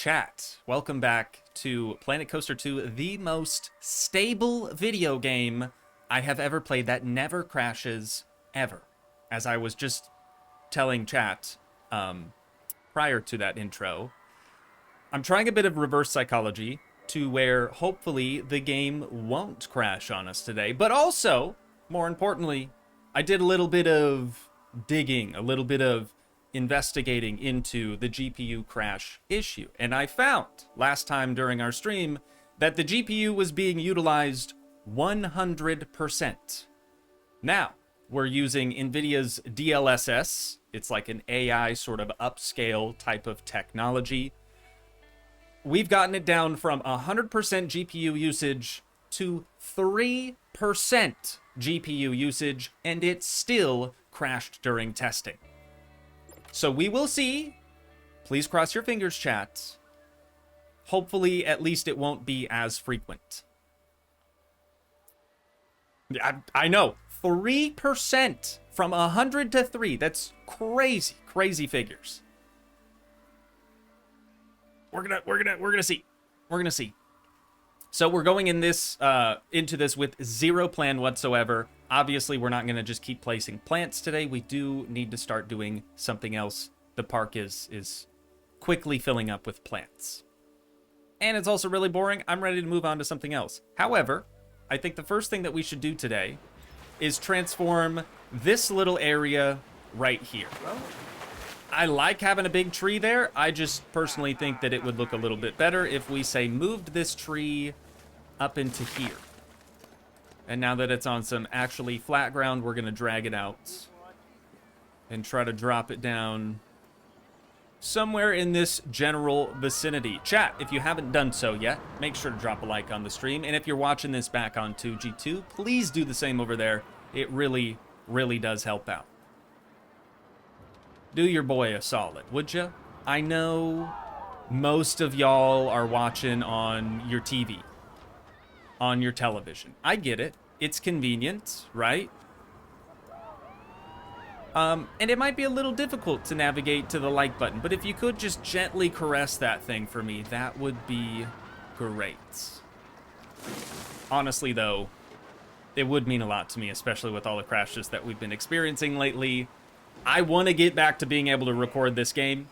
Chat, welcome back to Planet Coaster 2, the most stable video game I have ever played that never crashes, ever. As I was just telling chat prior to that intro, I'm trying a bit of reverse psychology to where hopefully the game won't crash on us today. But also, more importantly, I did a little bit of digging, a little bit of investigating into the GPU crash issue. And I found last time during our stream that the GPU was being utilized 100%. Now, we're using NVIDIA's DLSS. It's like an AI sort of upscale type of technology. We've gotten it down from 100% GPU usage to 3% GPU usage, and it still crashed during testing. So we will see. Please cross your fingers, chat. Hopefully, at least it won't be as frequent. I know. 3% from 100 to 3. That's crazy, crazy figures. We're gonna see. We're gonna see. So we're going in this into this with zero plan whatsoever. Obviously, we're not gonna just keep placing plants today. We do need to start doing something else. The park is quickly filling up with plants. And it's also really boring. I'm ready to move on to something else. However, I think the first thing that we should do today is transform this little area right here. I like having a big tree there. I just personally think that it would look a little bit better if we, say, moved this tree up into here. And now that it's on some actually flat ground, we're going to drag it out and try to drop it down somewhere in this general vicinity. Chat, if you haven't done so yet, make sure to drop a like on the stream. And if you're watching this back on Toogii 2, please do the same over there. It really, really does help out. Do your boy a solid, would you? I know most of y'all are watching on your TV, on your television. I get it. It's convenient, right? And it might be a little difficult to navigate to the like button, but if you could just gently caress that thing for me, that would be great. Honestly, though, it would mean a lot to me, especially with all the crashes that we've been experiencing lately. I want to get back to being able to record this game.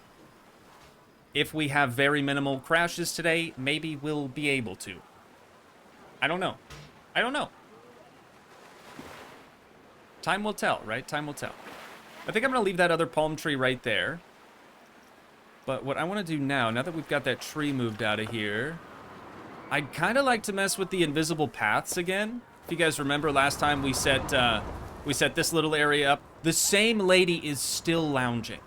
If we have very minimal crashes today, maybe we'll be able to. I don't know. I don't know. Time will tell, right? Time will tell. I think I'm going to leave that other palm tree right there. But what I want to do now that we've got that tree moved out of here, I'd kind of like to mess with the invisible paths again. If you guys remember last time we set this little area up. The same lady is still lounging.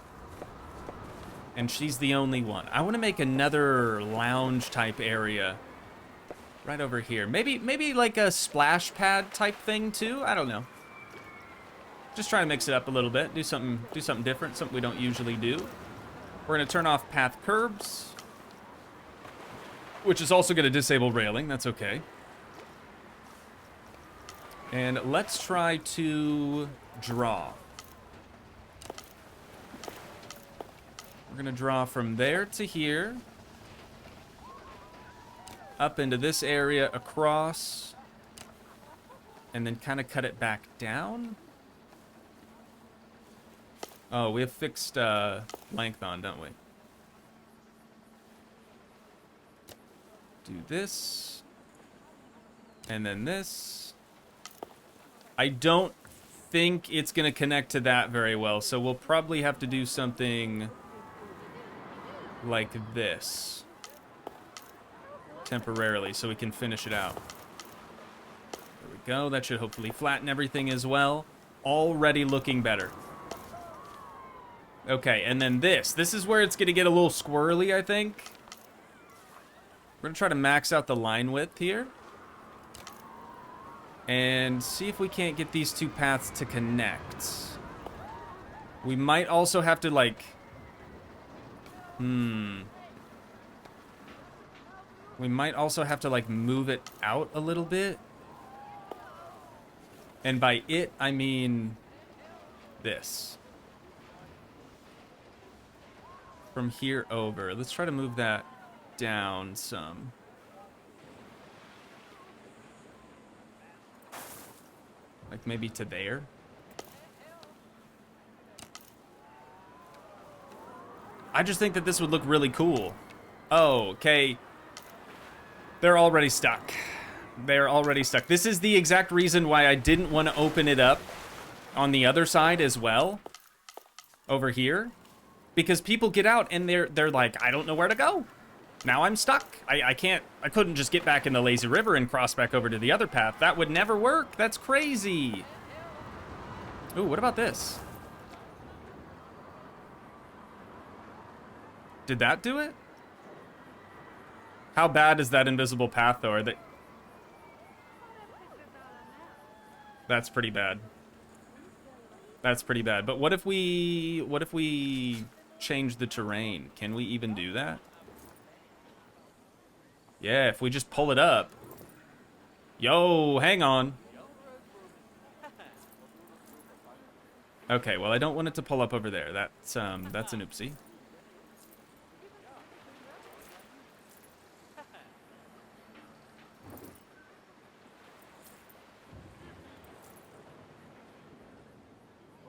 And she's the only one. I want to make another lounge type area right over here. Maybe like a splash pad type thing too. I don't know. Just trying to mix it up a little bit. Do something different, something we don't usually do. We're going to turn off path curbs, which is also going to disable railing. That's okay. And let's try to draw. We're going to draw from there to here. Up into this area, across. And then kind of cut it back down. Oh, we have fixed length on, don't we? Do this. And then this. I don't think it's going to connect to that very well, so we'll probably have to do something like this temporarily so we can finish it out. There we go. That should hopefully flatten everything as well. Already looking better. Okay, and then this. This is where it's going to get a little squirrely, I think. We're going to try to max out the line width here. And see if we can't get these two paths to connect. We might also have to, like... We might also have to, like, move it out a little bit. And by it, I mean... this. From here over. Let's try to move that down some. Like maybe to there. I just think that this would look really cool. Oh, okay. They're already stuck. They're already stuck. This is the exact reason why I didn't want to open it up on the other side as well. Over here. Because people get out and they're like, I don't know where to go. Now I'm stuck. I couldn't just get back in the lazy river and cross back over to the other path. That would never work. That's crazy. Ooh, what about this? Did that do it? How bad is that invisible path, though? That's pretty bad. That's pretty bad. But what if we change the terrain? Can we even do that? Yeah, if we just pull it up. Yo, hang on. Okay, well, I don't want it to pull up over there. That's an oopsie.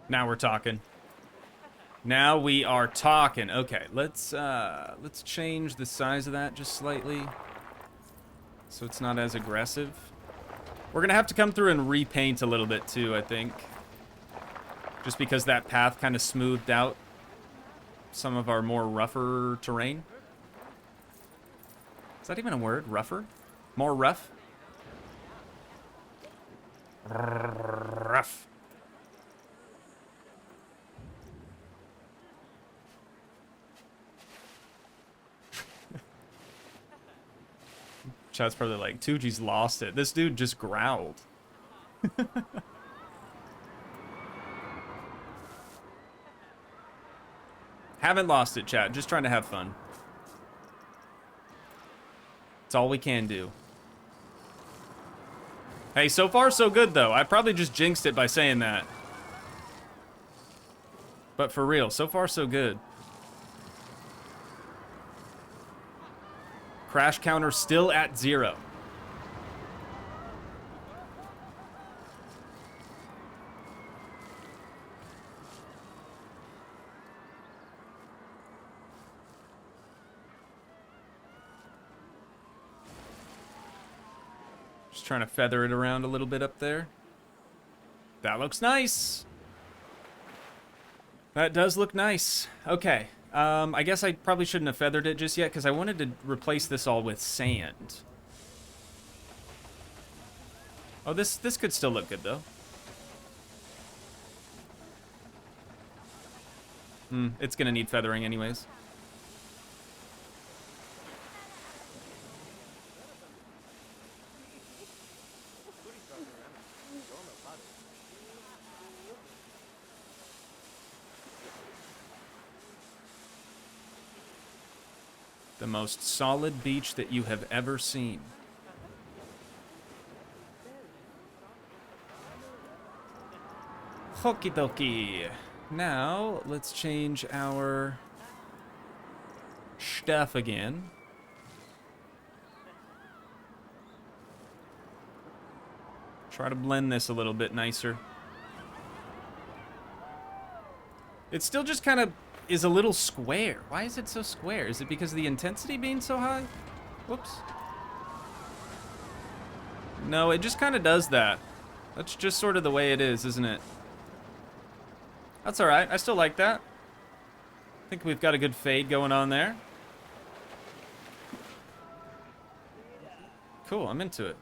Now we're talking. Now we are talking. Okay, let's change the size of that just slightly, so it's not as aggressive. We're gonna have to come through and repaint a little bit too, I think, just because that path kind of smoothed out some of our more rougher terrain. Is that even a word? Rougher? More rough? Rough. Chat's probably like, Toogii's lost it. This dude just growled. Haven't lost it, chat. Just trying to have fun. It's all we can do. Hey, so far so good, though. I probably just jinxed it by saying that. But for real, so far so good. Crash counter still at 0. Just trying to feather it around a little bit up there. That looks nice. That does look nice. Okay. I guess I probably shouldn't have feathered it just yet, because I wanted to replace this all with sand. Oh, this could still look good, though. It's gonna need feathering anyways. The most solid beach that you have ever seen. Okie dokie. Now, let's change our stuff again. Try to blend this a little bit nicer. It still just kind of is a little square. Why is it so square? Is it because of the intensity being so high? Whoops. No, it just kind of does that. That's just sort of the way it is, isn't it? That's alright. I still like that. I think we've got a good fade going on there. Cool, I'm into it.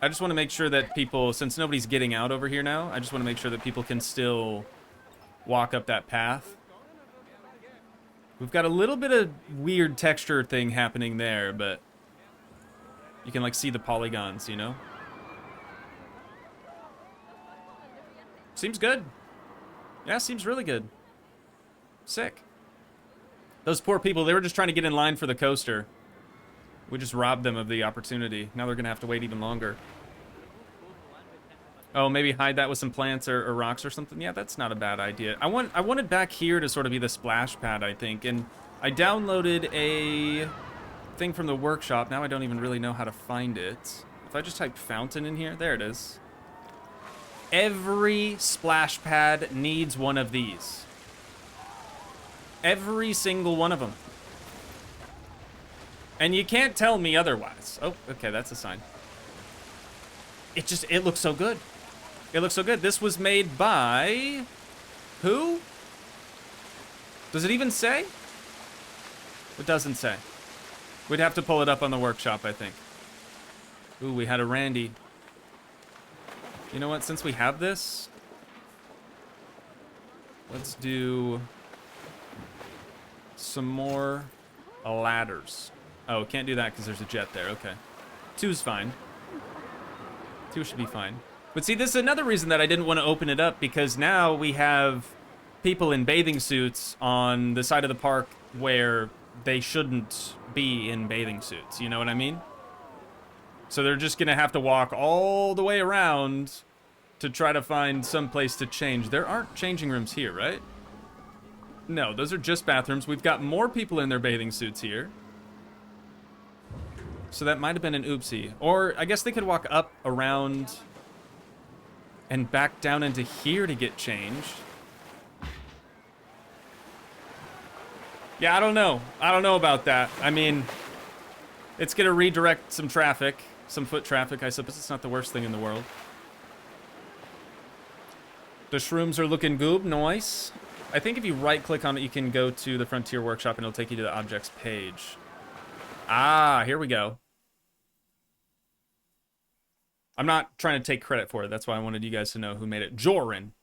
I just want to make sure that people, since nobody's getting out over here now, I just want to make sure that people can still walk up that path. We've got a little bit of weird texture thing happening there, but you can like see the polygons, you know? Seems good. Yeah, seems really good. Sick. Those poor people, they were just trying to get in line for the coaster. We just robbed them of the opportunity. Now they're gonna have to wait even longer. Oh, maybe hide that with some plants or rocks or something. Yeah, that's not a bad idea. I wanted back here to sort of be the splash pad, I think. And I downloaded a thing from the workshop. Now I don't even really know how to find it. If I just type fountain in here, there it is. Every splash pad needs one of these. Every single one of them. And you can't tell me otherwise. Oh, okay, that's a sign. It looks so good. It looks so good. This was made by... who? Does it even say? It doesn't say. We'd have to pull it up on the workshop, I think. Ooh, we had a Randy. You know what? Since we have this, let's do some more ladders. Oh, can't do that because there's a jet there. Okay. 2's fine. 2 should be fine. But see, this is another reason that I didn't want to open it up, because now we have people in bathing suits on the side of the park where they shouldn't be in bathing suits. You know what I mean? So they're just going to have to walk all the way around to try to find some place to change. There aren't changing rooms here, right? No, those are just bathrooms. We've got more people in their bathing suits here. So that might have been an oopsie. Or I guess they could walk up, around, and back down into here to get changed. Yeah, I don't know. I don't know about that. I mean, it's going to redirect some traffic. Some foot traffic, I suppose. It's not the worst thing in the world. The shrooms are looking good. Nice. I think if you right-click on it, you can go to the Frontier Workshop, and it'll take you to the objects page. Ah, here we go. I'm not trying to take credit for it. That's why I wanted you guys to know who made it. Joran.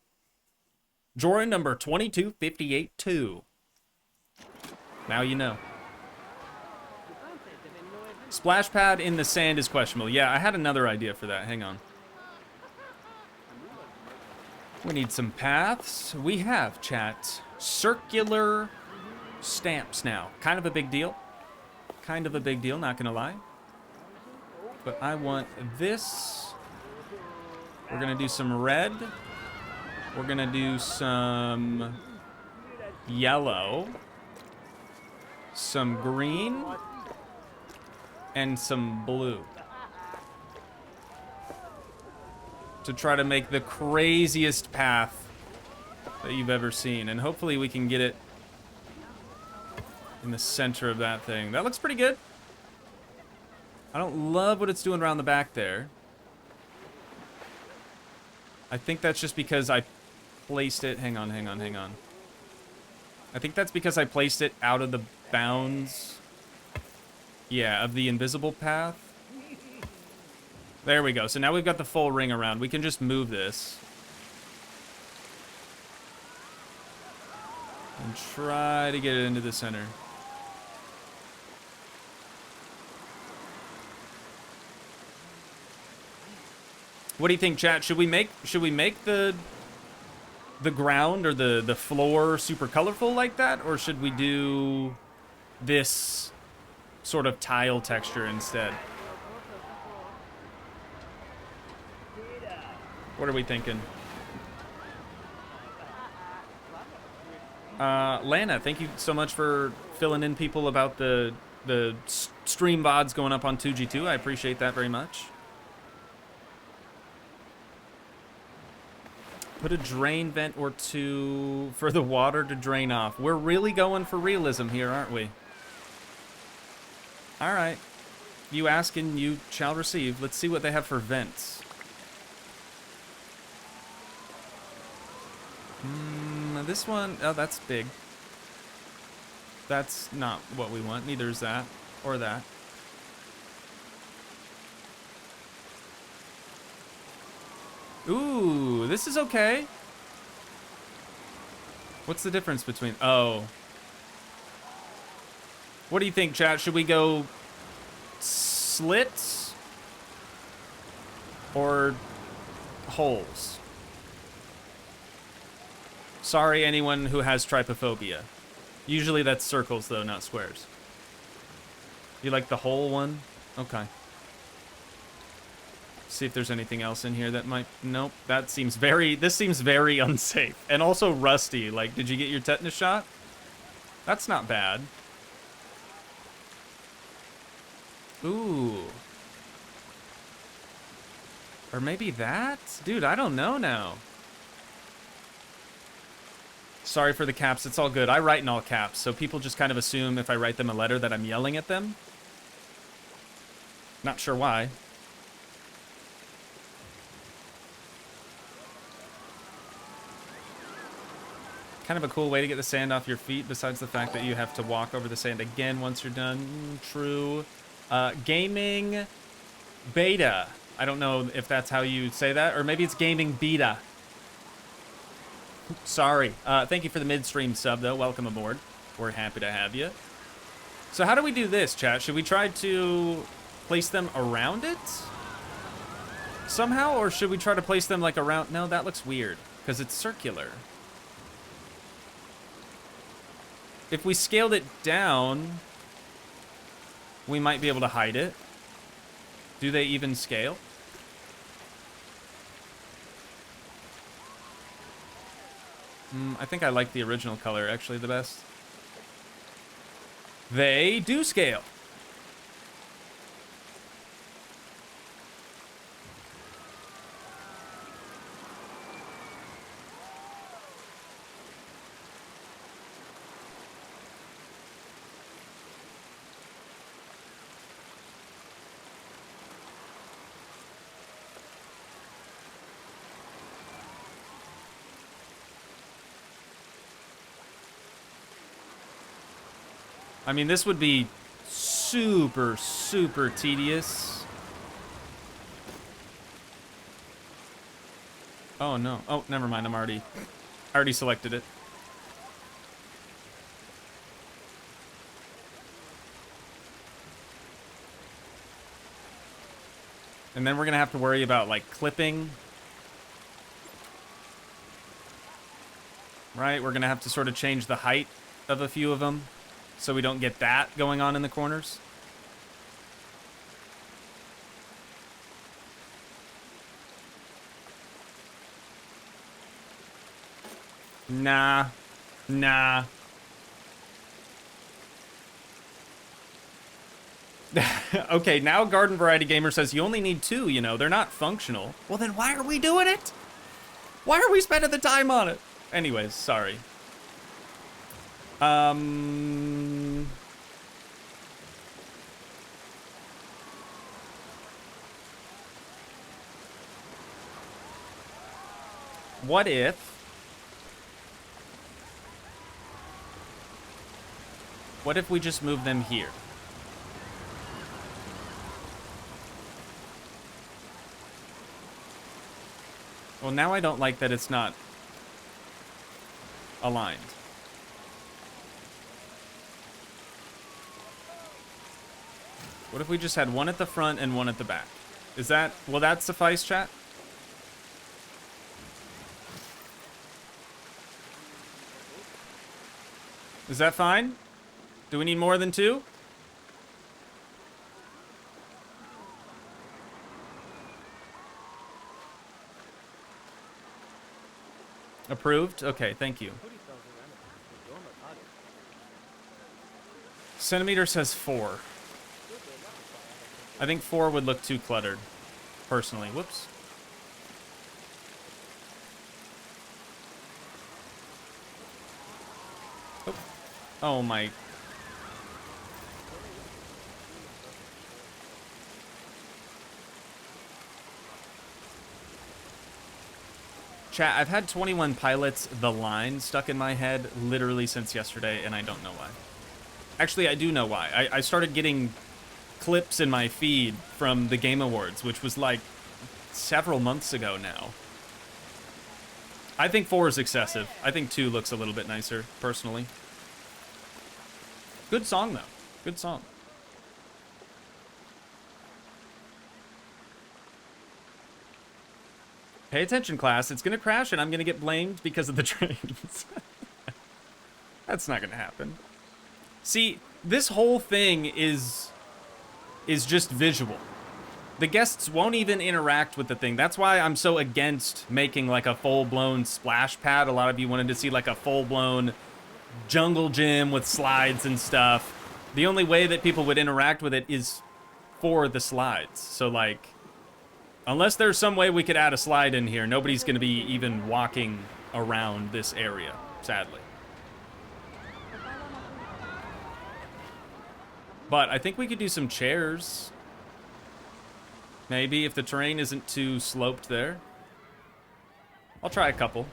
Joran number 22582. Now you know. Splash pad in the sand is questionable. Yeah, I had another idea for that. Hang on. We need some paths. We have, chat, circular stamps now. Kind of a big deal. Kind of a big deal, not gonna lie. But I want this. We're gonna do some red. We're gonna do some yellow. Some green. And some blue. To try to make the craziest path that you've ever seen. And hopefully we can get it in the center of that thing. That looks pretty good. I don't love what it's doing around the back there. I think that's just because I placed it... Hang on. I think that's because I placed it out of the bounds... Yeah, of the invisible path. There we go. So now we've got the full ring around. We can just move this. And try to get it into the center. What do you think, chat? Should we make the ground or the floor super colorful like that? Or should we do this sort of tile texture instead? What are we thinking? Lana, thank you so much for filling in people about the stream VODs going up on Toogii too. I appreciate that very much. Put a drain vent or two for the water to drain off. We're really going for realism here, aren't we? All right. You ask and you shall receive. Let's see what they have for vents. This one, oh, that's big. That's not what we want. Neither is that or that. Ooh, this is okay. What's the difference between... Oh. What do you think, chat? Should we go slits or holes? Sorry, anyone who has trypophobia. Usually that's circles, though, not squares. You like the hole one? Okay. See if there's anything else in here that might... Nope, that seems very... This seems very unsafe. And also rusty. Like, did you get your tetanus shot? That's not bad. Ooh. Or maybe that? Dude, I don't know now. Sorry for the caps, it's all good. I write in all caps, so people just kind of assume if I write them a letter that I'm yelling at them. Not sure why. Kind of a cool way to get the sand off your feet, besides the fact that you have to walk over the sand again once you're done. True. Gaming beta. I don't know if that's how you say that, or maybe it's gaming beta. Sorry. Thank you for the midstream sub, though. Welcome aboard. We're happy to have you. So how do we do this, chat? Should we try to place them around it somehow, or should we try to place them like around? No, that looks weird because it's circular. If we scaled it down, we might be able to hide it. Do they even scale? I think I like the original color actually the best. They do scale. I mean, this would be super, super tedious. Oh, no. Oh, never mind. I already selected it. And then we're going to have to worry about, like, clipping. Right? We're going to have to sort of change the height of a few of them, so we don't get that going on in the corners. Nah. Okay, now Garden Variety Gamer says you only need 2, you know, they're not functional. Well, then why are we doing it? Why are we spending the time on it? Anyways, sorry. What if we just move them here? Well, now I don't like that it's not aligned. What if we just had one at the front and one at the back? Will that suffice, chat? Is that fine? Do we need more than 2? Approved? Okay, thank you. Centimeter says 4. I think 4 would look too cluttered, personally. Whoops. Oh my. Chat, I've had 21 Pilots, the line, stuck in my head literally since yesterday, and I don't know why. Actually, I do know why. I started getting clips in my feed from the Game Awards, which was like several months ago now. I think 4 is excessive. I think 2 looks a little bit nicer, personally. Good song, though. Good song. Pay attention, class. It's going to crash, and I'm going to get blamed because of the trains. That's not going to happen. See, this whole thing is just visual. The guests won't even interact with the thing. That's why I'm so against making, like, a full-blown splash pad. A lot of you wanted to see, like, a full-blown jungle gym with slides and stuff. The only way that people would interact with it is for the slides. So, like, unless there's some way we could add a slide in here, nobody's going to be even walking around this area, sadly. But I think we could do some chairs. Maybe if the terrain isn't too sloped there. I'll try a couple.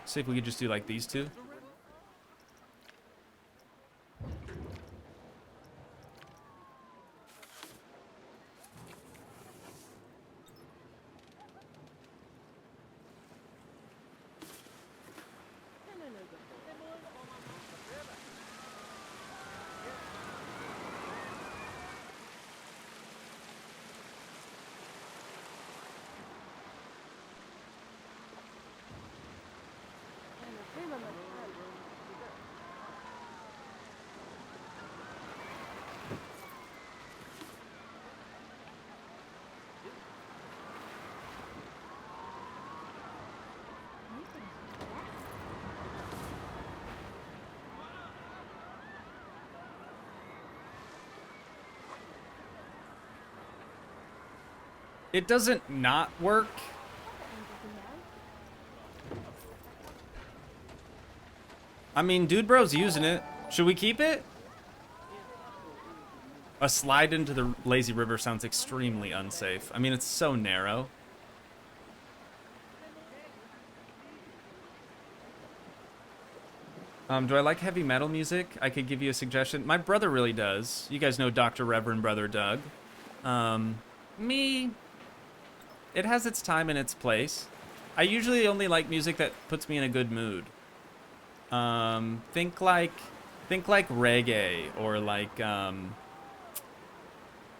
See if we could just do like these two. It doesn't not work. I mean, Dude Bro's using it. Should we keep it? A slide into the lazy river sounds extremely unsafe. I mean, it's so narrow. Do I like heavy metal music? I could give you a suggestion. My brother really does. You guys know Dr. Reverend Brother Doug. Me, it has its time and its place. I usually only like music that puts me in a good mood. Think like reggae or like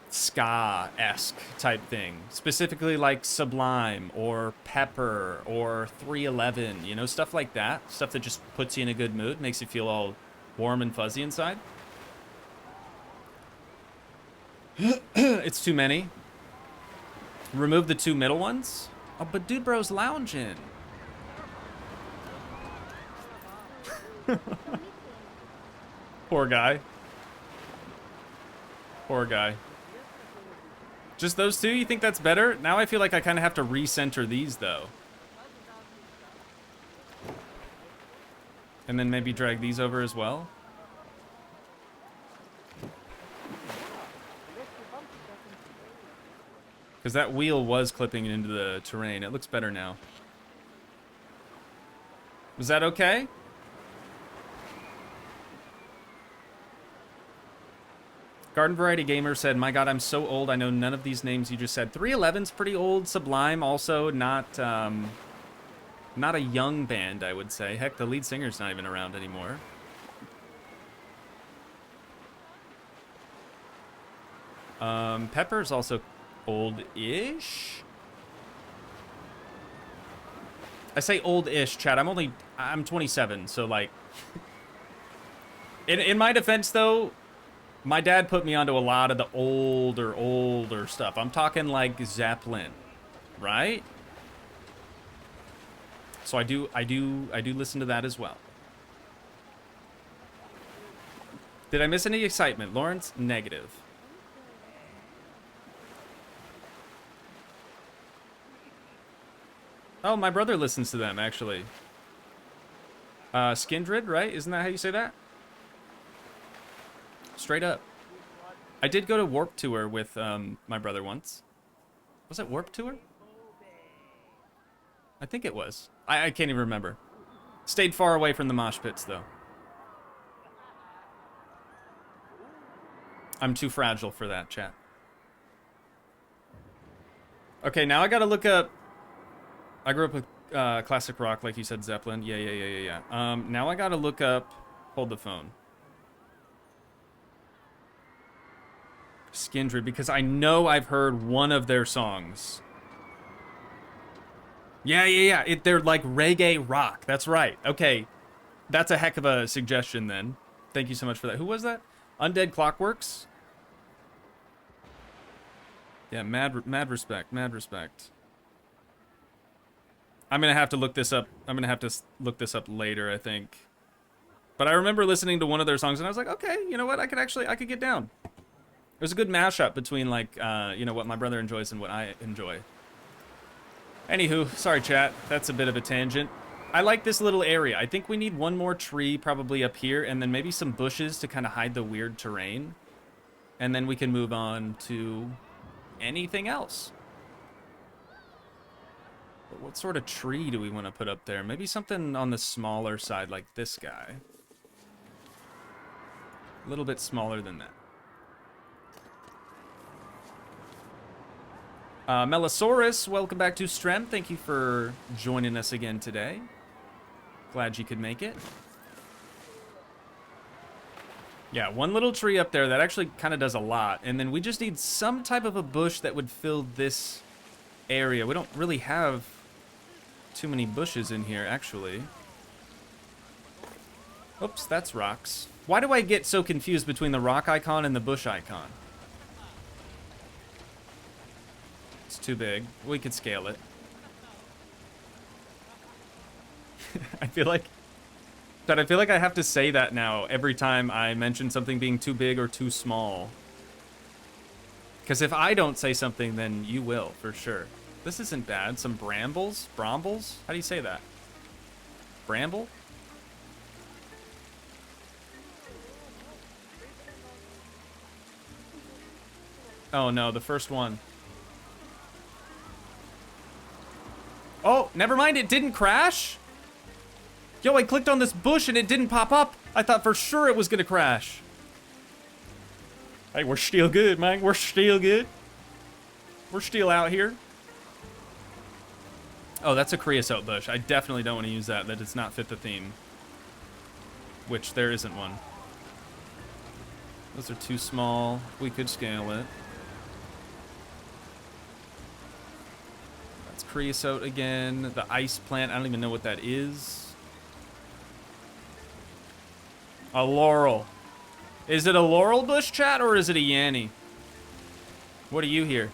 ska-esque type thing. Specifically like Sublime or Pepper or 311, you know, stuff like that. Stuff that just puts you in a good mood, makes you feel all warm and fuzzy inside. It's too many. Remove the two middle ones. Oh, but Dude Bro's lounging. Poor guy. Poor guy. Just those two? You think that's better? Now I feel like I kind of have to recenter these, though. And then maybe drag these over as well. Because that wheel was clipping into the terrain. It looks better now. Was that okay? Garden Variety Gamer said, my god, I'm so old, I know none of these names you just said. 311's pretty old. Sublime also not a young band, I would say. Heck, the lead singer's not even around anymore. Pepper's also old-ish? I say old-ish, Chad. I'm 27, so like... in my defense, though, my dad put me onto a lot of the older stuff. I'm talking like Zeppelin, right? So I do listen to that as well. Did I miss any excitement? Lawrence, negative. Oh, my brother listens to them, actually. Skindred, right? Isn't that how you say that? Straight up. I did go to Warp Tour with my brother once. Was it Warp Tour? I think it was. I can't even remember. Stayed far away from the mosh pits, though. I'm too fragile for that, chat. Okay, now I gotta look up... I grew up with classic rock, like you said, Zeppelin. Yeah. Now I gotta look up... Hold the phone. Skindred, because I know I've heard one of their songs. Yeah. They're like reggae rock. That's right. Okay. That's a heck of a suggestion then. Thank you so much for that. Who was that? Undead Clockworks? Yeah, mad respect. I'm gonna have to look this up. Later, I think. But I remember listening to one of their songs and I was like, okay, you know what? I could get down. There's a good mashup between, like, you know, what my brother enjoys and what I enjoy. Anywho, sorry chat, that's a bit of a tangent. I like this little area. I think we need one more tree probably up here, and then maybe some bushes to kind of hide the weird terrain. And then we can move on to anything else. But what sort of tree do we want to put up there? Maybe something on the smaller side like this guy. A little bit smaller than that. Melosaurus, welcome back to Strem. Thank you for joining us again today. Glad you could make it. Yeah, one little tree up there that actually kind of does a lot. And then we just need some type of a bush that would fill this area. We don't really have too many bushes in here, actually. Oops, that's rocks. Why do I get so confused between the rock icon and the bush icon? It's too big. We could scale it. I feel like I have to say that now every time I mention something being too big or too small. Because if I don't say something, then you will, for sure. This isn't bad. Some brambles? Brombles? How do you say that? Bramble? Oh no, the first one. Oh, never mind, it didn't crash? Yo, I clicked on this bush and it didn't pop up. I thought for sure it was gonna crash. Hey, we're still good, man. We're still good. We're still out here. Oh, that's a creosote bush. I definitely don't want to use that. That does not fit the theme. Which there isn't one. Those are too small. We could scale it. That's creosote again. The ice plant, I don't even know what that is. A laurel. Is it a laurel bush, chat, or is it a yanny? What do you hear?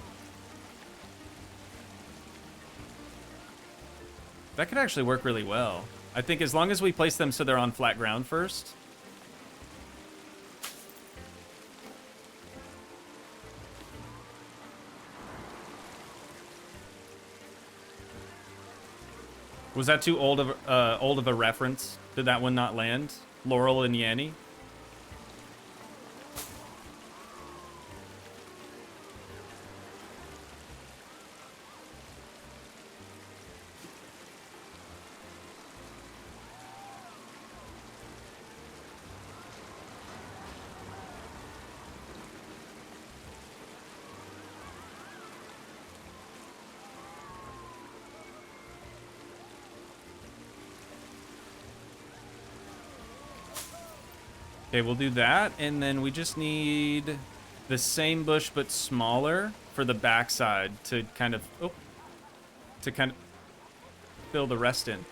That could actually work really well. I think as long as we place them so they're on flat ground first. Was that too old of a reference? Did that one not land? Laurel and Yanny? Okay, we'll do that, and then we just need the same bush but smaller for the backside to kind of fill the rest in.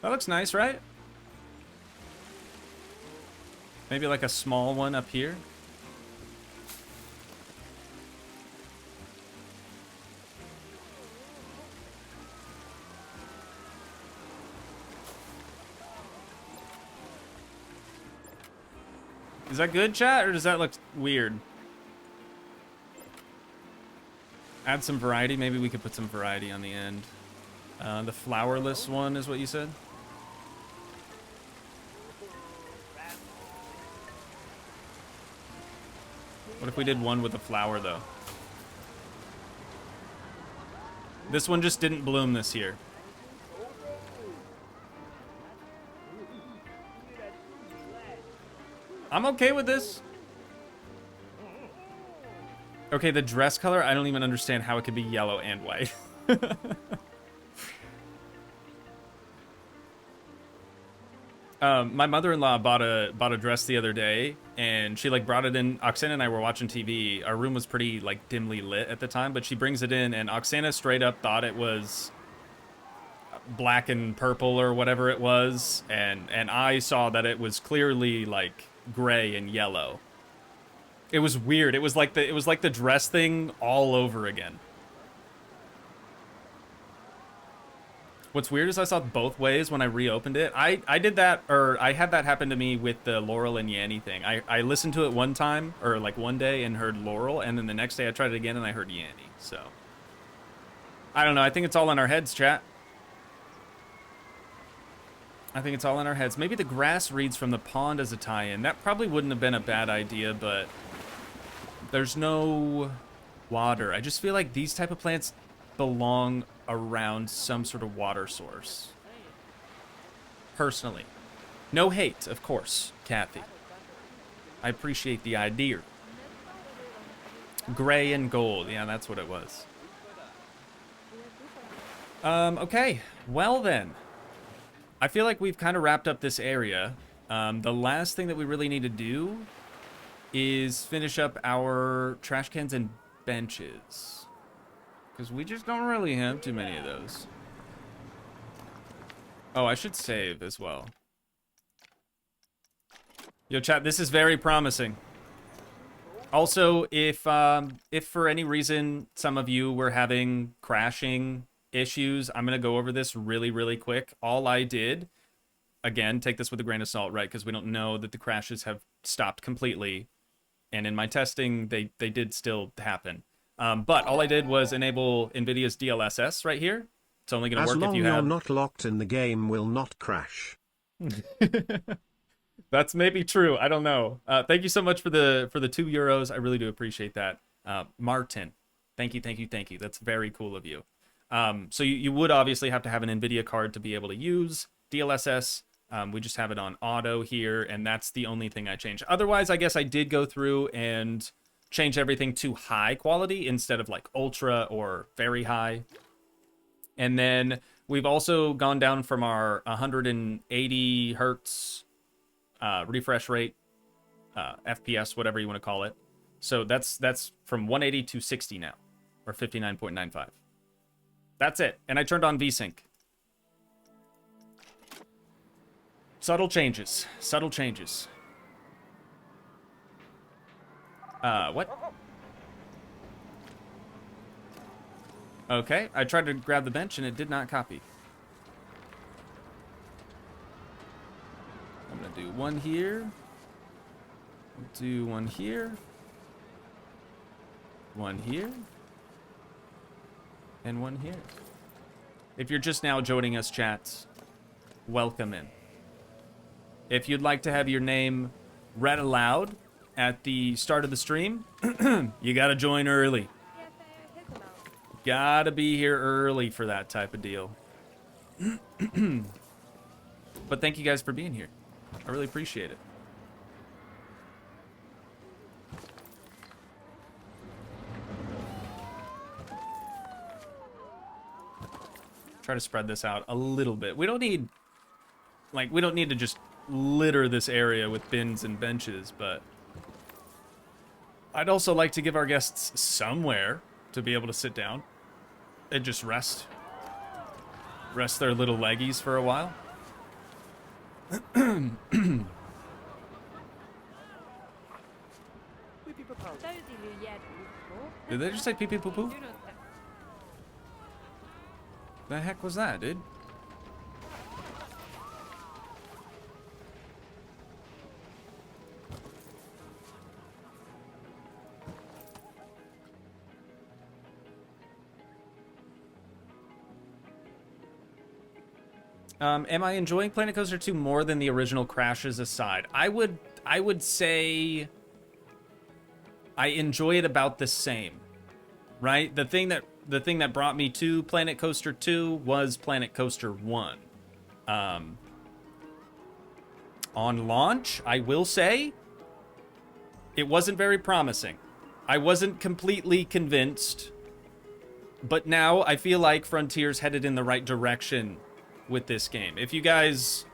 That looks nice, right? Maybe like a small one up here. Is that good, chat, or does that look weird? Add some variety. Maybe we could put some variety on the end. The flowerless one is what you said? What if we did one with a flower, though? This one just didn't bloom this year. I'm okay with this. Okay, the dress color, I don't even understand how it could be yellow and white. My mother-in-law bought a dress the other day, and she like brought it in. Oksana and I were watching TV. Our room was pretty like dimly lit at the time, but she brings it in, and Oksana straight up thought it was black and purple or whatever it was, and I saw that it was clearly like gray and yellow. It was weird. It was like the dress thing all over again. What's weird is I saw both ways when I reopened it. I did that, or I had that happen to me with the Laurel and Yanny thing. I listened to it one time, or like one day, and heard Laurel, and then the next day I tried it again and I heard Yanny. So I don't know. I think it's all in our heads, chat. I think it's all in our heads. Maybe the grass reeds from the pond as a tie-in. That probably wouldn't have been a bad idea, but there's no water. I just feel like these type of plants belong around some sort of water source. Personally. No hate, of course, Kathy. I appreciate the idea. Gray and gold. Yeah, that's what it was. Okay. Well then. I feel like we've kind of wrapped up this area. The last thing that we really need to do is finish up our trash cans and benches. Because we just don't really have too many of those. Oh, I should save as well. Yo, chat, this is very promising. Also, if for any reason some of you were having crashing issues, I'm going to go over this really, really quick. All I did, again, take this with a grain of salt, right? Because we don't know that the crashes have stopped completely. And in my testing, they did still happen. But all I did was enable NVIDIA's DLSS right here. It's only going to work if you have... As long you're not locked in, the game will not crash. That's maybe true. I don't know. Thank you so much for the €2. I really do appreciate that. Martin, thank you. That's very cool of you. So you would obviously have to have an NVIDIA card to be able to use DLSS. We just have it on auto here, and that's the only thing I changed. Otherwise, I guess I did go through and change everything to high quality instead of like ultra or very high. And then we've also gone down from our 180 hertz refresh rate, FPS, whatever you want to call it. So that's from 180 to 60 now, or 59.95. That's it. And I turned on VSync. Subtle changes. Subtle changes. What? Okay, I tried to grab the bench and it did not copy. I'm gonna do one here. Do one here. One here. And one here. If you're just now joining us, chat, welcome in. If you'd like to have your name read aloud at the start of the stream, you gotta join early. Gotta be here early for that type of deal. But thank you guys for being here. I really appreciate it. Try to spread this out a little bit. We don't need to just litter this area with bins and benches, but I'd also like to give our guests somewhere to be able to sit down and just rest their little leggies for a while. Did they just say pee pee poo poo? The heck was that, dude? Am I enjoying Planet Coaster 2 more than the original Crashes aside? I would say I enjoy it about the same, right? The thing that brought me to Planet Coaster 2 was Planet Coaster 1. On launch, I will say it wasn't very promising. I wasn't completely convinced, but now I feel like Frontier's headed in the right direction with this game. If you guys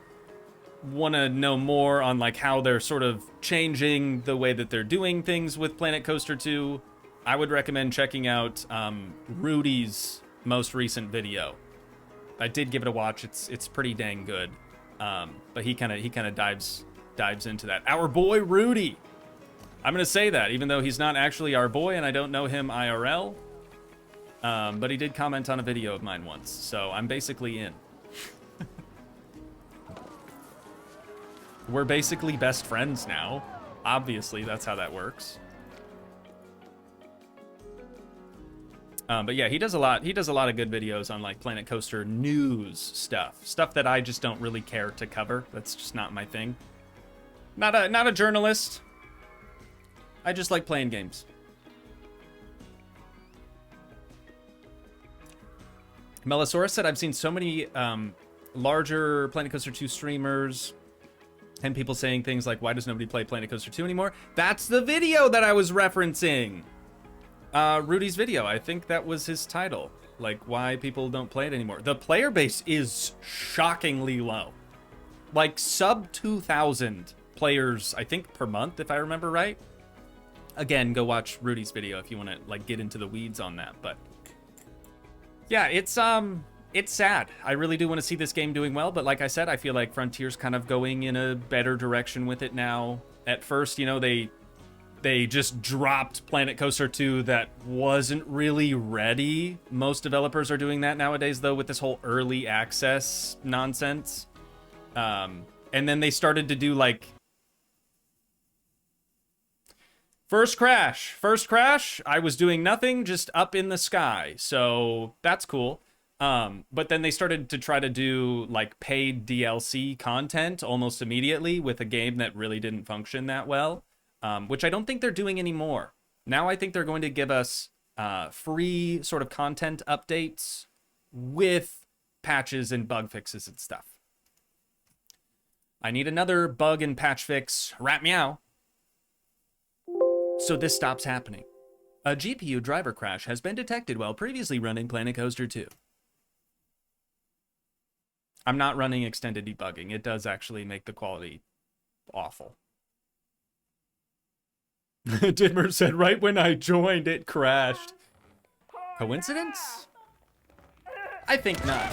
want to know more on like how they're sort of changing the way that they're doing things with Planet Coaster 2, I would recommend checking out Rudy's most recent video. I did give it a watch. It's pretty dang good. But he kind of dives into that. Our boy Rudy. I'm gonna say that even though he's not actually our boy and I don't know him IRL. But he did comment on a video of mine once, so I'm basically in. We're basically best friends now. Obviously, that's how that works. But yeah, he does a lot. He does a lot of good videos on like Planet Coaster news stuff that I just don't really care to cover. That's just not my thing. Not a journalist. I just like playing games. Melosaurus said, I've seen so many larger Planet Coaster 2 streamers and people saying things like, why does nobody play Planet Coaster 2 anymore? That's the video that I was referencing. Rudy's video. I think that was his title. Like, why people don't play it anymore. The player base is shockingly low. Like, sub 2,000 players, I think, per month, if I remember right. Again, go watch Rudy's video if you want to, like, get into the weeds on that. But, yeah, it's sad. I really do want to see this game doing well. But like I said, I feel like Frontier's kind of going in a better direction with it now. At first, you know, they just dropped Planet Coaster 2 that wasn't really ready. Most developers are doing that nowadays, though, with this whole early access nonsense. And then they started to do, like... First crash, I was doing nothing, just up in the sky. So, that's cool. But then they started to try to do, like, paid DLC content almost immediately with a game that really didn't function that well. Which I don't think they're doing anymore. Now I think they're going to give us free sort of content updates with patches and bug fixes and stuff. I need another bug and patch fix. Rat meow. So this stops happening. A GPU driver crash has been detected while previously running Planet Coaster 2. I'm not running extended debugging. It does actually make the quality awful. Dimmer said, right when I joined, it crashed. Coincidence? I think not.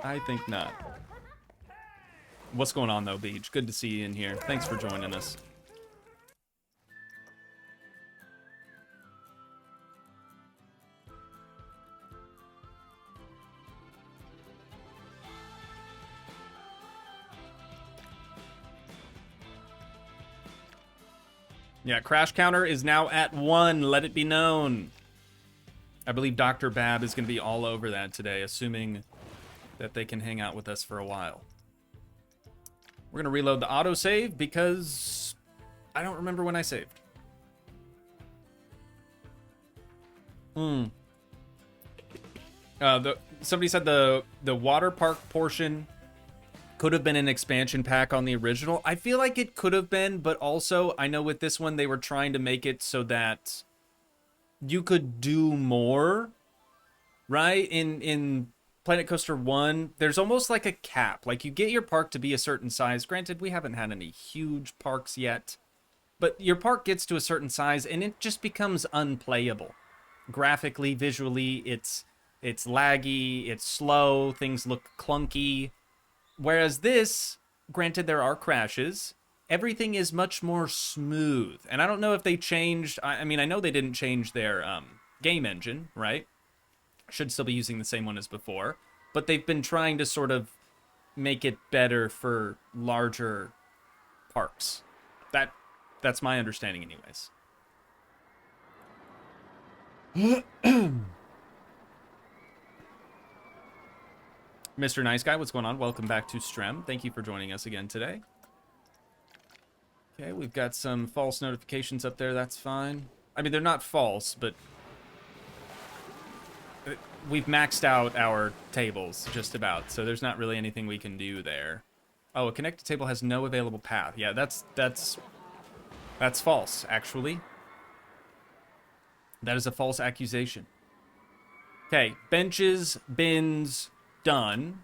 I think not. What's going on, though, Beach? Good to see you in here. Thanks for joining us. Yeah, crash counter is now at 1. Let it be known. I believe Dr. Bab is going to be all over that today, assuming that they can hang out with us for a while. We're going to reload the autosave because I don't remember when I saved. Somebody said the water park portion could have been an expansion pack on the original. I feel like it could have been, but also I know with this one they were trying to make it so that you could do more, right? In Planet Coaster 1, there's almost like a cap. Like, you get your park to be a certain size. Granted, we haven't had any huge parks yet, but your park gets to a certain size and it just becomes unplayable. Graphically, visually, it's laggy, it's slow, things look clunky. Whereas this, granted there are crashes, everything is much more smooth. And I don't know if they changed, I mean, I know they didn't change their game engine, right? Should still be using the same one as before. But they've been trying to sort of make it better for larger parks. That's my understanding anyways. Mr. Nice Guy, what's going on? Welcome back to Strem. Thank you for joining us again today. Okay, we've got some false notifications up there. That's fine. I mean, they're not false, but we've maxed out our tables just about, so there's not really anything we can do there. Oh, a connected table has no available path. Yeah, that's false, actually. That is a false accusation. Okay, benches, bins, done.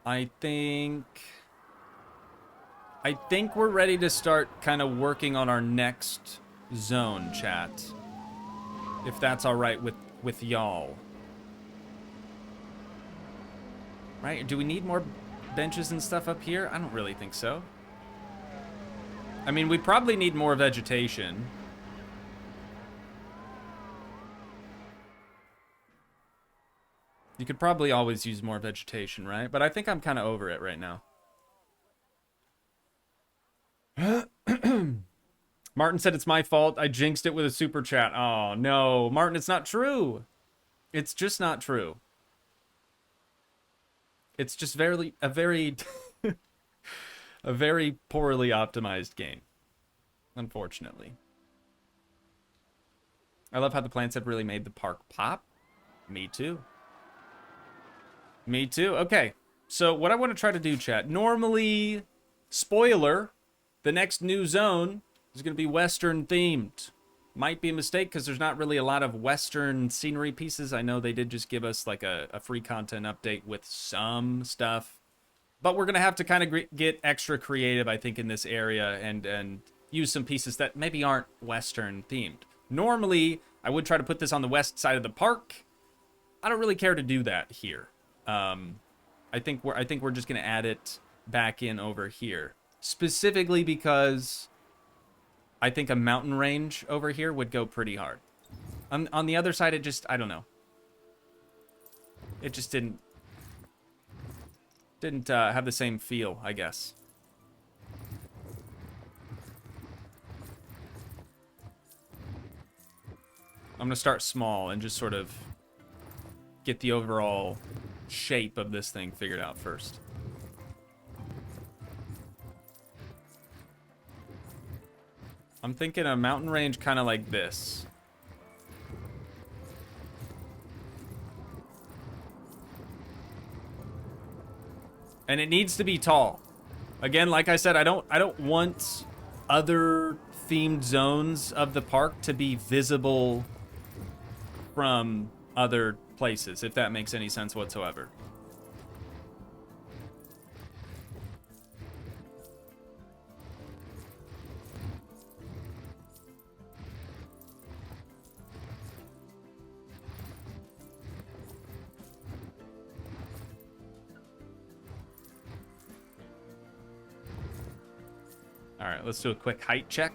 I think we're ready to start kind of working on our next zone, chat. If that's all right with y'all. Right? Do we need more benches and stuff up here? I don't really think so. I mean, we probably need more vegetation. You could probably always use more vegetation, right? But I think I'm kind of over it right now. Martin said it's my fault. I jinxed it with a super chat. Oh, no. Martin, it's not true. It's just not true. It's just a very a very poorly optimized game, unfortunately. I love how the plants have really made the park pop. Me too. Me too. Okay. So what I want to try to do, chat. Normally, spoiler, the next new zone is going to be Western themed. Might be a mistake because there's not really a lot of Western scenery pieces. I know they did just give us like a free content update with some stuff. But we're going to have to kind of get extra creative, I think, in this area and use some pieces that maybe aren't Western themed. Normally, I would try to put this on the west side of the park. I don't really care to do that here. I think we're just going to add it back in over here. Specifically because I think a mountain range over here would go pretty hard. On the other side, it just, I don't know. It just didn't have the same feel, I guess. I'm gonna start small and just sort of get the overall shape of this thing figured out first. I'm thinking a mountain range kind of like this. And it needs to be tall. Again, like I said, I don't want other themed zones of the park to be visible from other places, if that makes any sense whatsoever. All right, let's do a quick height check.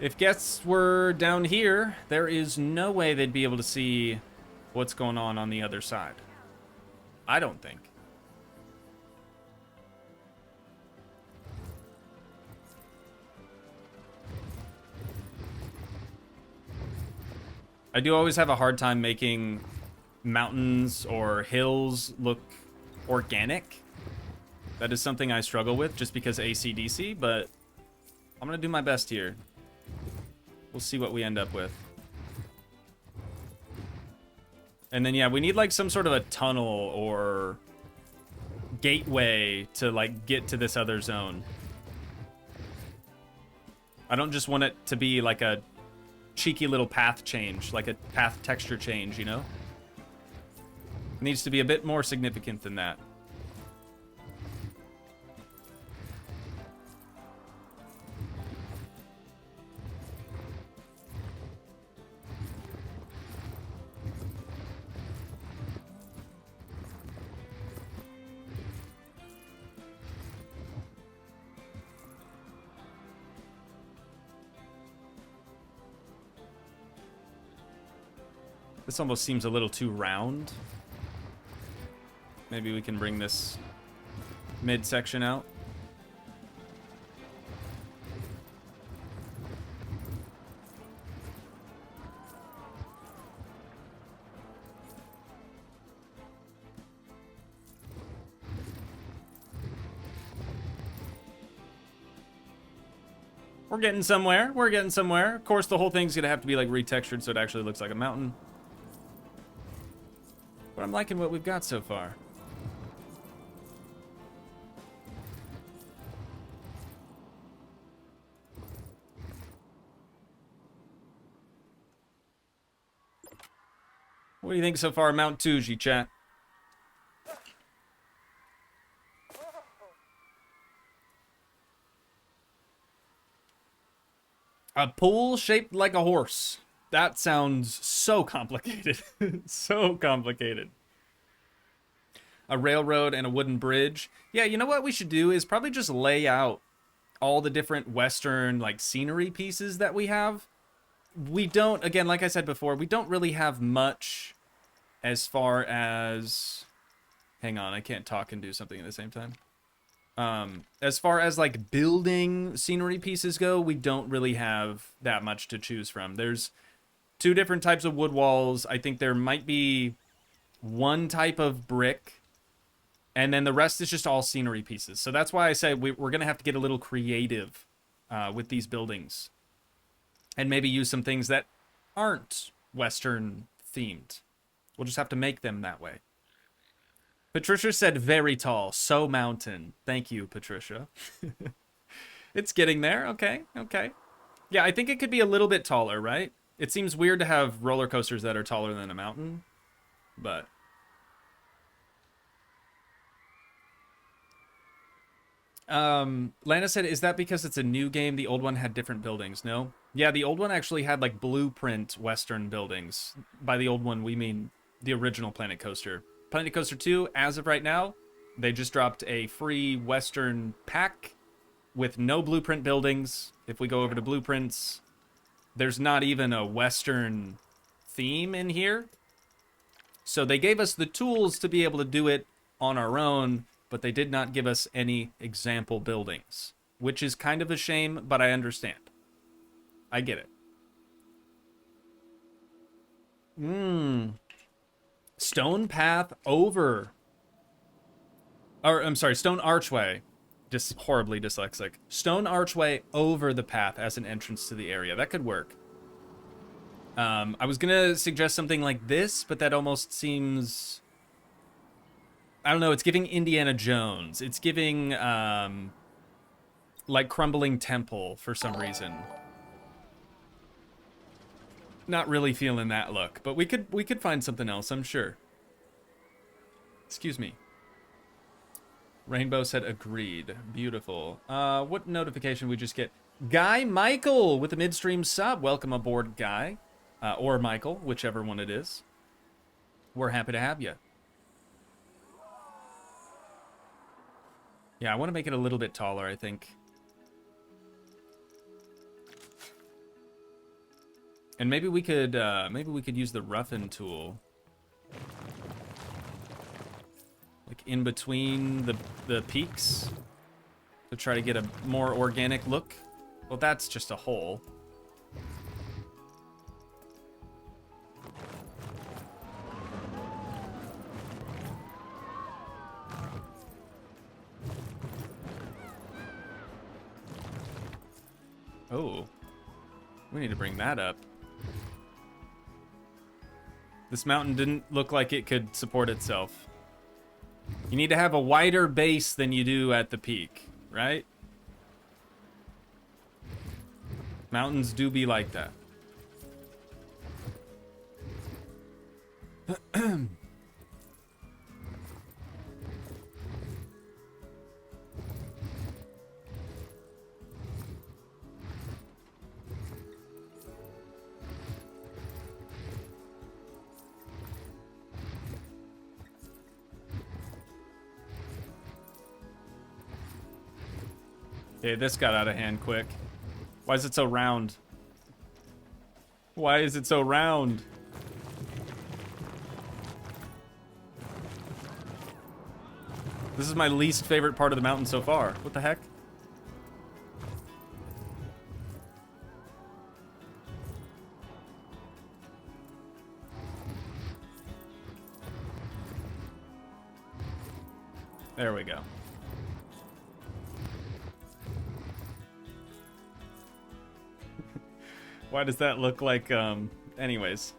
If guests were down here, there is no way they'd be able to see what's going on the other side. I don't think. I do always have a hard time making mountains or hills look organic. That is something I struggle with just because AC/DC, but I'm gonna do my best here. We'll see what we end up with. And then, yeah, we need like some sort of a tunnel or gateway to like get to this other zone. I don't just want it to be like a cheeky little path change, like a path texture change, you know? It needs to be a bit more significant than that. This almost seems a little too round. Maybe we can bring this midsection out. We're getting somewhere. We're getting somewhere. Of course, the whole thing's gonna have to be like retextured so it actually looks like a mountain. But I'm liking what we've got so far. What do you think so far, Mount Toogii, chat? A pool shaped like a horse. That sounds so complicated. So complicated. A railroad and a wooden bridge. Yeah, you know what we should do is probably just lay out all the different Western, like, scenery pieces that we have. We don't, again, like I said before, we don't really have much as far as... Hang on, I can't talk and do something at the same time. As far as like building scenery pieces go, we don't really have that much to choose from. There's 2 different types of wood walls. I think there might be 1 type of brick, and then the rest is just all scenery pieces. So that's why I said we're going to have to get a little creative with these buildings, and maybe use some things that aren't Western themed. We'll just have to make them that way. Patricia said very tall, so mountain. Thank you, Patricia. It's getting there. Okay, okay. Yeah, I think it could be a little bit taller, right? It seems weird to have roller coasters that are taller than a mountain, but... Lana said, is that because it's a new game? The old one had different buildings, no? Yeah, the old one actually had, like, blueprint Western buildings. By the old one, we mean the original Planet Coaster. Planet Coaster 2, as of right now, they just dropped a free Western pack with no blueprint buildings. If we go over to blueprints, there's not even a Western theme in here. So they gave us the tools to be able to do it on our own, but they did not give us any example buildings, which is kind of a shame, but I understand. I get it. Stone path over... Or, I'm sorry, stone archway. Just horribly dyslexic. Stone archway over the path as an entrance to the area. That could work. I was gonna suggest something like this, but that almost seems... I don't know, it's giving Indiana Jones. It's giving, like, Crumbling Temple for some reason. Not really feeling that look, but we could find something else, I'm sure. Excuse me. Rainbow said agreed. Beautiful. What notification we just get? Guy Michael with a midstream sub. Welcome aboard, Guy. Or Michael, whichever one it is. We're happy to have you. Yeah, I want to make it a little bit taller, I think. And maybe we could use the roughen tool. Like in between the peaks to try to get a more organic look. Well, that's just a hole. Oh, we need to bring that up. This mountain didn't look like it could support itself. You need to have a wider base than you do at the peak, right? Mountains do be like that. Okay, this got out of hand quick. Why is it so round? Why is it so round? This is my least favorite part of the mountain so far. What the heck? There we go. Why does that look like, anyways.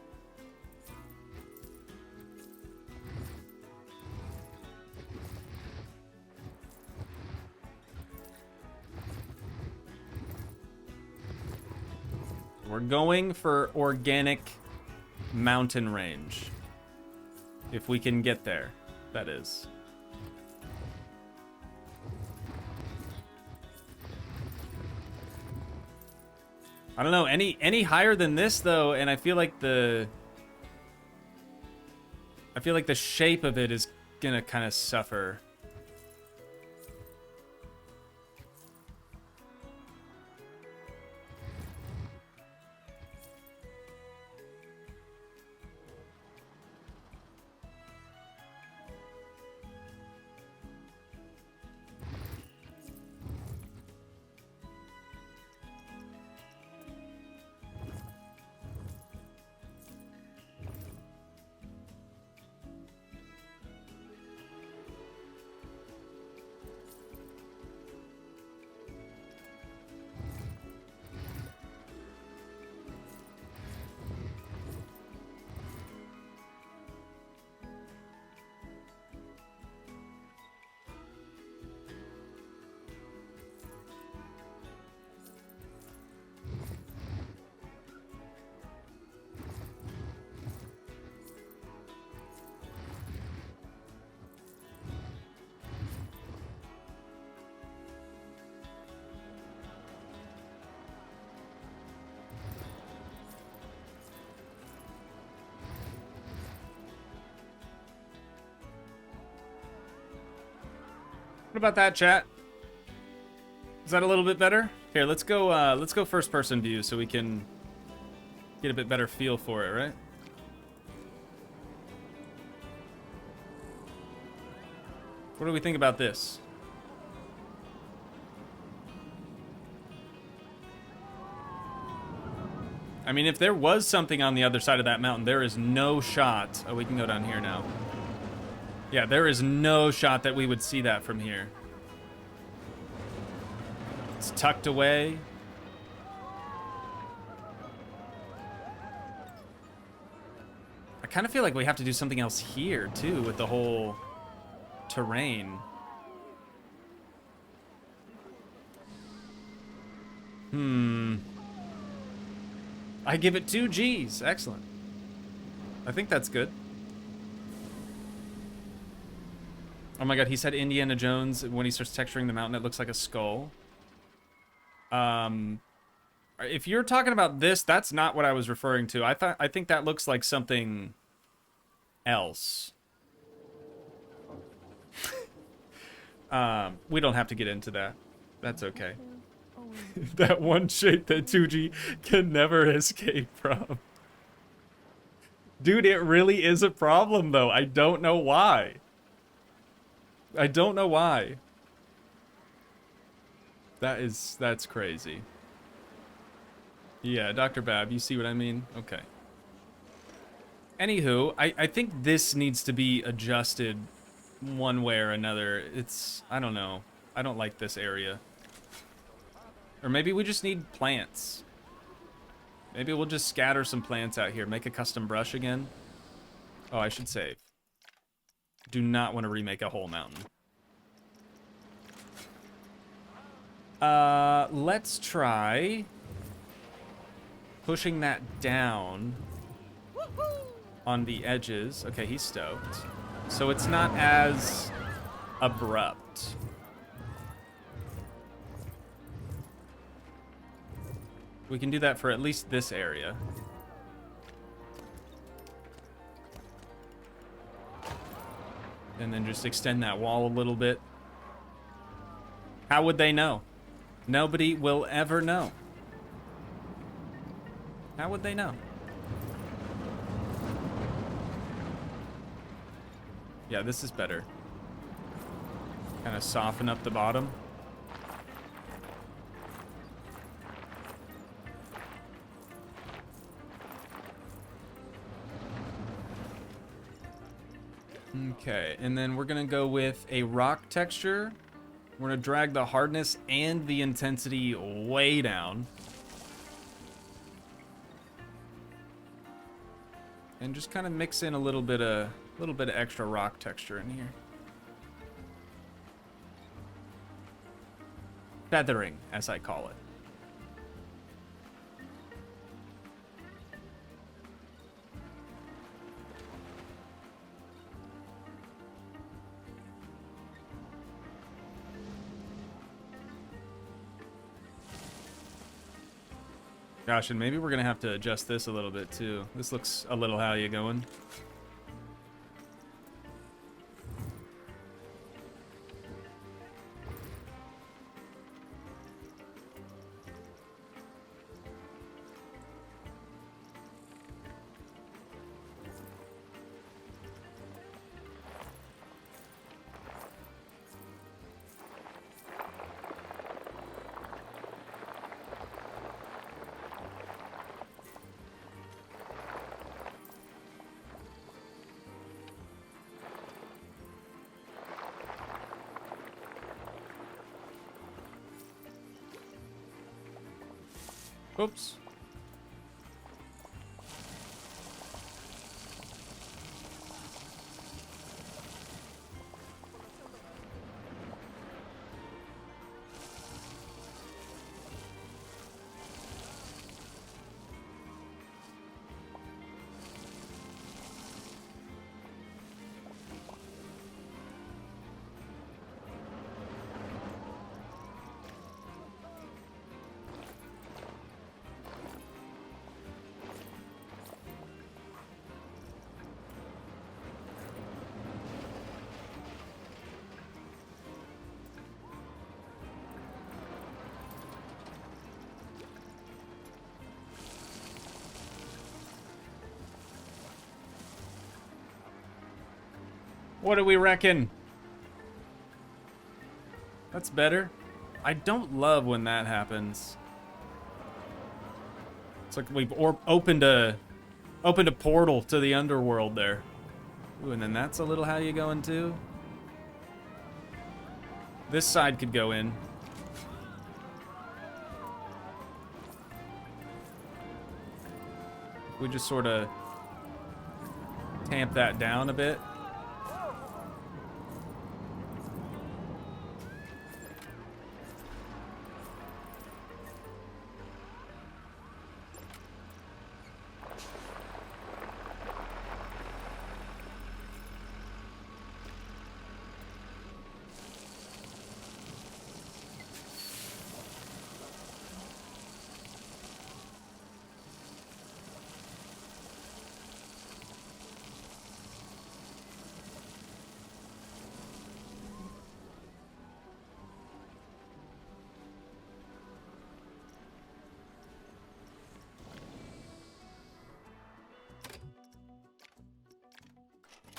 We're going for organic mountain range. If we can get there, that is. I don't know, any higher than this though, and I feel like the shape of it is gonna kind of suffer. about that, chat? Is that a little bit better? Here, let's go first person view so we can get a bit better feel for it, right? What do we think about this? I mean, if there was something on the other side of that mountain, there is no shot. Oh, we can go down here now. Yeah, there is no shot that we would see that from here. It's tucked away. I kind of feel like we have to do something else here, too, with the whole terrain. I give it 2 Gs. Excellent. I think that's good. Oh my god, he said Indiana Jones. When he starts texturing the mountain, it looks like a skull. If you're talking about this, that's not what I was referring to. I think that looks like something else. We don't have to get into that. That's okay. That one shape that Toogii can never escape from. Dude, it really is a problem, though. I don't know why. I don't know why. That's crazy. Yeah, Dr. Bab, you see what I mean? Okay. Anywho, I think this needs to be adjusted one way or another. I don't know. I don't like this area. Or maybe we just need plants. Maybe we'll just scatter some plants out here. Make a custom brush again. Oh, I should save. Do not want to remake a whole mountain. Let's try pushing that down on the edges. Okay, he's stoked. So it's not as abrupt. We can do that for at least this area. And then just extend that wall a little bit. How would they know? Nobody will ever know. How would they know? Yeah, this is better. Kind of soften up the bottom. Okay, and then we're gonna go with a rock texture. We're gonna drag the hardness and the intensity way down. And just kind of mix in a little bit of extra rock texture in here. Feathering, as I call it. Gosh, and maybe we're gonna have to adjust this a little bit too. This looks a little how you going. Oops. What do we reckon? That's better. I don't love when that happens. It's like we've opened a portal to the underworld there. Ooh, and then that's a little how you going too. This side could go in. We just sort of tamp that down a bit.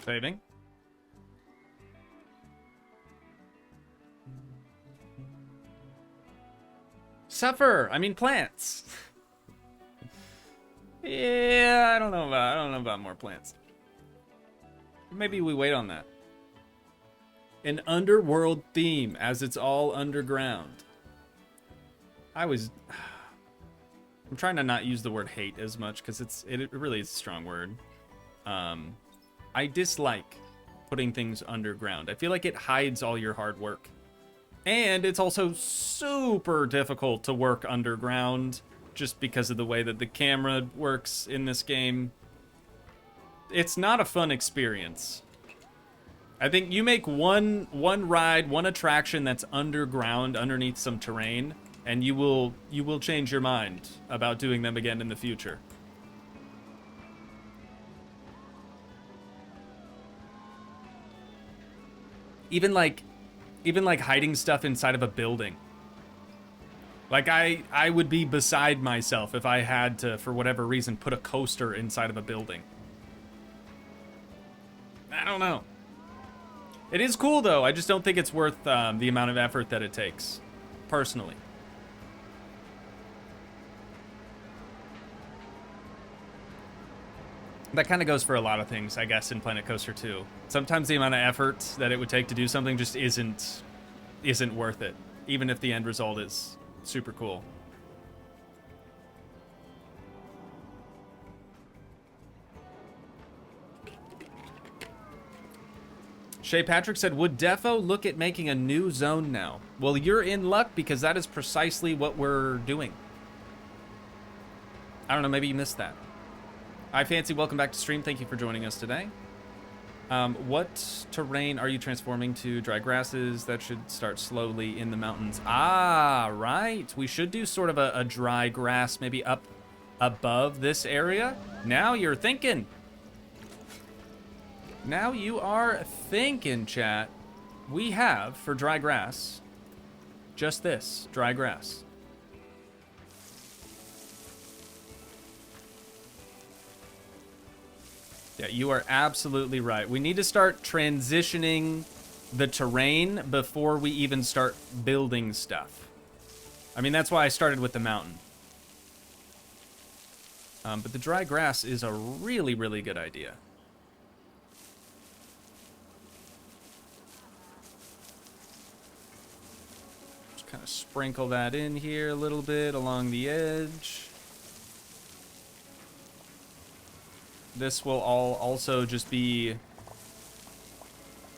Saving. Suffer. I mean plants. Yeah, I don't know about more plants. Maybe we wait on that. An underworld theme, as it's all underground. I'm trying to not use the word hate as much because it really is a strong word. I dislike putting things underground. I feel like it hides all your hard work. And it's also super difficult to work underground just because of the way that the camera works in this game. It's not a fun experience. I think you make one ride, one attraction that's underground, underneath some terrain, and you will change your mind about doing them again in the future. Even like hiding stuff inside of a building. Like I would be beside myself if I had to, for whatever reason, put a coaster inside of a building. I don't know. It is cool though. I just don't think it's worth the amount of effort that it takes, personally. That kind of goes for a lot of things, I guess, in Planet Coaster 2. Sometimes the amount of effort that it would take to do something just isn't worth it, even if the end result is super cool. Shay Patrick said, would Defo look at making a new zone now? Well, you're in luck because that is precisely what we're doing. I don't know, maybe you missed that. Hi, Fancy. Welcome back to stream. Thank you for joining us today. What terrain are you transforming to? Dry grasses. That should start slowly in the mountains. Ah, right. We should do sort of a dry grass maybe up above this area. Now you're thinking. Now you are thinking, chat. We have, for dry grass, just this, dry grass. Yeah, you are absolutely right. We need to start transitioning the terrain before we even start building stuff. I mean, that's why I started with the mountain. But the dry grass is a really, really good idea. Just kind of sprinkle that in here a little bit along the edge. This will all also just be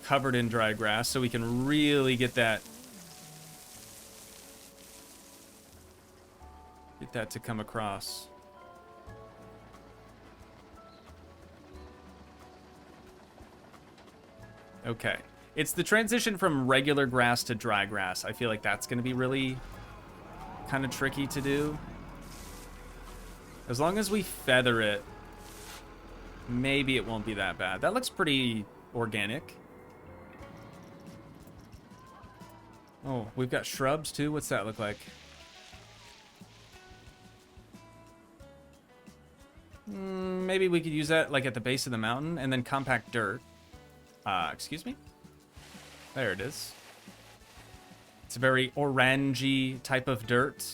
covered in dry grass, so we can really get that to come across. Okay. It's the transition from regular grass to dry grass. I feel like that's going to be really kind of tricky to do. As long as we feather it, maybe it won't be that bad. That looks pretty organic. Oh, we've got shrubs too. What's that look like? Maybe we could use that like at the base of the mountain and then compact dirt. Excuse me? There it is. It's a very orangey type of dirt.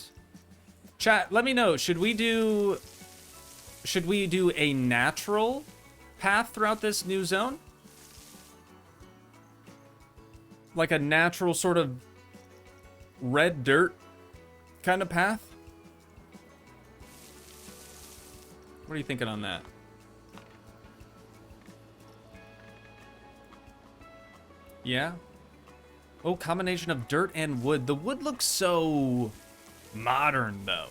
Chat, let me know. Should we do a natural path throughout this new zone? Like a natural sort of red dirt kind of path? What are you thinking on that? Yeah? Oh, combination of dirt and wood. The wood looks so modern, though.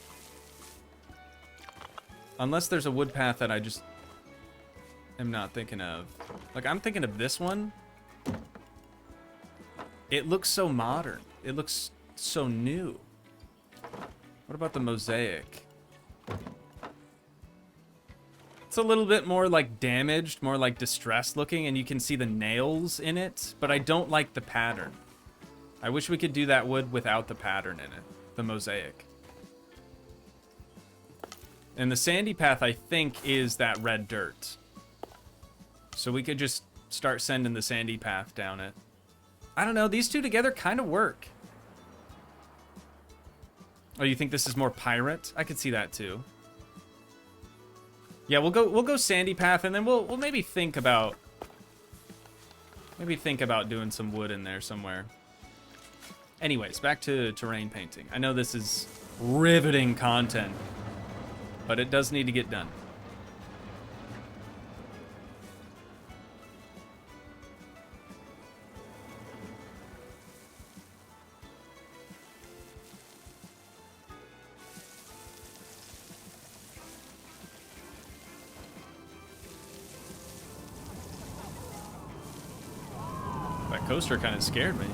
Unless there's a wood path that I just am not thinking of. Like, I'm thinking of this one. It looks so modern. It looks so new. What about the mosaic? It's a little bit more like damaged, more like distressed looking, and you can see the nails in it, but I don't like the pattern. I wish we could do that wood without the pattern in it, the mosaic. And the sandy path, I think, is that red dirt. So we could just start sending the sandy path down it. I don't know, these two together kind of work. Oh, you think this is more pirate? I could see that too. Yeah, we'll go sandy path, and then we'll maybe think about doing some wood in there somewhere. Anyways, back to terrain painting. I know this is riveting content, but it does need to get done. That coaster kind of scared me.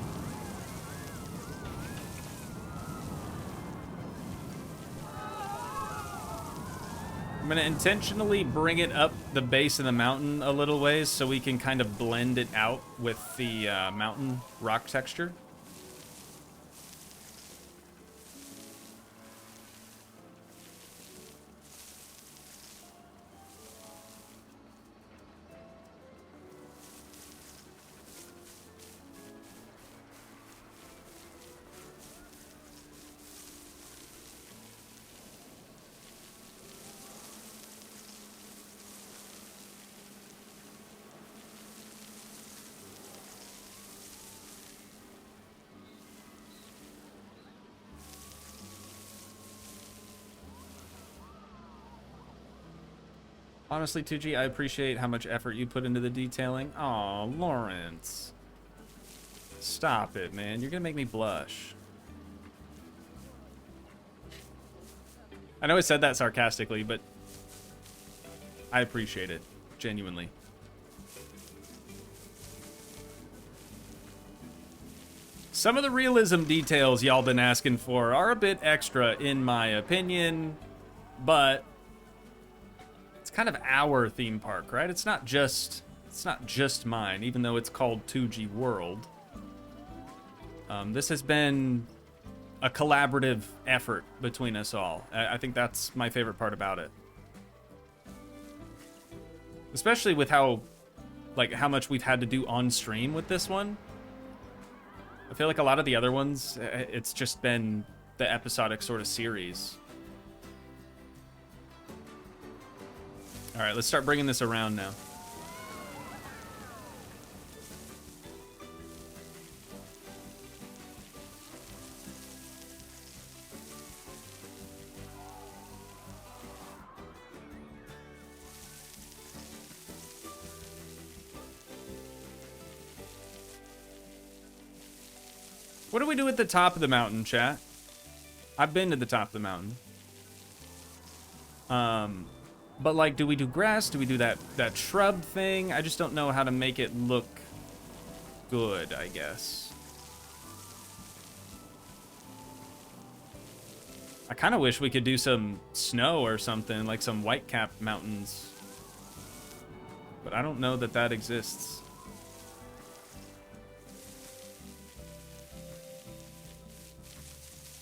I'm going to intentionally bring it up the base of the mountain a little ways so we can kind of blend it out with the mountain rock texture. Honestly, Toogii, I appreciate how much effort you put into the detailing. Aw, Lawrence. Stop it, man. You're gonna make me blush. I know I said that sarcastically, but I appreciate it. Genuinely. Some of the realism details y'all been asking for are a bit extra, in my opinion, but it's kind of our theme park, right? It's not just mine, even though it's called Toogii World. This has been a collaborative effort between us all. I think that's my favorite part about it. Especially with how much we've had to do on stream with this one. I feel like a lot of the other ones, it's just been the episodic sort of series. All right, let's start bringing this around now. What do we do at the top of the mountain, chat? I've been to the top of the mountain. But like, do we do grass? Do we do that shrub thing? I just don't know how to make it look good, I guess. I kind of wish we could do some snow or something, like some white-capped mountains. But I don't know that that exists.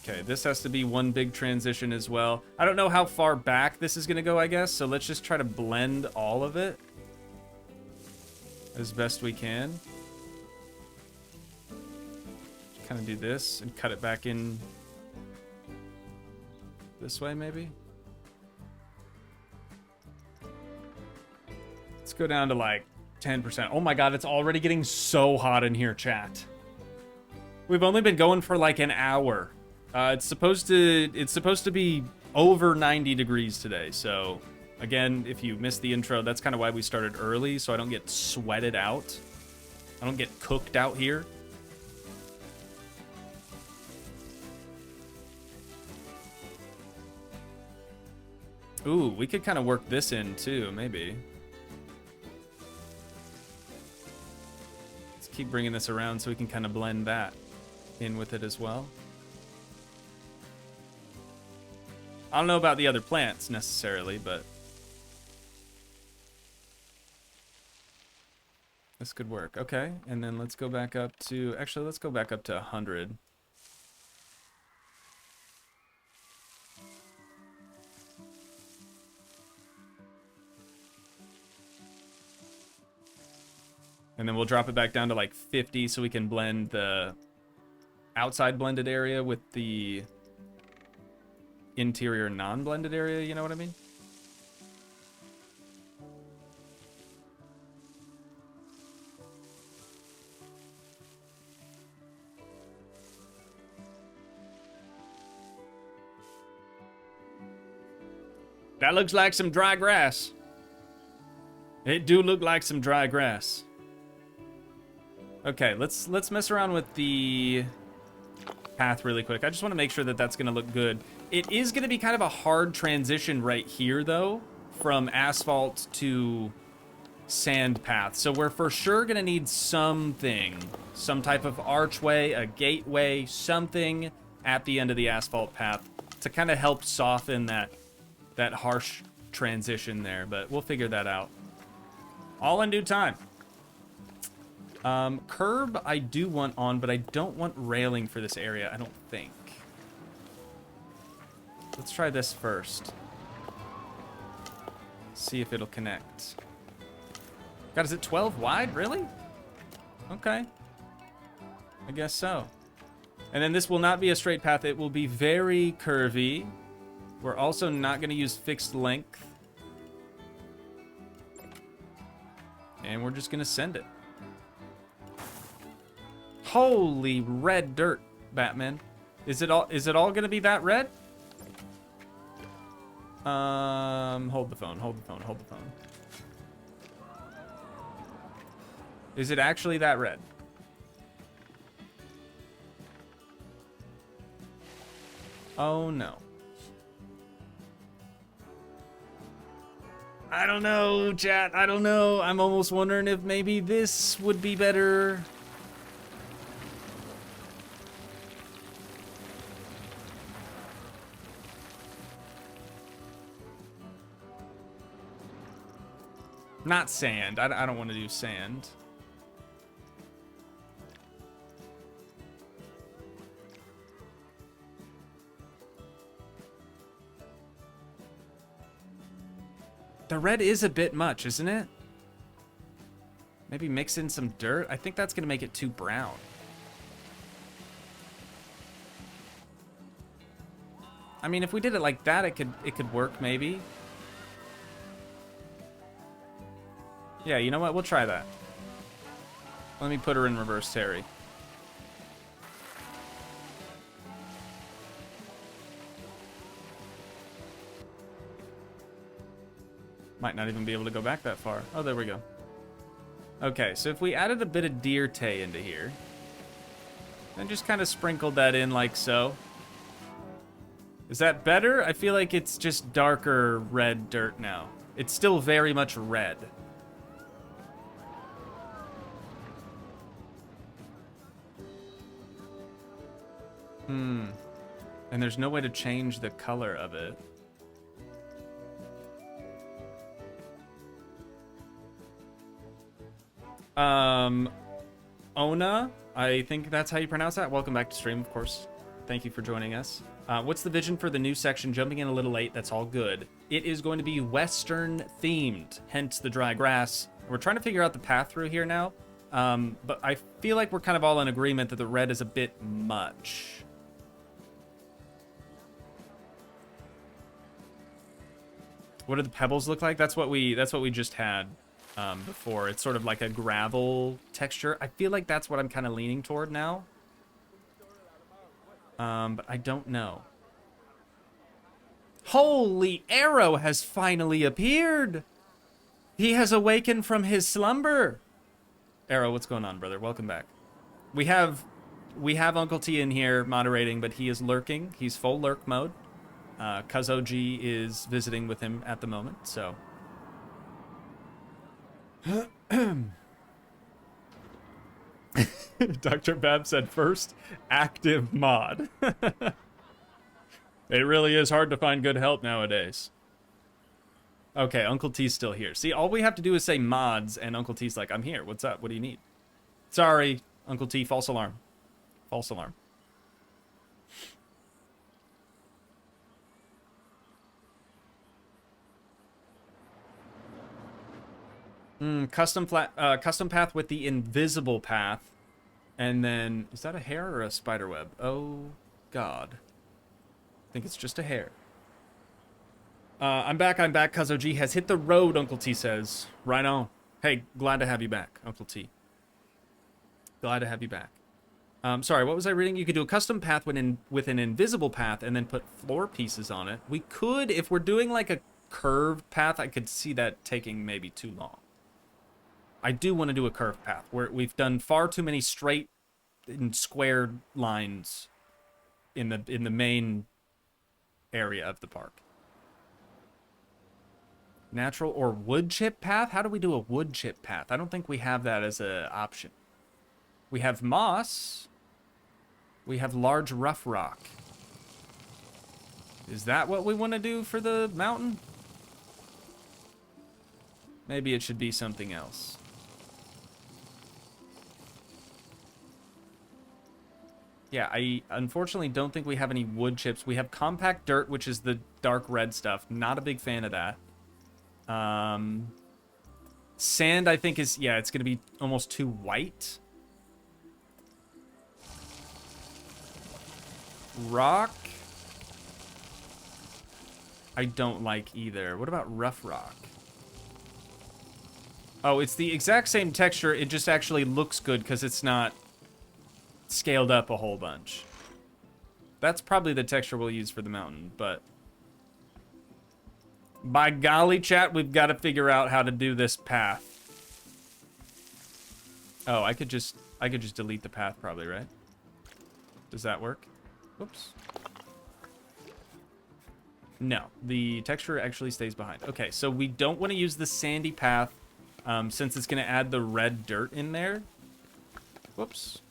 Okay, this has to be one big transition as well. I don't know how far back this is going to go, I guess, so let's just try to blend all of it. as best we can. Kind of do this and cut it back in this way, maybe. Let's go down to like 10%. Oh my god, it's already getting so hot in here, chat. We've only been going for like an hour. It's supposed to be over 90 degrees today. So again, if you missed the intro, that's kind of why we started early, so I don't get sweated out. I don't get cooked out here. Ooh, we could kind of work this in too, maybe. Let's keep bringing this around so we can kind of blend that in with it as well. I don't know about the other plants necessarily, but this could work. Okay, and then let's go back up to, actually, let's go back up to 100. And then we'll drop it back down to like 50 so we can blend the outside blended area with the interior non-blended area, you know what I mean? That looks like some dry grass. It do look like some dry grass. Okay, let's mess around with the path really quick. I just want to make sure that that's going to look good. It is going to be kind of a hard transition right here, though, from asphalt to sand path. So we're for sure going to need something, some type of archway, a gateway, something at the end of the asphalt path to kind of help soften that harsh transition there. But we'll figure that out. All in due time. Curb I do want on, but I don't want railing for this area, I don't think. Let's try this first. See if it'll connect. God, is it 12 wide? Really? Okay. I guess so. And then this will not be a straight path. It will be very curvy. We're also not going to use fixed length. And we're just going to send it. Holy red dirt, Batman. Is it all gonna be that red? Hold the phone. Is it actually that red? Oh no. I don't know, chat. I don't know. I'm almost wondering if maybe this would be better. Not sand. I don't want to do sand. The red is a bit much, isn't it? Maybe mix in some dirt. I think that's going to make it too brown. I mean, if we did it like that, it could work maybe. Yeah, you know what? We'll try that. Let me put her in reverse, Terry. Might not even be able to go back that far. Oh, there we go. Okay, so if we added a bit of deer tay into here, and just kind of sprinkled that in like so. Is that better? I feel like it's just darker red dirt now. It's still very much red. And there's no way to change the color of it. Ona, I think that's how you pronounce that. Welcome back to stream, of course. Thank you for joining us. What's the vision for the new section? Jumping in a little late, that's all good. it is going to be Western themed, hence the dry grass. We're trying to figure out the path through here now, but I feel like we're kind of all in agreement that the red is a bit much. What do the pebbles look like? That's what we just had before. It's sort of like a gravel texture. I feel like that's what I'm kind of leaning toward now. But I don't know. Holy, Arrow has finally appeared. He has awakened from his slumber. Arrow, what's going on, brother? Welcome back. We have Uncle T in here moderating, but he is lurking. He's full lurk mode. Toogii is visiting with him at the moment, so. Dr. Bab said first active mod. It really is hard to find good help nowadays. Okay, Uncle T's still here. See, all we have to do is say mods, and Uncle T's like, I'm here. What's up? What do you need? Sorry, Uncle T, false alarm. False alarm. Custom path with the invisible path. And then, is that a hair or a spider web? Oh, God. I think it's just a hair. I'm back, cuz OG has hit the road, Uncle T says. Right on. Hey, glad to have you back, Uncle T. Glad to have you back. Sorry, what was I reading? You could do a custom path with an invisible path and then put floor pieces on it. We could, if we're doing like a curved path, I could see that taking maybe too long. I do want to do a curved path where we've done far too many straight and squared lines in the main area of the park. Natural or wood chip path? How do we do a wood chip path? I don't think we have that as an option. We have moss. We have large rough rock. Is that what we want to do for the mountain? Maybe it should be something else. Yeah, I unfortunately don't think we have any wood chips. We have compact dirt, which is the dark red stuff. Not a big fan of that. Sand, I think, is... Yeah, it's going to be almost too white. Rock, I don't like either. What about rough rock? Oh, it's the exact same texture. It just actually looks good because it's not scaled up a whole bunch. That's probably the texture we'll use for the mountain, but by golly, chat, we've got to figure out how to do this path. Oh, I could just delete the path probably, right? Does that work? Oops. No, the texture actually stays behind. Okay, so we don't want to use the sandy path since it's going to add the red dirt in there. Whoops.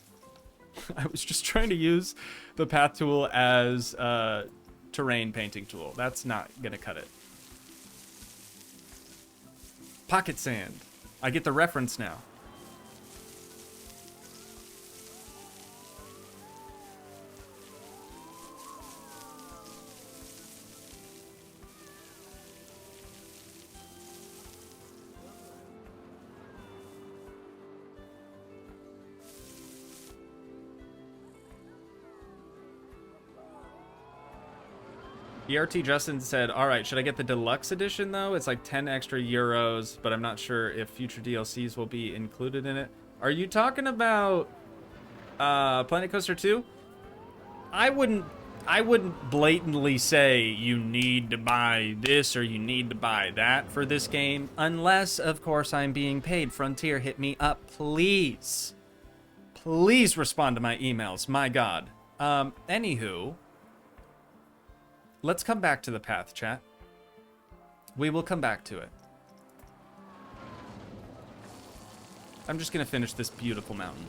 I was just trying to use the path tool as a terrain painting tool. That's not going to cut it. Pocket sand. I get the reference now. ERT Justin said, all right, should I get the deluxe edition though? It's like 10 extra euros, but I'm not sure if future DLCs will be included in it. Are you talking about Planet Coaster 2? I wouldn't blatantly say you need to buy this or you need to buy that for this game, unless, of course, I'm being paid. Frontier, hit me up, please. Please respond to my emails, my God. Anywho, let's come back to the path, chat. We will come back to it. I'm just gonna finish this beautiful mountain.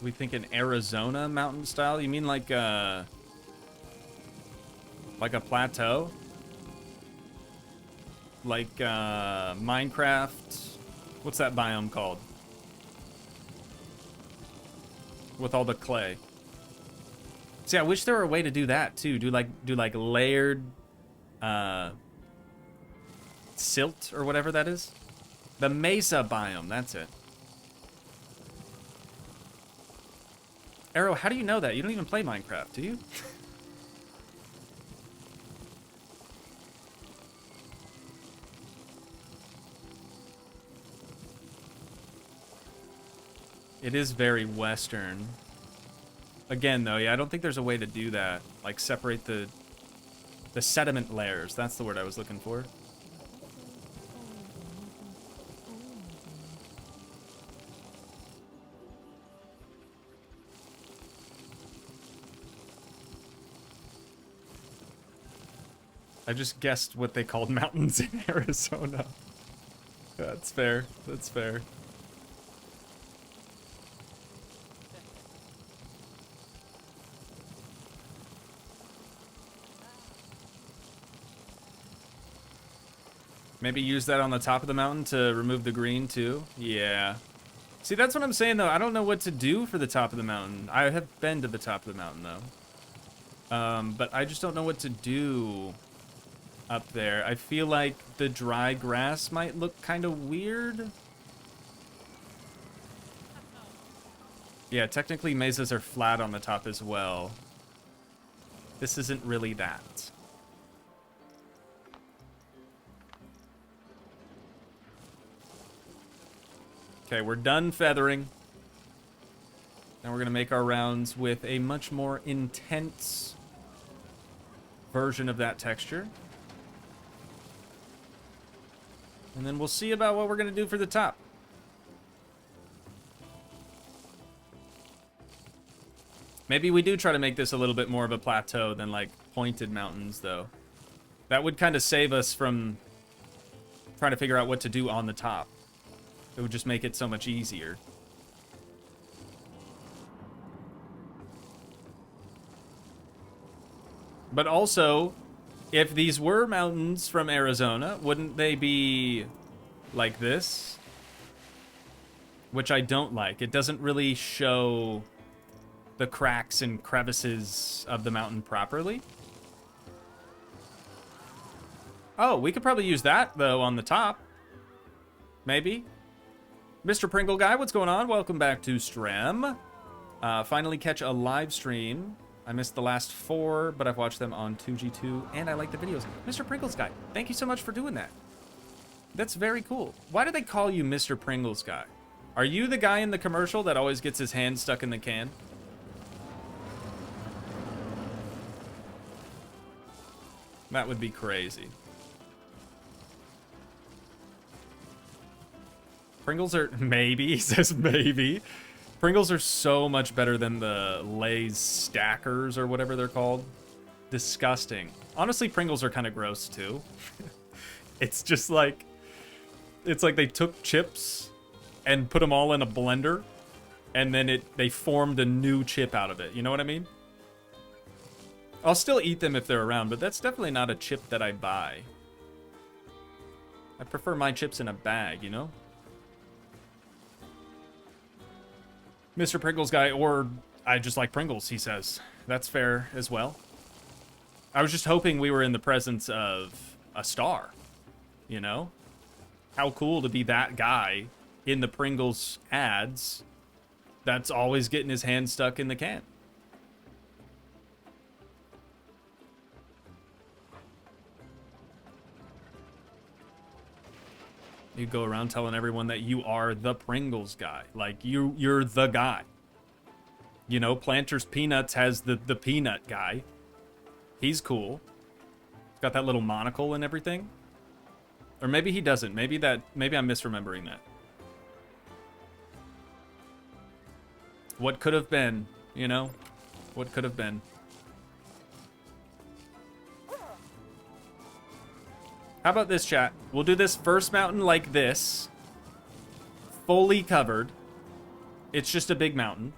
We think in Arizona mountain style? You mean like a plateau? Like Minecraft? What's that biome called? With all the clay. See, I wish there were a way to do that too. Do like layered silt or whatever that is. The mesa biome, that's it. Arrow, how do you know that? You don't even play Minecraft, do you? It is very Western. Again, though, yeah, I don't think there's a way to do that. Like, separate the sediment layers. That's the word I was looking for. I just guessed what they called mountains in Arizona. That's fair. That's fair. Maybe use that on the top of the mountain to remove the green too? Yeah. See, that's what I'm saying though. I don't know what to do for the top of the mountain. I have been to the top of the mountain though. But I just don't know what to do up there. I feel like the dry grass might look kind of weird. Yeah, technically mesas are flat on the top as well. This isn't really that. Okay, we're done feathering. Now we're gonna make our rounds with a much more intense version of that texture. And then we'll see about what we're gonna do for the top. Maybe we do try to make this a little bit more of a plateau than like pointed mountains though. That would kind of save us from trying to figure out what to do on the top. It would just make it so much easier. But also, if these were mountains from Arizona, wouldn't they be like this? Which I don't like. It doesn't really show the cracks and crevices of the mountain properly. Oh, we could probably use that, though, on the top. Maybe. Mr. Pringle Guy, what's going on? Welcome back to stream. Finally catch a live stream. I missed the last 4, but I've watched them on Toogii too, and I like the videos. Mr. Pringles Guy, thank you so much for doing that. That's very cool. Why do they call you Mr. Pringles Guy? Are you the guy in the commercial that always gets his hand stuck in the can? That would be crazy. Pringles are, maybe, he says maybe. Pringles are so much better than the Lay's stackers or whatever they're called. Disgusting. Honestly, Pringles are kind of gross too. It's just like, it's like they took chips and put them all in a blender and then they formed a new chip out of it. You know what I mean? I'll still eat them if they're around, but that's definitely not a chip that I buy. I prefer my chips in a bag, you know? Mr. Pringles Guy, or I just like Pringles, he says. That's fair as well. I was just hoping we were in the presence of a star, you know? How cool to be that guy in the Pringles ads that's always getting his hand stuck in the can. You go around telling everyone that you are the Pringles guy. Like, you're the guy. You know, Planters Peanuts has the peanut guy. He's cool. He's got that little monocle and everything. Or maybe he doesn't. Maybe I'm misremembering that. What could have been, you know? What could have been. How about this, chat? We'll do this first mountain like this. Fully covered. It's just a big mountain.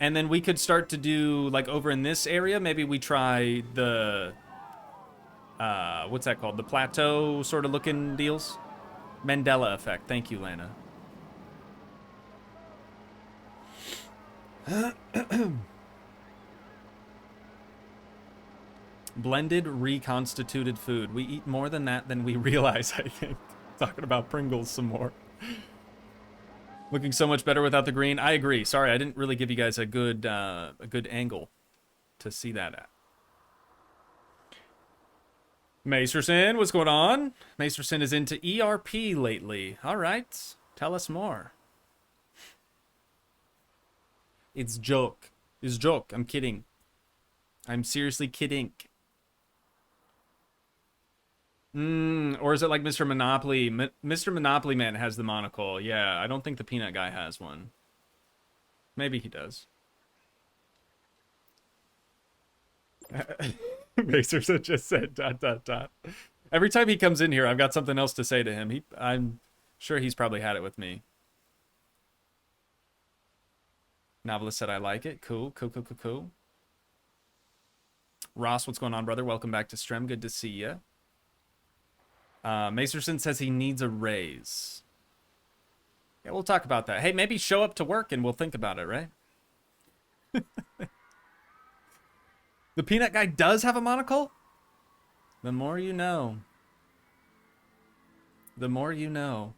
And then we could start to do, like, over in this area, maybe we try the, what's that called? The plateau sort of looking deals? Mandela effect. Thank you, Lana. Blended, reconstituted food. We eat more than that than we realize, I think. Talking about Pringles some more. Looking so much better without the green. I agree. Sorry, I didn't really give you guys a good angle to see that at. Macerson, what's going on? Macerson is into ERP lately. All right, tell us more. It's joke. It's joke. I'm kidding. I'm seriously kidding. Or is it like Mr. Monopoly? Mr. Monopoly Man has the monocle. Yeah, I don't think the peanut guy has one. Maybe he does. Macerson just said ... Every time he comes in here, I've got something else to say to him. I'm sure he's probably had it with me. Novelist said I like it. Cool, cool, cool, cool, cool. Ross, what's going on, brother? Welcome back to Strem. Good to see you. Macerson says he needs a raise. Yeah, we'll talk about that. Hey, maybe show up to work and we'll think about it, right? The peanut guy does have a monocle? The more you know. The more you know.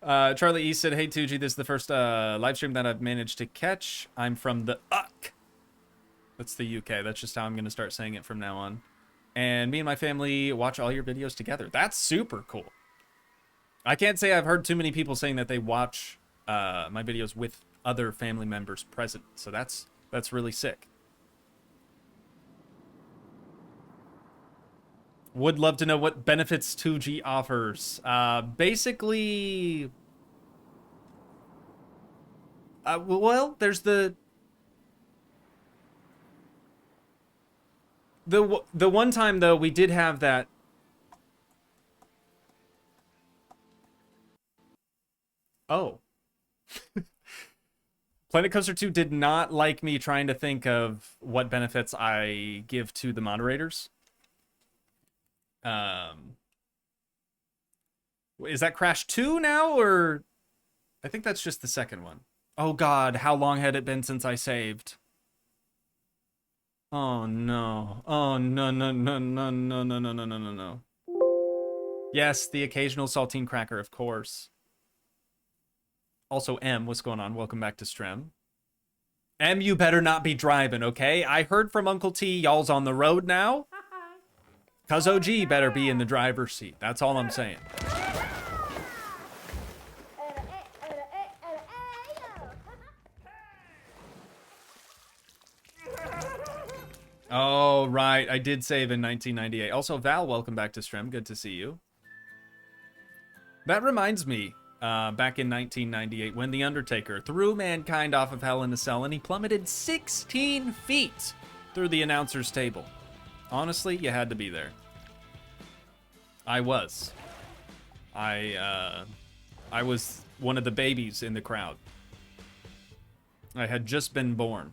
Charlie E said, hey, Toogii, this is the first live stream that I've managed to catch. I'm from the UK. That's the UK. That's just how I'm going to start saying it from now on. And me and my family watch all your videos together. That's super cool. I can't say I've heard too many people saying that they watch my videos with other family members present. So that's really sick. Would love to know what benefits Toogii offers. Basically, well, there's the one time though we did have that. Oh. Planet Coaster 2 did not like me trying to think of what benefits I give to the moderators. Is that Crash 2 now, or I think that's just the second one. Oh god, how long had it been since I saved? Oh no. Oh no no no no no no no no no no no. Yes, the occasional saltine cracker, of course. Also, M, what's going on? Welcome back to Strem. M, you better not be driving, okay? I heard from Uncle T, y'all's on the road now. Cuz OG better be in the driver's seat. That's all I'm saying. Oh, right. I did save in 1998. Also, Val, welcome back to Strem. Good to see you. That reminds me, back in 1998, when The Undertaker threw mankind off of Hell in a Cell and he plummeted 16 feet through the announcer's table. Honestly, you had to be there. I was. I was one of the babies in the crowd. I had just been born.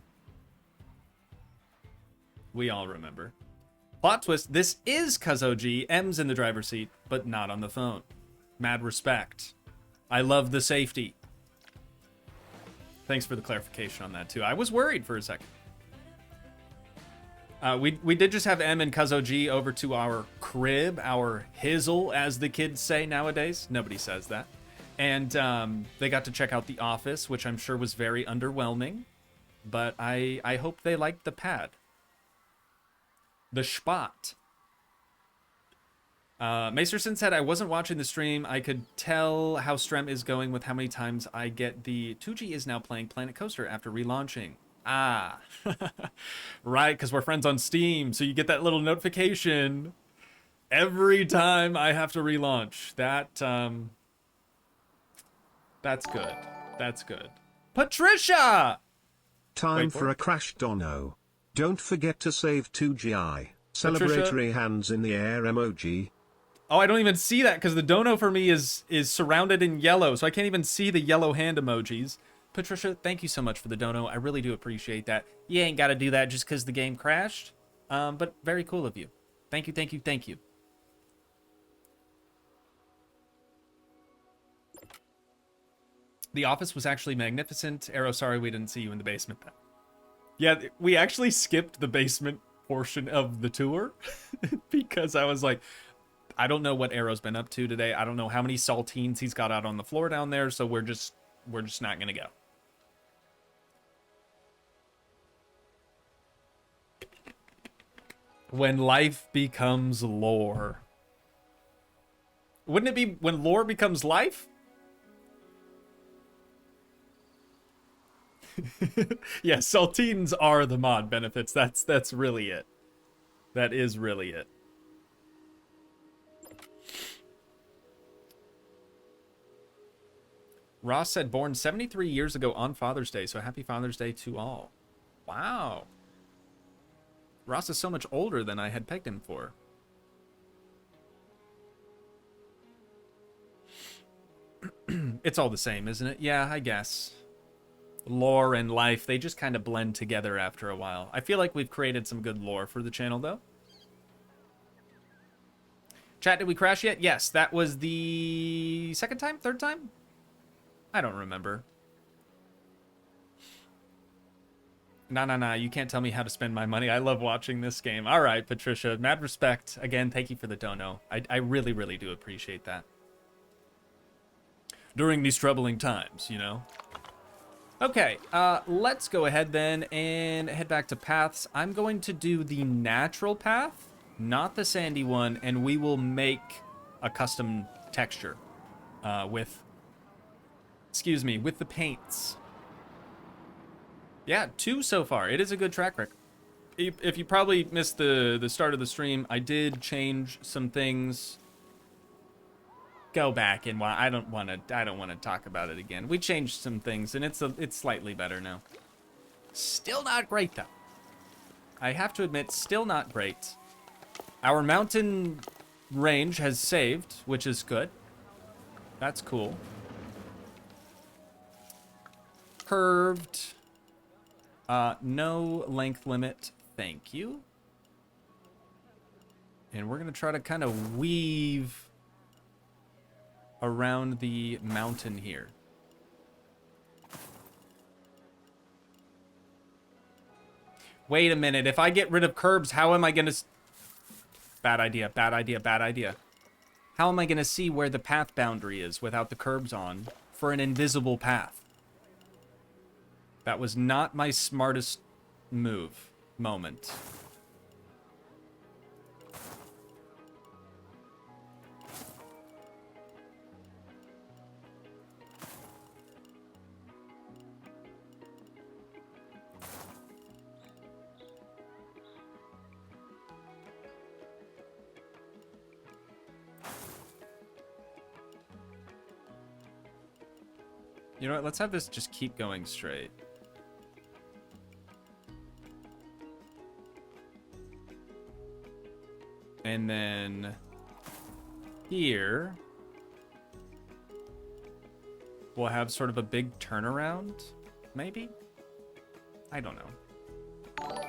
We all remember. Plot twist, this is Cuz OG. M's in the driver's seat, but not on the phone. Mad respect. I love the safety. Thanks for the clarification on that, too. I was worried for a second. We did just have M and Cuz OG over to our crib, our hizzle, as the kids say nowadays. Nobody says that. And they got to check out the office, which I'm sure was very underwhelming. But I hope they liked the pad. The spot. Macerson said, I wasn't watching the stream. I could tell how Strem is going with how many times I get the Toogii is now playing Planet Coaster after relaunching. Ah, right, because we're friends on Steam, so you get that little notification every time I have to relaunch. That's good. That's good. Patricia! Time for a crash dono. Don't forget to save Toogii. Celebratory hands in the air emoji. Oh, I don't even see that because the dono for me is surrounded in yellow, so I can't even see the yellow hand emojis. Patricia, thank you so much for the dono. I really do appreciate that. You ain't got to do that just because the game crashed, but very cool of you. Thank you, thank you, thank you. The office was actually magnificent. Arrow, sorry we didn't see you in the basement then. Yeah, we actually skipped the basement portion of the tour because I was like, I don't know what Arrow's been up to today. I don't know how many saltines he's got out on the floor down there, so we're just not gonna go. When life becomes lore. Wouldn't it be when lore becomes life? Yeah, saltines are the mod benefits. That's really it. That is really it. Ross said born 73 years ago on Father's Day, so happy Father's Day to all. Wow. Ross is so much older than I had pegged him for. It's all the same, isn't it? Yeah, I guess. Lore and life, they just kind of blend together after a while. I feel like we've created some good lore for the channel, though. Chat, did we crash yet? Yes, that was the second time? Third time? I don't remember. Nah, you can't tell me how to spend my money. I love watching this game. All right, Patricia, mad respect. Again, thank you for the dono. I really, really do appreciate that. During these troubling times, you know? Okay, let's go ahead then and head back to paths. I'm going to do the natural path, not the sandy one, and we will make a custom texture with the paints. Yeah, 2 so far. It is a good track record. If you probably missed the start of the stream, I did change some things. Go back and I don't want to talk about it again. We changed some things and it's slightly better now. Still not great though. I have to admit, still not great. Our mountain range has saved, which is good. That's cool. Curved. No length limit. Thank you. And we're gonna try to kind of weave around the mountain here. Wait a minute, if I get rid of curbs, how am I gonna... Bad idea, bad idea, bad idea. How am I gonna see where the path boundary is without the curbs on for an invisible path? That was not my smartest moment. You know what, let's have this just keep going straight. And then here, we'll have sort of a big turnaround, maybe? I don't know.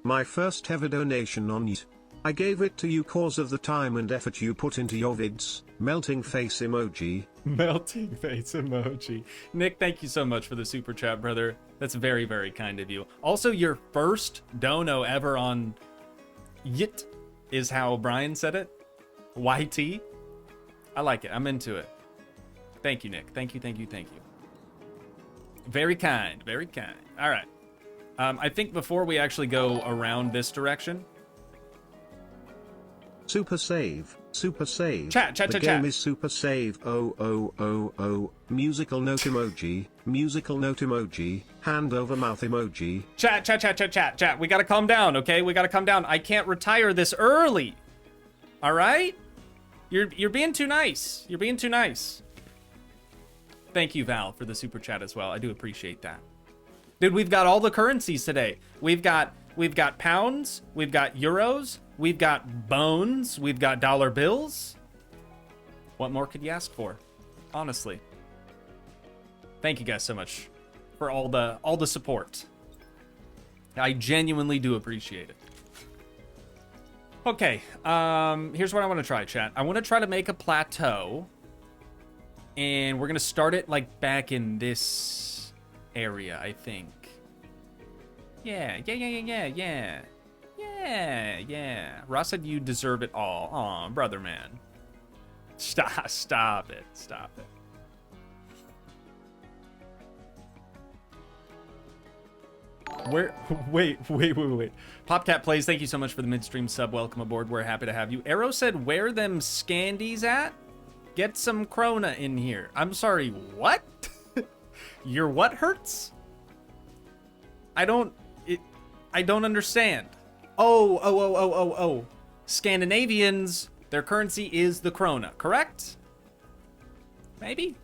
My first ever donation on YouTube. I gave it to you cause of the time and effort you put into your vids. Melting face emoji. Melting face emoji. Nick, thank you so much for the super chat, brother. That's very, very kind of you. Also, your first dono ever on YT is how Brian said it. YT. I like it. I'm into it. Thank you, Nick. Thank you, thank you, thank you. Very kind. Very kind. All right. I think before we actually go around this direction... Super save. Chat. The game is super save. Oh. Musical note emoji. Musical note emoji. Hand over mouth emoji. Chat. We gotta calm down, okay? We gotta calm down. I can't retire this early. All right? You're being too nice. You're being too nice. Thank you, Val, for the super chat as well. I do appreciate that. Dude, we've got all the currencies today. We've got we've got pounds, we've got euros, we've got bones, we've got dollar bills. What more could you ask for? Honestly. Thank you guys so much for all the support. I genuinely do appreciate it. Okay, here's what I want to try, chat. I want to try to make a plateau, and we're gonna start it like back in this area, I think. Yeah. Ross said you deserve it all. Aw, brother man. Stop it. Where? Wait. PopCat Plays, thank you so much for the midstream sub. Welcome aboard. We're happy to have you. Arrow said, where them scandies at? Get some Krona in here. I'm sorry, what? Your what hurts? I don't understand. Oh. Scandinavians, their currency is the Krona, correct? Maybe?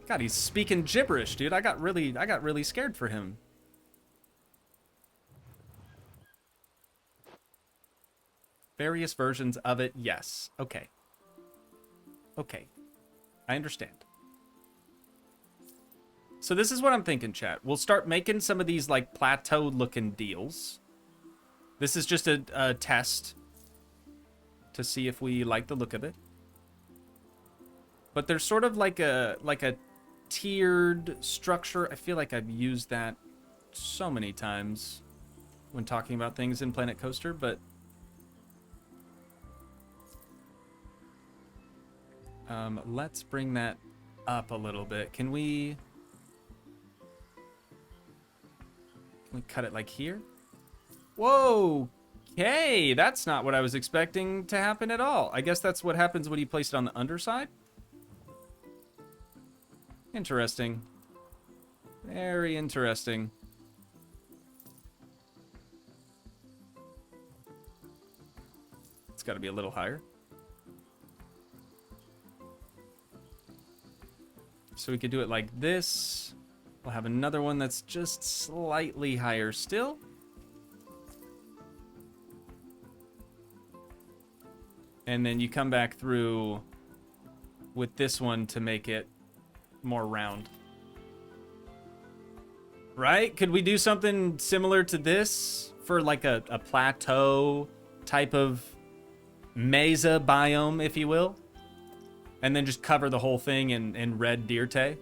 God, he's speaking gibberish, dude. I got really scared for him. Various versions of it, yes. Okay. I understand. So this is what I'm thinking, chat. We'll start making some of these, like, plateau-looking deals. This is just a test to see if we like the look of it. But there's sort of like a tiered structure. I feel like I've used that so many times when talking about things in Planet Coaster, but let's bring that up a little bit. Can we cut it like here? Whoa, okay, that's not what I was expecting to happen at all. I guess that's what happens when you place it on the underside. Interesting. Very interesting. It's got to be a little higher. So we could do it like this. We'll have another one that's just slightly higher still. And then you come back through with this one to make it more round. Right? Could we do something similar to this for like a plateau type of mesa biome, if you will? And then just cover the whole thing in red Dirte?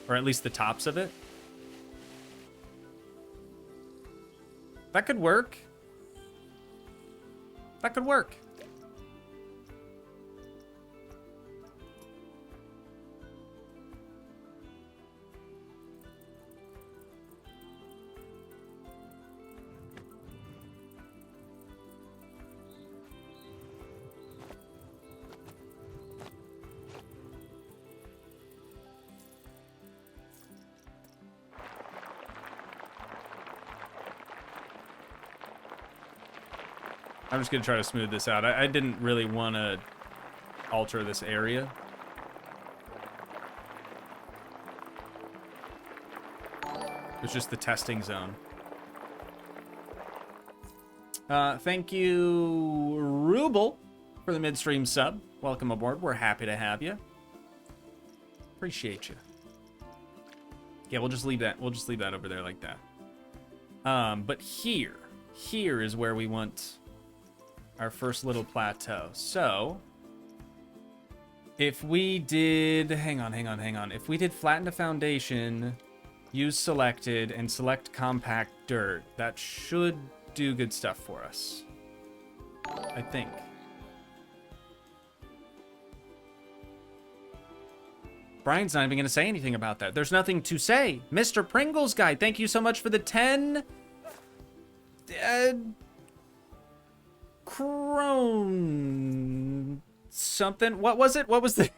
Or at least the tops of it? That could work. That could work. I'm just going to try to smooth this out. I didn't really want to alter this area. It's just the testing zone. Thank you, Ruble, for the midstream sub. Welcome aboard. We're happy to have you. Appreciate you. Yeah, we'll just leave that. We'll just leave that over there like that. But here is where we want our first little plateau. So if we did, hang on. If we did flatten the foundation, use selected, and select compact dirt, that should do good stuff for us, I think. Brian's not even going to say anything about that. There's nothing to say. Mr. Pringles guy, thank you so much for the 10 Crone something. What was it? What was the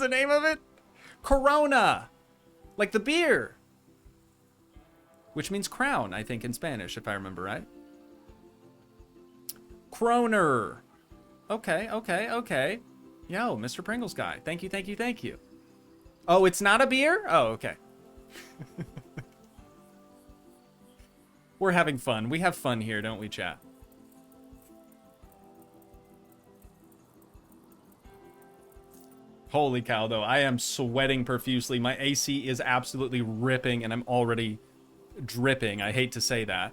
name of it? Corona. Like the beer. Which means crown, I think, in Spanish, if I remember right. Kroner. Okay. Yo, Mr. Pringles guy. Thank you. Oh, it's not a beer? Oh, okay. We're having fun. We have fun here, don't we, chat? Holy cow, though. I am sweating profusely. My AC is absolutely ripping, and I'm already dripping. I hate to say that.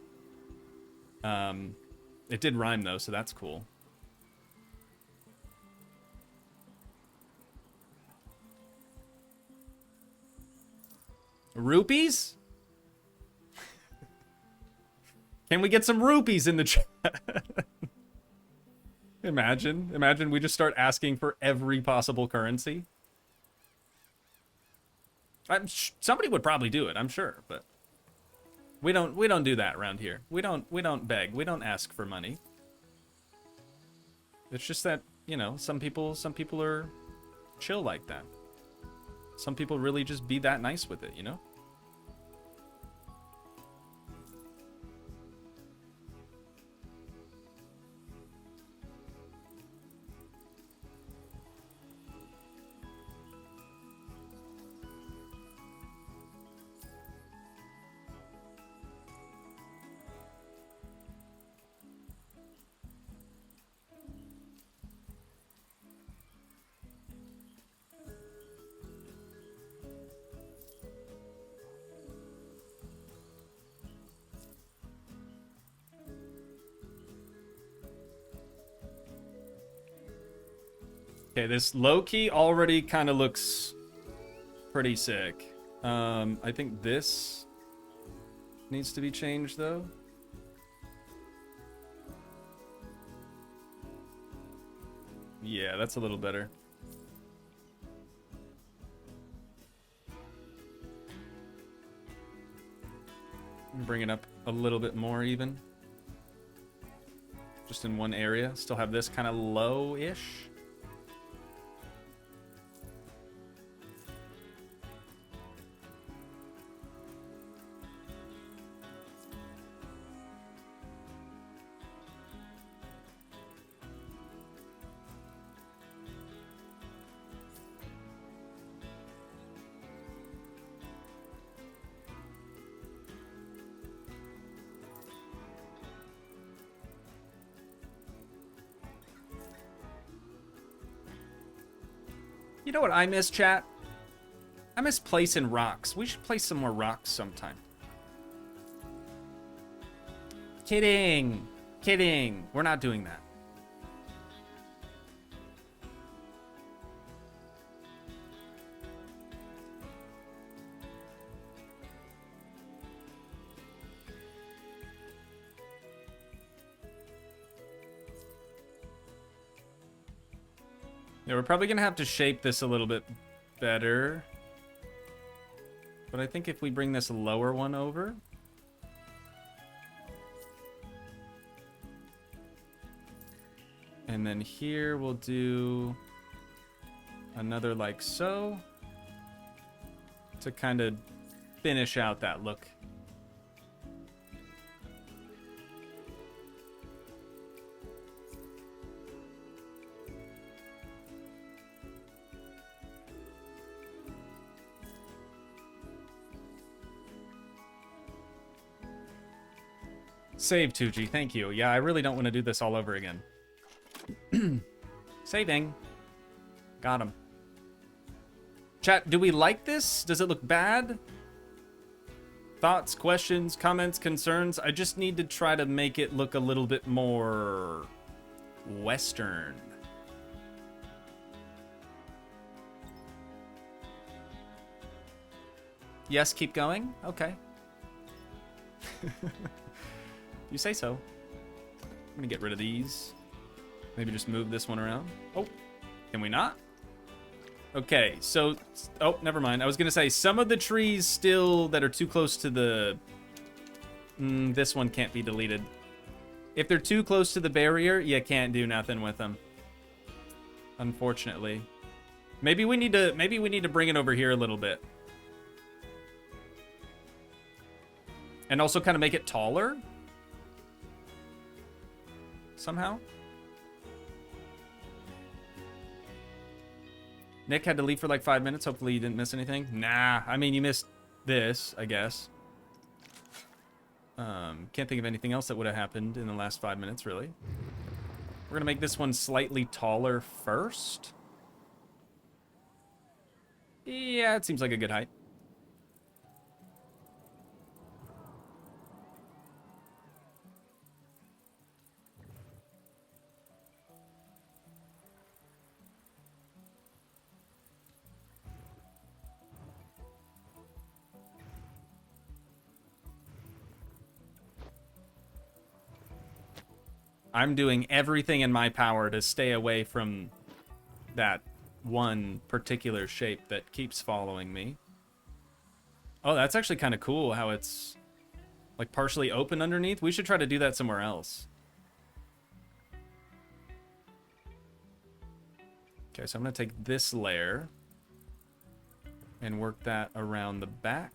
It did rhyme, though, so that's cool. Rupees? Can we get some rupees in the chat? Imagine we just start asking for every possible currency. Somebody would probably do it, I'm sure, but we don't do that around here. We don't beg. We don't ask for money. It's just that, you know, some people are chill like that. Some people really just be that nice with it, you know? Okay, this low-key already kind of looks pretty sick. I think this needs to be changed, though. Yeah, that's a little better. Bring it up a little bit more even. Just in one area. Still have this kind of low-ish. You know what I miss, chat? I miss placing rocks. We should place some more rocks sometime. Kidding. Kidding. We're not doing that. Yeah, we're probably gonna have to shape this a little bit better. But I think if we bring this lower one over. And then here we'll do another like so. To kind of finish out that look. Save, Toogii. Thank you. Yeah, I really don't want to do this all over again. Saving. Got him. Chat, do we like this? Does it look bad? Thoughts, questions, comments, concerns? I just need to try to make it look a little bit more Western. Yes, keep going? Okay. You say so. I'm gonna get rid of these. Maybe just move this one around. Oh, can we not? Okay, so, oh, never mind. I was gonna say, some of the trees still that are too close to the, this one can't be deleted. If they're too close to the barrier, you can't do nothing with them. Unfortunately. Maybe we need to bring it over here a little bit. And also kind of make it taller. Somehow. Nick had to leave for like 5 minutes. Hopefully you didn't miss anything. Nah, I mean, you missed this, I guess. Can't think of anything else that would have happened in the last 5 minutes, really. We're gonna make this one slightly taller first. Yeah, it seems like a good height. I'm doing everything in my power to stay away from that one particular shape that keeps following me. Oh, that's actually kind of cool how it's like partially open underneath. We should try to do that somewhere else. Okay, so I'm going to take this layer and work that around the back.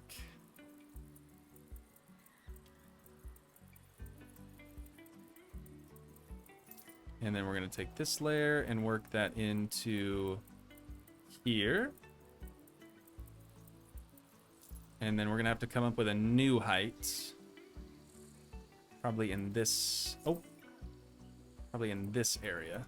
And then we're going to take this layer and work that into here. And then we're going to have to come up with a new height. Probably in this... Oh. Probably in this area.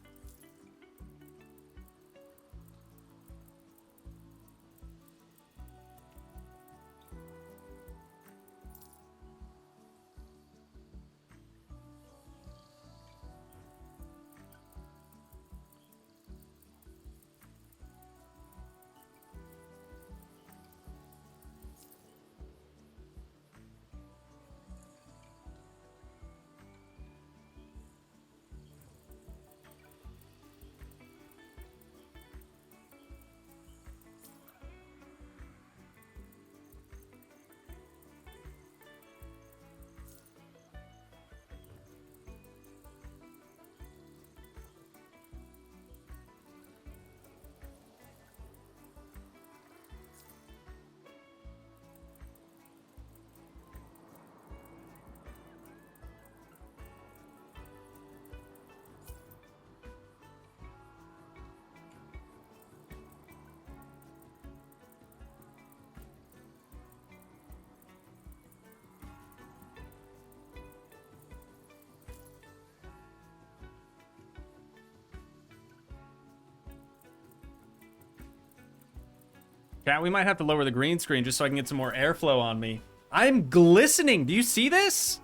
Cat, we might have to lower the green screen just so I can get some more airflow on me. I'm glistening. Do you see this?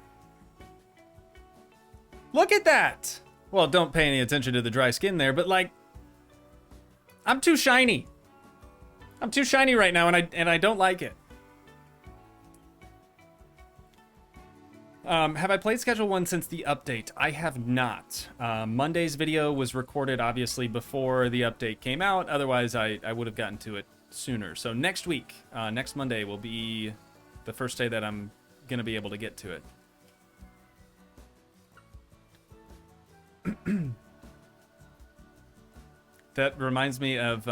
Look at that. Well, don't pay any attention to the dry skin there, but like, I'm too shiny. I'm too shiny right now, and I don't like it. Have I played Schedule 1 since the update? I have not. Monday's video was recorded, obviously, before the update came out. Otherwise, I would have gotten to it sooner. So next week, next Monday, will be the first day that I'm going to be able to get to it. That reminds me of...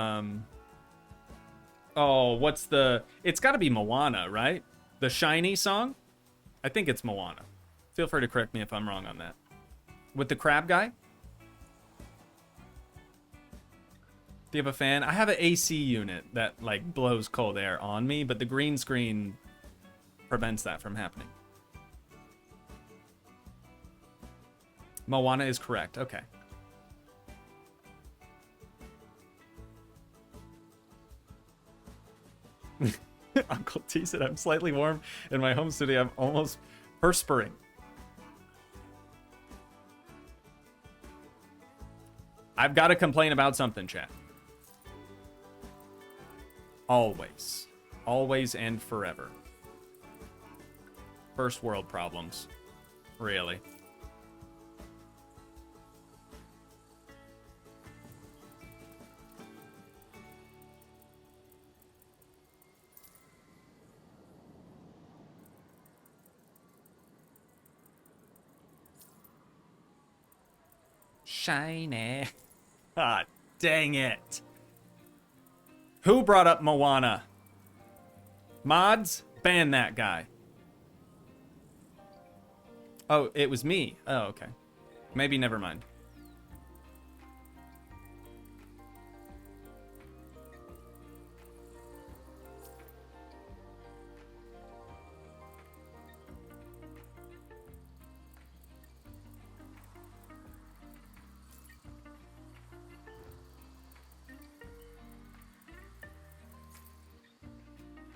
oh, what's the... It's got to be Moana, right? The Shiny song? I think it's Moana. Feel free to correct me if I'm wrong on that. With the crab guy? Do you have a fan? I have an AC unit that like blows cold air on me, but the green screen prevents that from happening. Moana is correct. Okay. Uncle T said I'm slightly warm in my home studio. I'm almost perspiring. I've got to complain about something, chat. Always. Always and forever. First world problems. Really. Shiny. Ah, dang it. Who brought up Moana? Mods, ban that guy. Oh, it was me. Oh, okay. Maybe never mind.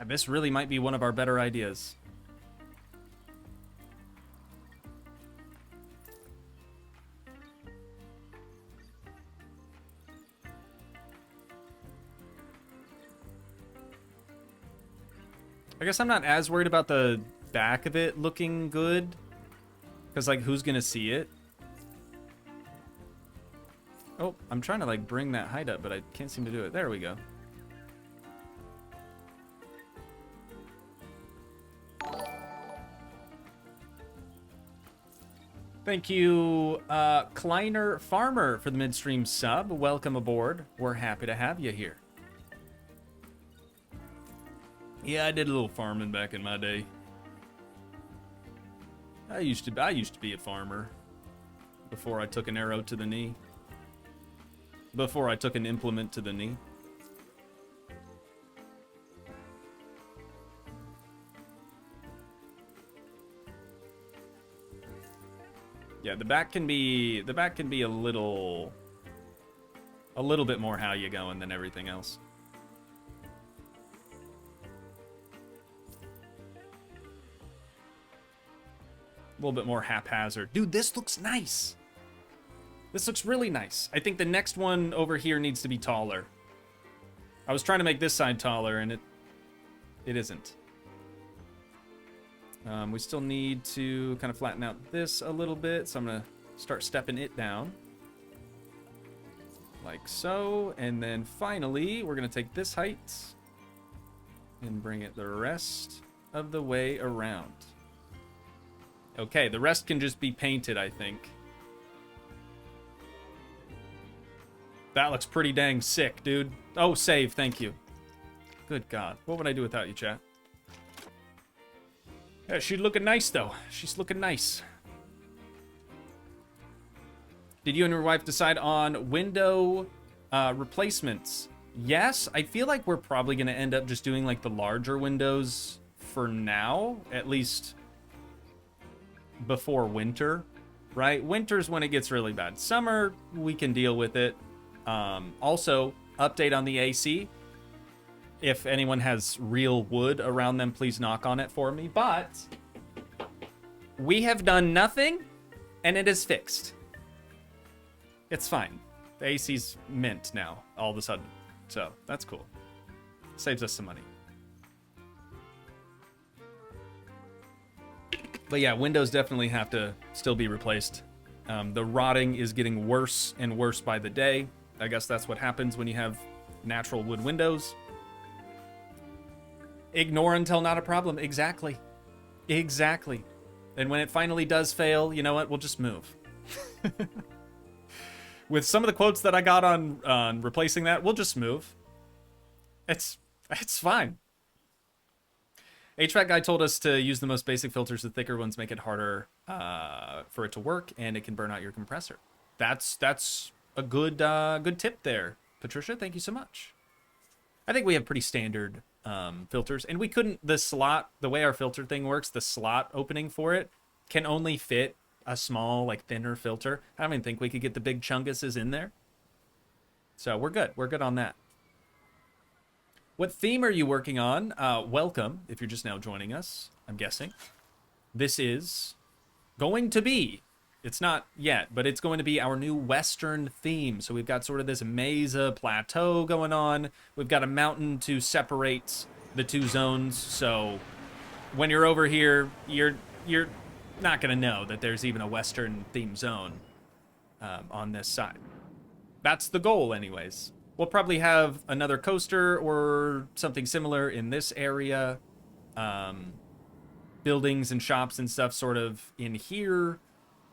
this really might be one of our better ideas. I guess I'm not as worried about the back of it looking good. Because, like, who's going to see it? Oh, I'm trying to, like, bring that height up, but I can't seem to do it. There we go. Thank you, Kleiner Farmer, for the midstream sub. Welcome aboard. We're happy to have you here. Yeah, I did a little farming back in my day. I used to be a farmer before I took an arrow to the knee. Before I took an implement to the knee. Yeah, the back can be a little bit more how you going than everything else. A little bit more haphazard. Dude, this looks nice. This looks really nice. I think the next one over here needs to be taller. I was trying to make this side taller, and it isn't. We still need to kind of flatten out this a little bit, so I'm going to start stepping it down. Like so. And then finally, we're going to take this height and bring it the rest of the way around. Okay, the rest can just be painted, I think. That looks pretty dang sick, dude. Oh, save, thank you. Good God. What would I do without you, chat? Yeah, she's looking nice, though. She's looking nice. Did you and your wife decide on window replacements? Yes, I feel like we're probably going to end up just doing, like, the larger windows for now. At least before winter, right? Winter's when it gets really bad. Summer, we can deal with it. Also, update on the AC. If anyone has real wood around them, please knock on it for me. But we have done nothing, and it is fixed. It's fine. The AC's mint now, all of a sudden. So, that's cool. Saves us some money. But yeah, windows definitely have to still be replaced. The rotting is getting worse and worse by the day. I guess that's what happens when you have natural wood windows. Ignore until not a problem. Exactly. Exactly. And when it finally does fail, you know what? We'll just move. With some of the quotes that I got on replacing that, we'll just move. It's fine. HVAC guy told us to use the most basic filters. The thicker ones make it harder for it to work, and it can burn out your compressor. That's a good tip there, Patricia. Thank you so much. I think we have pretty standard filters, and we couldn't. The way our filter thing works, the slot opening for it can only fit a small, like, thinner filter. I don't even think we could get the big chunguses in there. So we're good. We're good on that. What theme are you working on? Welcome, if you're just now joining us, I'm guessing. This is going to be, it's not yet, but it's going to be our new Western theme. So we've got sort of this mesa plateau going on. We've got a mountain to separate the two zones. So when you're over here, you're not going to know that there's even a Western theme zone on this side. That's the goal anyways. We'll probably have another coaster or something similar in this area. Buildings and shops and stuff sort of in here.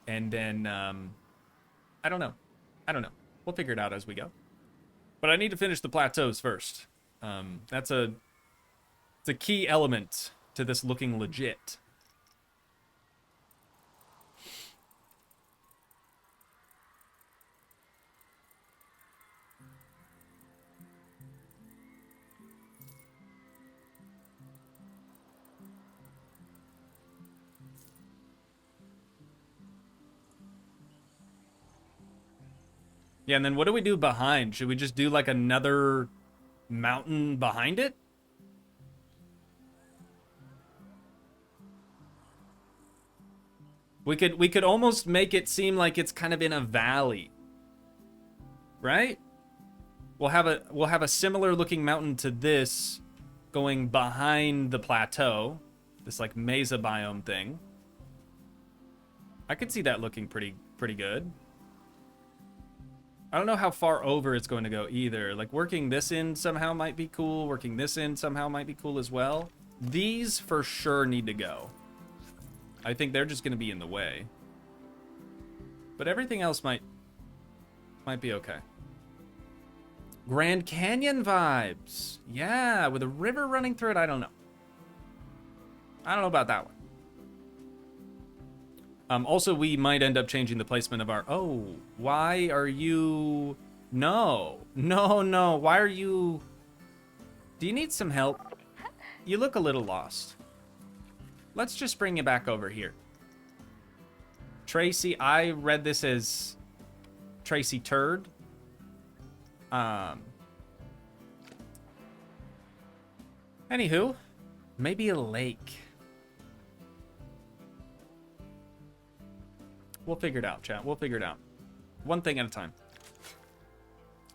And then, I don't know. We'll figure it out as we go. But I need to finish the plateaus first. It's a key element to this looking legit. Yeah, and then what do we do behind? Should we just do, like, another mountain behind it? We could almost make it seem like it's kind of in a valley. Right? We'll have a similar looking mountain to this going behind the plateau. This like mesa biome thing. I could see that looking pretty good. I don't know how far over it's going to go either. Like working this in somehow might be cool. Working this in somehow might be cool as well. These for sure need to go. I think they're just going to be in the way. But everything else might be okay. Grand Canyon vibes. Yeah, with a river running through it, I don't know. I don't know about that one. Also, we might end up changing the placement of our... Oh, why are you... No. Why are you... Do you need some help? You look a little lost. Let's just bring you back over here. Tracy, I read this as Tracy Turd. Anywho, maybe a lake. We'll figure it out, chat. We'll figure it out. One thing at a time.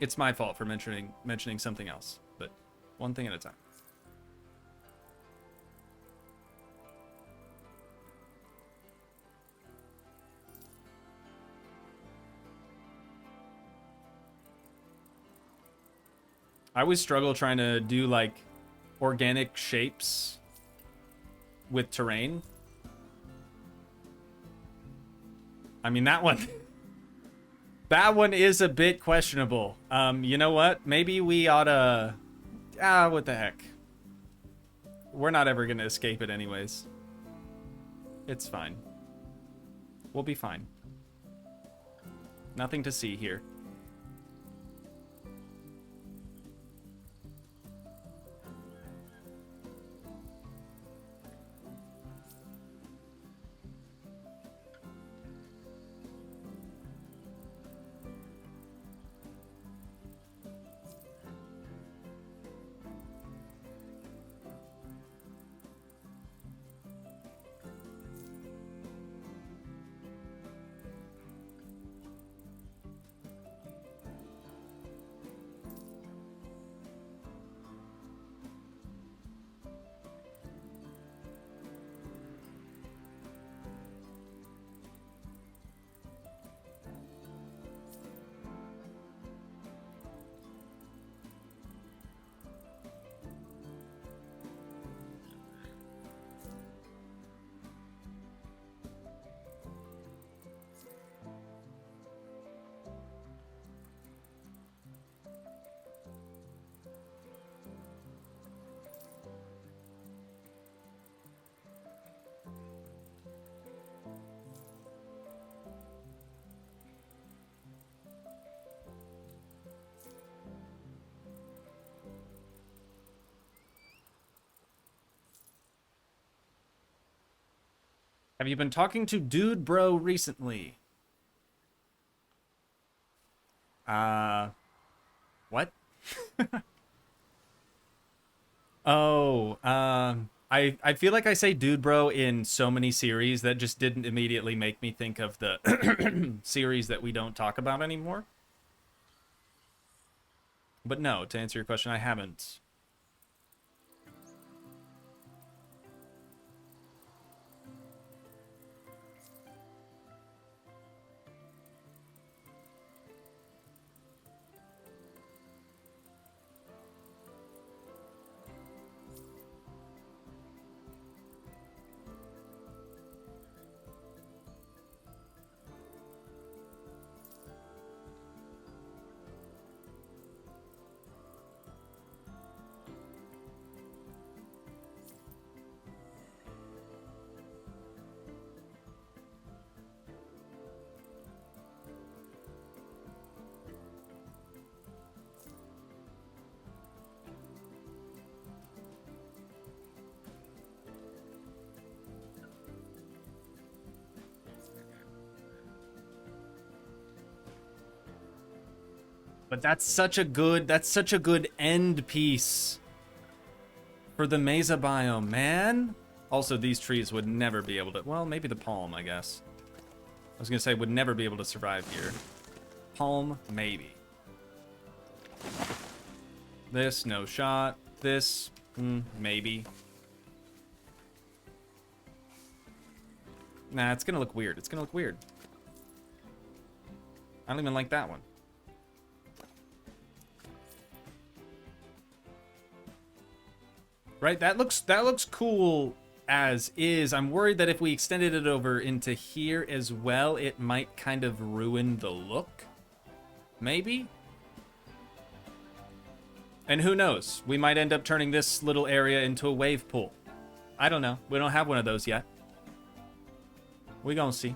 It's my fault for mentioning something else, but one thing at a time. I always struggle trying to do like organic shapes with terrain. I mean, that one that one is a bit questionable. You know what? Maybe we oughta... what the heck? We're not ever gonna escape it anyways. It's fine. We'll be fine. Nothing to see here. Have you been talking to Dude Bro recently? What? Oh, I feel like I say Dude Bro in so many series that just didn't immediately make me think of the series that we don't talk about anymore. But no, to answer your question, I haven't. But that's such a good end piece for the mesa biome, man. Also, these trees would never be able to, well, maybe the palm, I guess. was gonna say would never be able to survive here. Palm, maybe. This, no shot. This, maybe. Nah, it's gonna look weird. It's gonna look weird. I don't even like that one. Right, that looks cool as is. I'm worried that if we extended it over into here as well, it might kind of ruin the look. Maybe? And who knows? We might end up turning this little area into a wave pool. I don't know. We don't have one of those yet. We gonna see.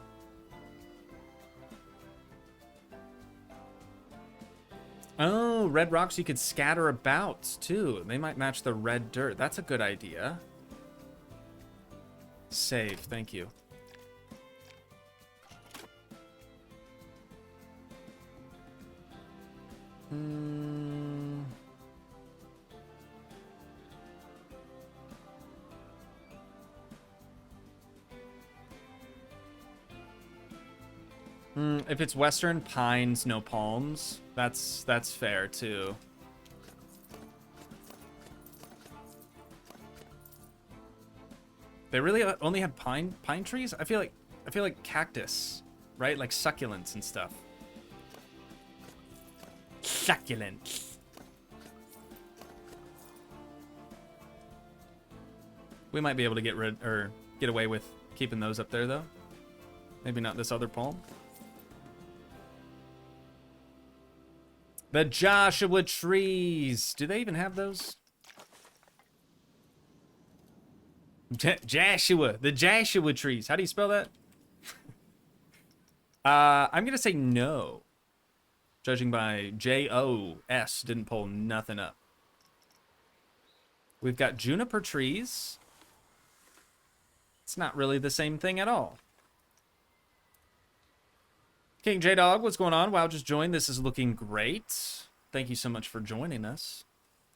Oh, red rocks you could scatter about, too. They might match the red dirt. That's a good idea. Save, thank you. If it's western, pines, no palms. That's fair too. They really only had pine trees? I feel like cactus, right? Like succulents and stuff. Succulents. We might be able to get away with keeping those up there though. Maybe not this other palm. The Joshua trees. Do they even have those? Joshua. The Joshua trees. How do you spell that? I'm going to say no. Judging by J-O-S. Didn't pull nothing up. We've got juniper trees. It's not really the same thing at all. King J-Dog, what's going on? Wow, just joined. This is looking great. Thank you so much for joining us.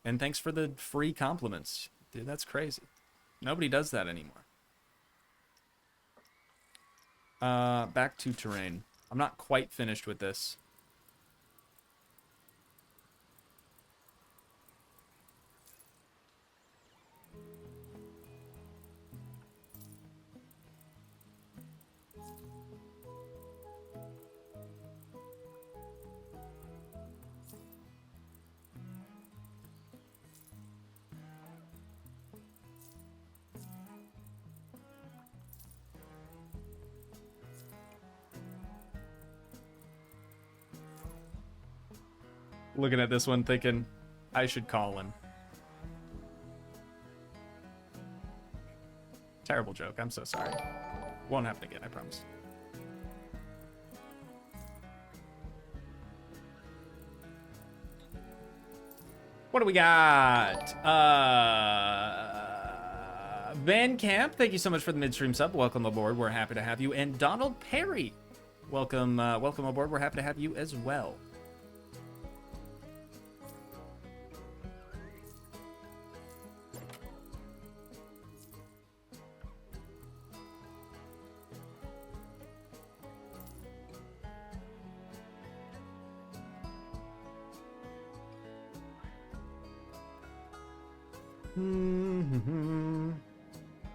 And thanks for the free compliments. Dude, that's crazy. Nobody does that anymore. Back to terrain. I'm not quite finished with this. Looking at this one thinking, I should call him. Terrible joke. I'm so sorry. Won't happen again, I promise. What do we got? Van Camp, thank you so much for the midstream sub. Welcome aboard. We're happy to have you. And Donald Perry, welcome aboard. We're happy to have you as well.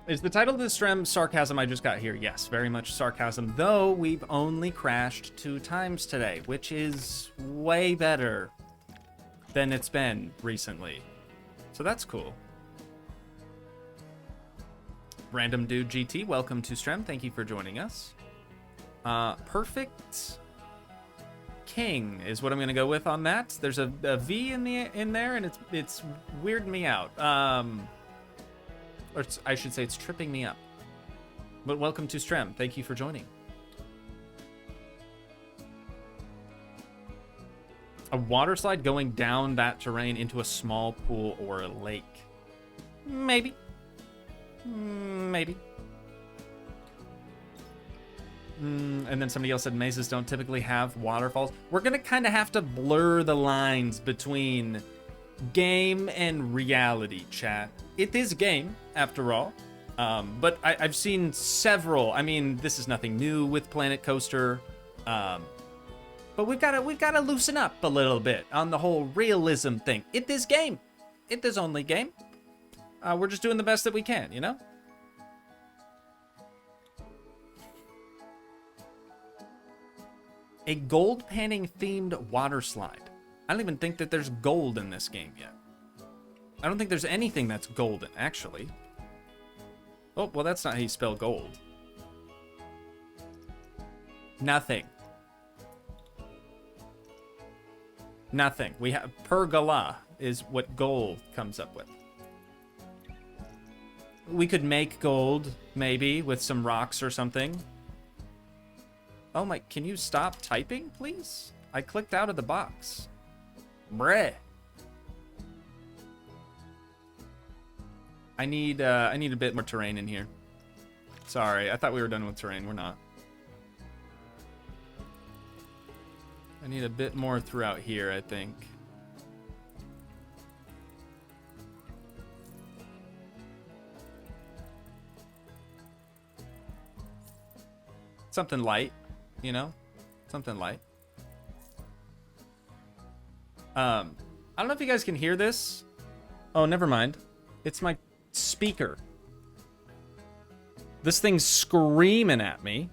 Is the title of the stream sarcasm I just got here? Yes, very much sarcasm, though we've only crashed 2 times today, which is way better than it's been recently. So that's cool. Random Dude GT, welcome to stream. Thank you for joining us. Perfect King is what I'm gonna go with on that. There's a V in there, and it's weirding me out. Or I should say it's tripping me up. But welcome to stream. Thank you for joining. A water slide going down that terrain into a small pool or a lake. Maybe. Maybe. And then somebody else said mazes don't typically have waterfalls. We're gonna kind of have to blur the lines between game and reality, chat. It is game, after all. But I've seen several. I mean, this is nothing new with Planet Coaster. But we've gotta loosen up a little bit on the whole realism thing. It is game. It is only game. We're just doing the best that we can, you know? A gold panning themed water slide. I don't even think that there's gold in this game yet. I don't think there's anything that's golden, actually. Oh, well, that's not how you spell gold. Nothing. Nothing. We have pergola is what gold comes up with. We could make gold, maybe, with some rocks or something. Oh my, can you stop typing, please? I clicked out of the box. Breh. I need a bit more terrain in here. Sorry, I thought we were done with terrain. We're not. I need a bit more throughout here, I think. Something light, you know? Something light. I don't know if you guys can hear this. Oh, never mind. It's my speaker. This thing's screaming at me.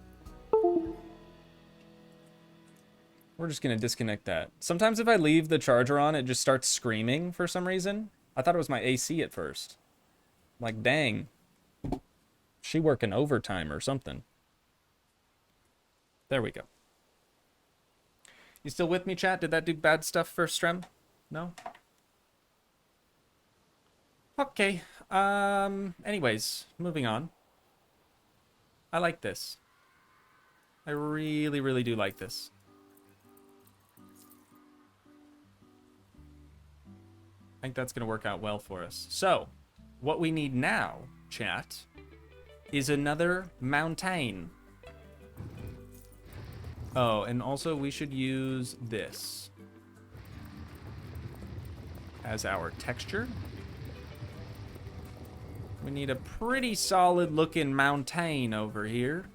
We're just gonna disconnect that. Sometimes if I leave the charger on, it just starts screaming for some reason. I thought it was my AC at first. Like, dang. She working overtime or something. There we go. You still with me, chat? Did that do bad stuff for Strem? No? Okay. Anyways, moving on. I like this. I really, really do like this. I think that's going to work out well for us. So, what we need now, chat, is another mountain. Oh, and also we should use this as our texture. We need a pretty solid looking mountain over here.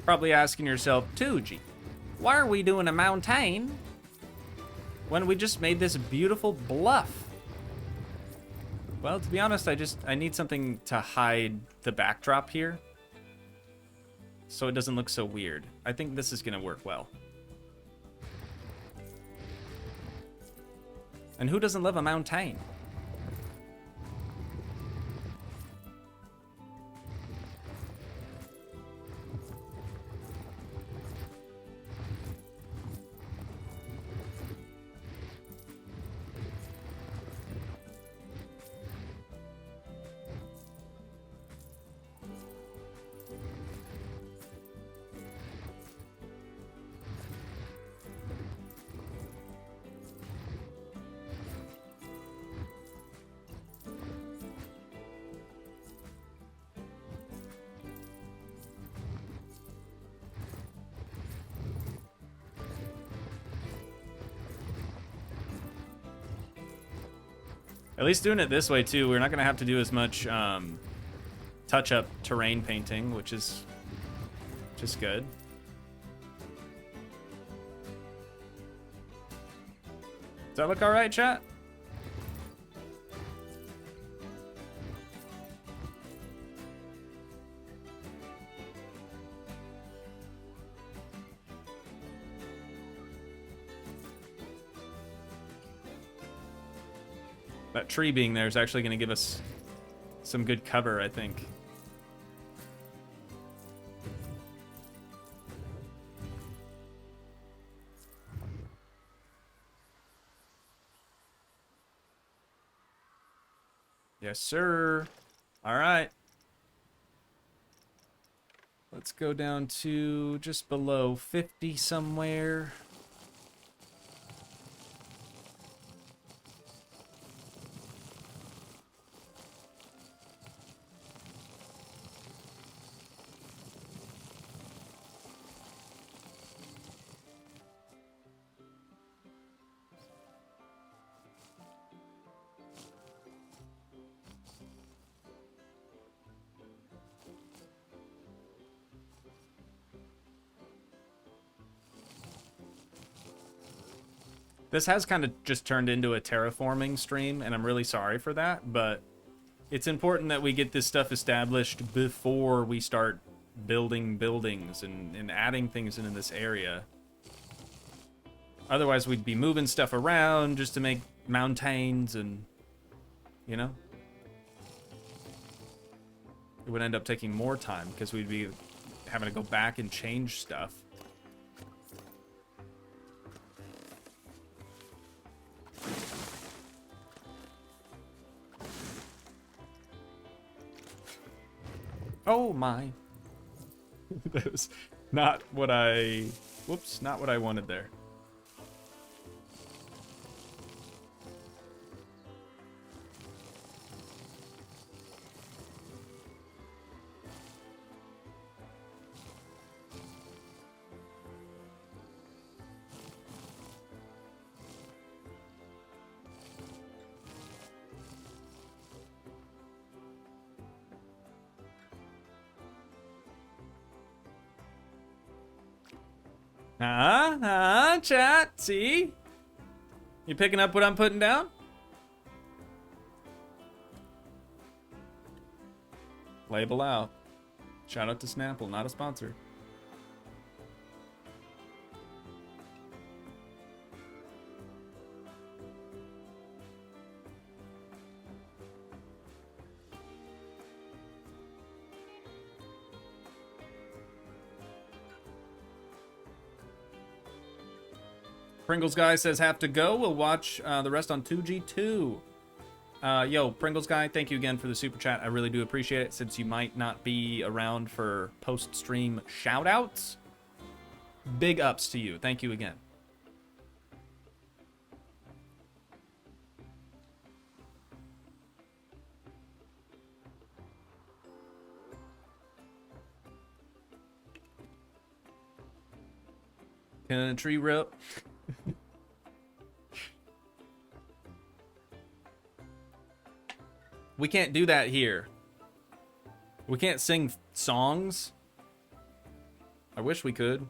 Probably asking yourself, Toogii, why are we doing a mountain when we just made this beautiful bluff? Well, to be honest, I need something to hide the backdrop here so it doesn't look so weird. I think this is gonna work well. And who doesn't love a mountain? At least doing it this way, too, we're not going to have to do as much touch-up terrain painting, which is just good. Does that look all right, chat? That tree being there is actually going to give us some good cover, I think. Yes, sir. All right. Let's go down to just below 50 somewhere. This has kind of just turned into a terraforming stream, and I'm really sorry for that, but it's important that we get this stuff established before we start building buildings and adding things into this area. Otherwise, we'd be moving stuff around just to make mountains and, you know? It would end up taking more time because we'd be having to go back and change stuff. Oh my. That was not what I... Whoops, not what I wanted there. Chat, see? You picking up what I'm putting down? Label out. Shout out to Snapple, not a sponsor. Pringles guy says have to go. We'll watch the rest on Toogii 2. Yo, Pringles guy, thank you again for the super chat. I really do appreciate it since you might not be around for post-stream shoutouts. Big ups to you. Thank you again. Can a tree rip? We can't do that here. We can't sing songs. I wish we could.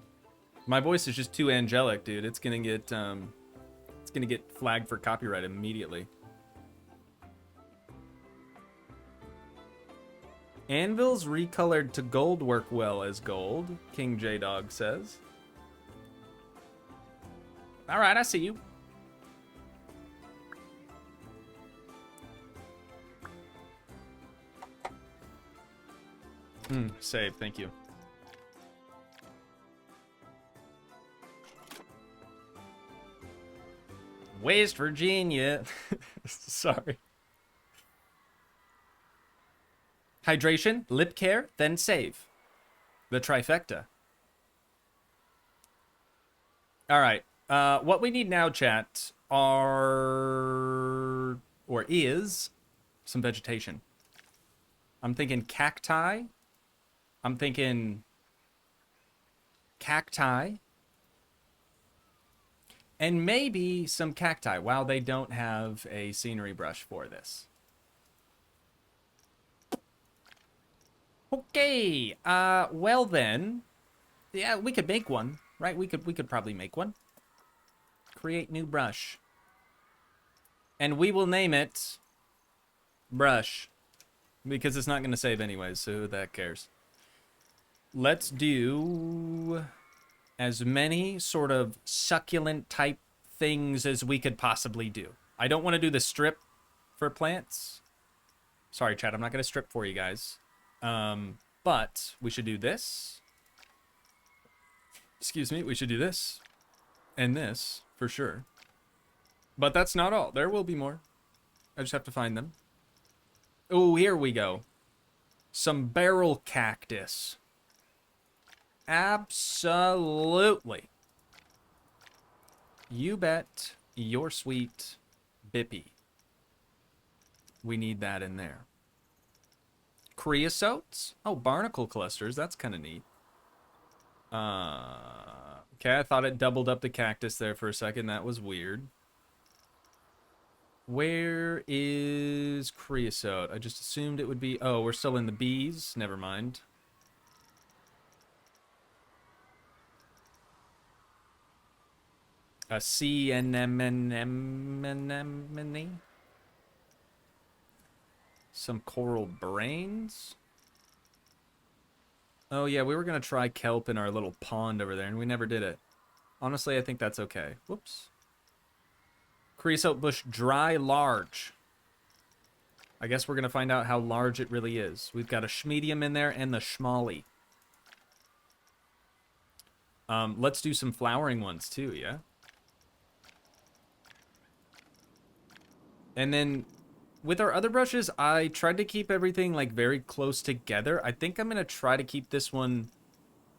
My voice is just too angelic, dude. It's gonna get flagged for copyright immediately. Anvils recolored to gold work well as gold, King J Dog says. All right, I see you. Save, thank you. West Virginia. Sorry. Hydration, lip care, then save. The trifecta. All right. What we need now, chat, is some vegetation. I'm thinking cacti. I'm thinking cacti. And maybe some cacti. Wow, they don't have a scenery brush for this. Okay. Well then. Yeah, we could make one, right? We could probably make one. Create new brush. And we will name it brush. Because it's not going to save anyways, so who the heck cares? Let's do as many sort of succulent type things as we could possibly do. I don't want to do the strip for plants. Sorry, chat, I'm not going to strip for you guys. But we should do this. Excuse me, we should do this. And this, for sure. But that's not all. There will be more. I just have to find them. Oh, here we go. Some barrel cactus. Absolutely. You bet your sweet bippy. We need that in there. Creosotes? Oh, barnacle clusters. That's kind of neat. Okay, I thought it doubled up the cactus there for a second. That was weird. Where is creosote? I just assumed it would be... Oh, we're still in the bees. Never mind. A sea anemone. Some coral brains. Oh yeah, we were gonna try kelp in our little pond over there, and we never did it. Honestly, I think that's okay. Whoops. Creosote bush dry large. I guess we're gonna find out how large it really is. We've got a schmedium in there and the schmally. Let's do some flowering ones too, yeah? And then with our other brushes, I tried to keep everything like very close together. I think I'm gonna try to keep this one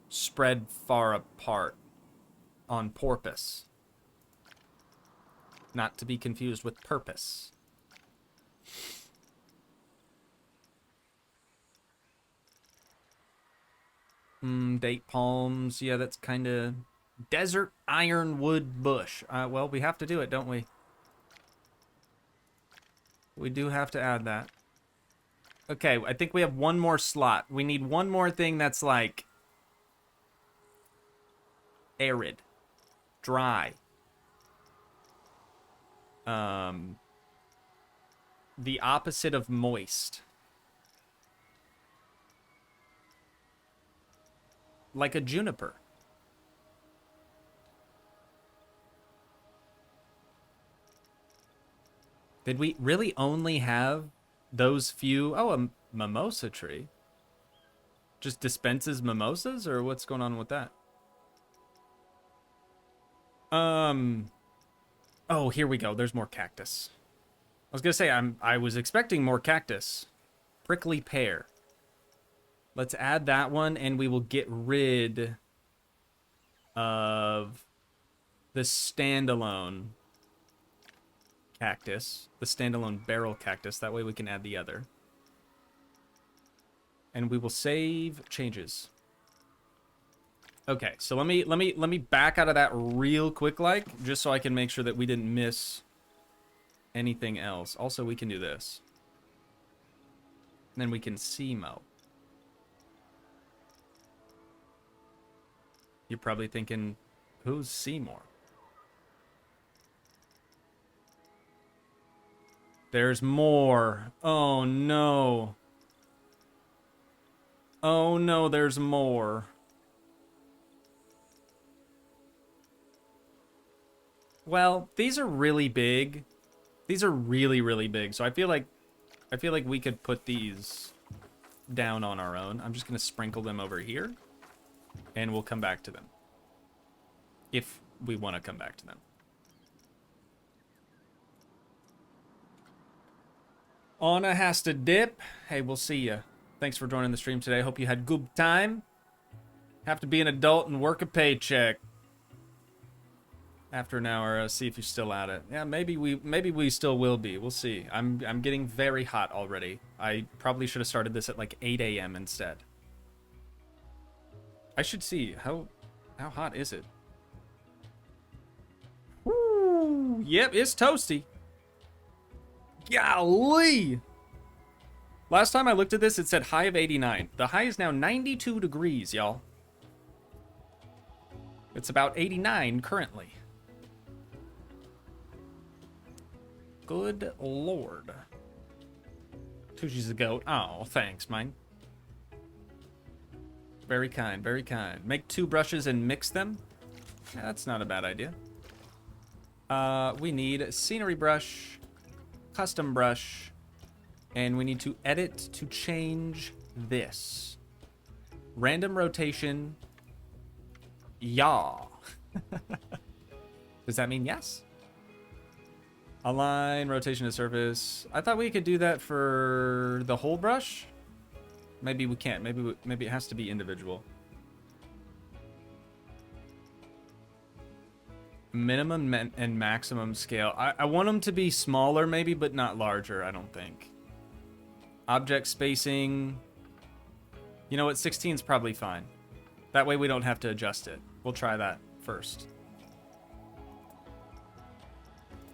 spread far apart on porpoise. Not to be confused with purpose. Date palms. Yeah, that's kind of... Desert ironwood bush. Well, we have to do it, don't we? We do have to add that. Okay, I think we have one more slot. We need one more thing that's like... arid. Dry. The opposite of moist. Like a juniper. Did we really only have those few? Oh, a mimosa tree. Just dispenses mimosas, or what's going on with that? Oh, here we go. There's more cactus. I was gonna say I was expecting more cactus. Prickly pear. Let's add that one, and we will get rid of the standalone cactus, the standalone barrel cactus. That way we can add the other. And we will save changes. Okay, so let me back out of that real quick, like, just so I can make sure that we didn't miss anything else. Also, we can do this. And then we can CMO. You're probably thinking, who's Seymour? There's more. Oh no. Oh no, there's more. Well, these are really big. These are really, really big. So I feel like we could put these down on our own. I'm just gonna sprinkle them over here. And we'll come back to them. If we want to come back to them. Anna has to dip. Hey, we'll see ya. Thanks for joining the stream today. Hope you had good time. Have to be an adult and work a paycheck. After an hour, see if you're still at it. Yeah, maybe we still will be. We'll see. I'm getting very hot already. I probably should have started this at like 8 a.m. instead. I should see how hot is it? Woo! Yep, it's toasty. Golly! Last time I looked at this, it said high of 89. The high is now 92 degrees, y'all. It's about 89 currently. Good lord. Toogii's a goat. Oh, thanks, man. Very kind, very kind. Make 2 brushes and mix them. Yeah, that's not a bad idea. We need scenery brush, custom brush. And we need to edit to change this. Random rotation. Yaw. Does that mean yes? Align, rotation to surface. I thought we could do that for the whole brush. Maybe we can't. Maybe it has to be individual. Minimum and maximum scale. I want them to be smaller maybe, but not larger, I don't think. Object spacing. You know what? 16 is probably fine. That way we don't have to adjust it. We'll try that first.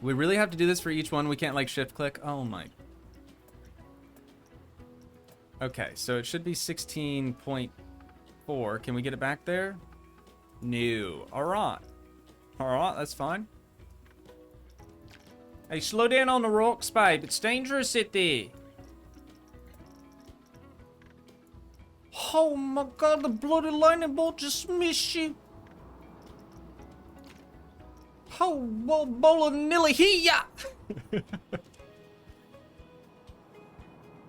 We really have to do this for each one. We can't like shift click. Oh my. Okay, so it should be 16.4. Can we get it back there? No. All right. All right, that's fine. Hey, slow down on the rocks, babe. It's dangerous out there. Oh my god, the bloody lightning bolt just missed you. Oh, bowl of nilly here.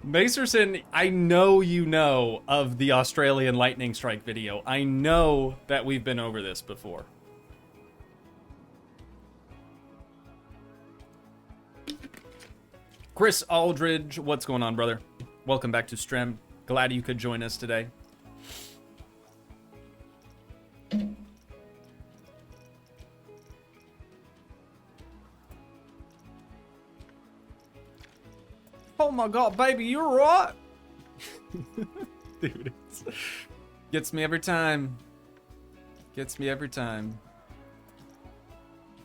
Macerson, I know you know of the Australian lightning strike video. I know that we've been over this before. Chris Aldridge, what's going on, brother? Welcome back to stream. Glad you could join us today. Oh my god, baby, you're right. Dude, it gets me every time. Gets me every time.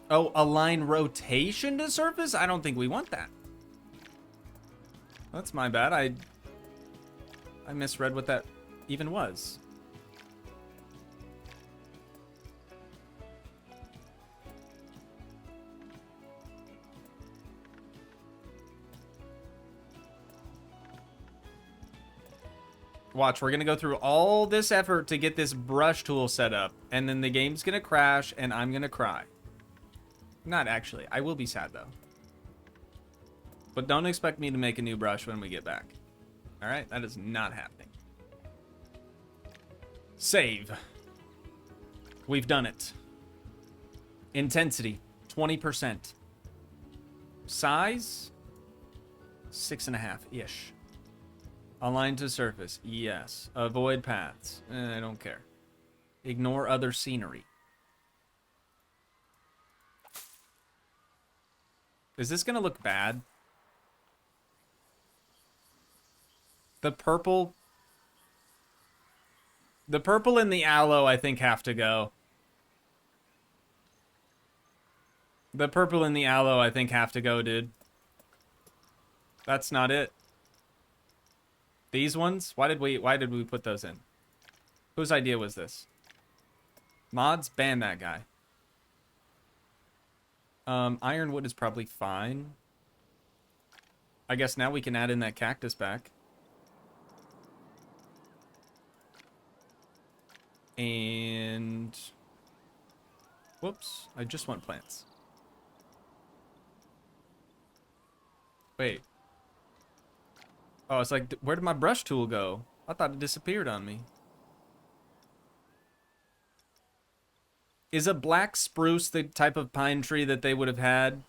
Oh, align rotation to surface? I don't think we want that. That's my bad. I misread what that even was. Watch, we're gonna go through all this effort to get this brush tool set up, and then the game's gonna crash, and I'm gonna cry. Not actually. I will be sad, though. But don't expect me to make a new brush when we get back. Alright? That is not happening. Save. We've done it. Intensity, 20%. Size, 6.5-ish. Align to surface, yes. Avoid paths, I don't care. Ignore other scenery. Is this gonna look bad? The purple and the aloe, I think, have to go. The purple and the aloe, I think, have to go, dude. That's not it. These ones? Why did we put those in? Whose idea was this? Mods, ban that guy. Ironwood is probably fine. I guess now we can add in that cactus back. And whoops, I just want plants. Wait. Oh, it's like, where did my brush tool go? I thought it disappeared on me. Is a black spruce the type of pine tree that they would have had?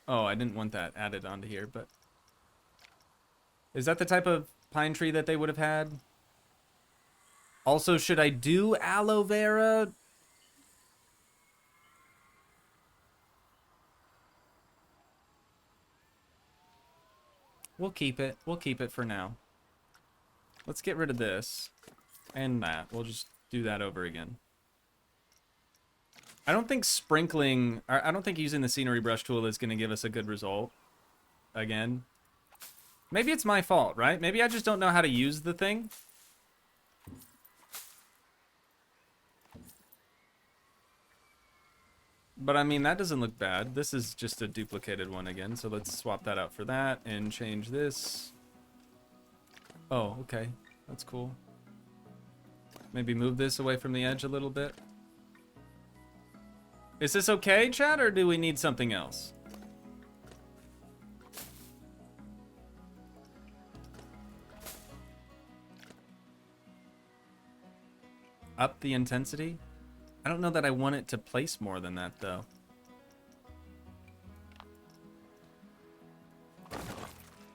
Oh, I didn't want that added onto here, but... Is that the type of pine tree that they would have had? Also, should I do aloe vera? We'll keep it. We'll keep it for now. Let's get rid of this and that. We'll just do that over again. I don't think sprinkling... I don't think using the scenery brush tool is going to give us a good result. Again. Maybe it's my fault, right? Maybe I just don't know how to use the thing. But I mean, that doesn't look bad. This is just a duplicated one again. So let's swap that out for that and change this. Oh, okay. That's cool. Maybe move this away from the edge a little bit. Is this okay, chat, or do we need something else? up the intensity. I don't know that I want it to place more than that, though.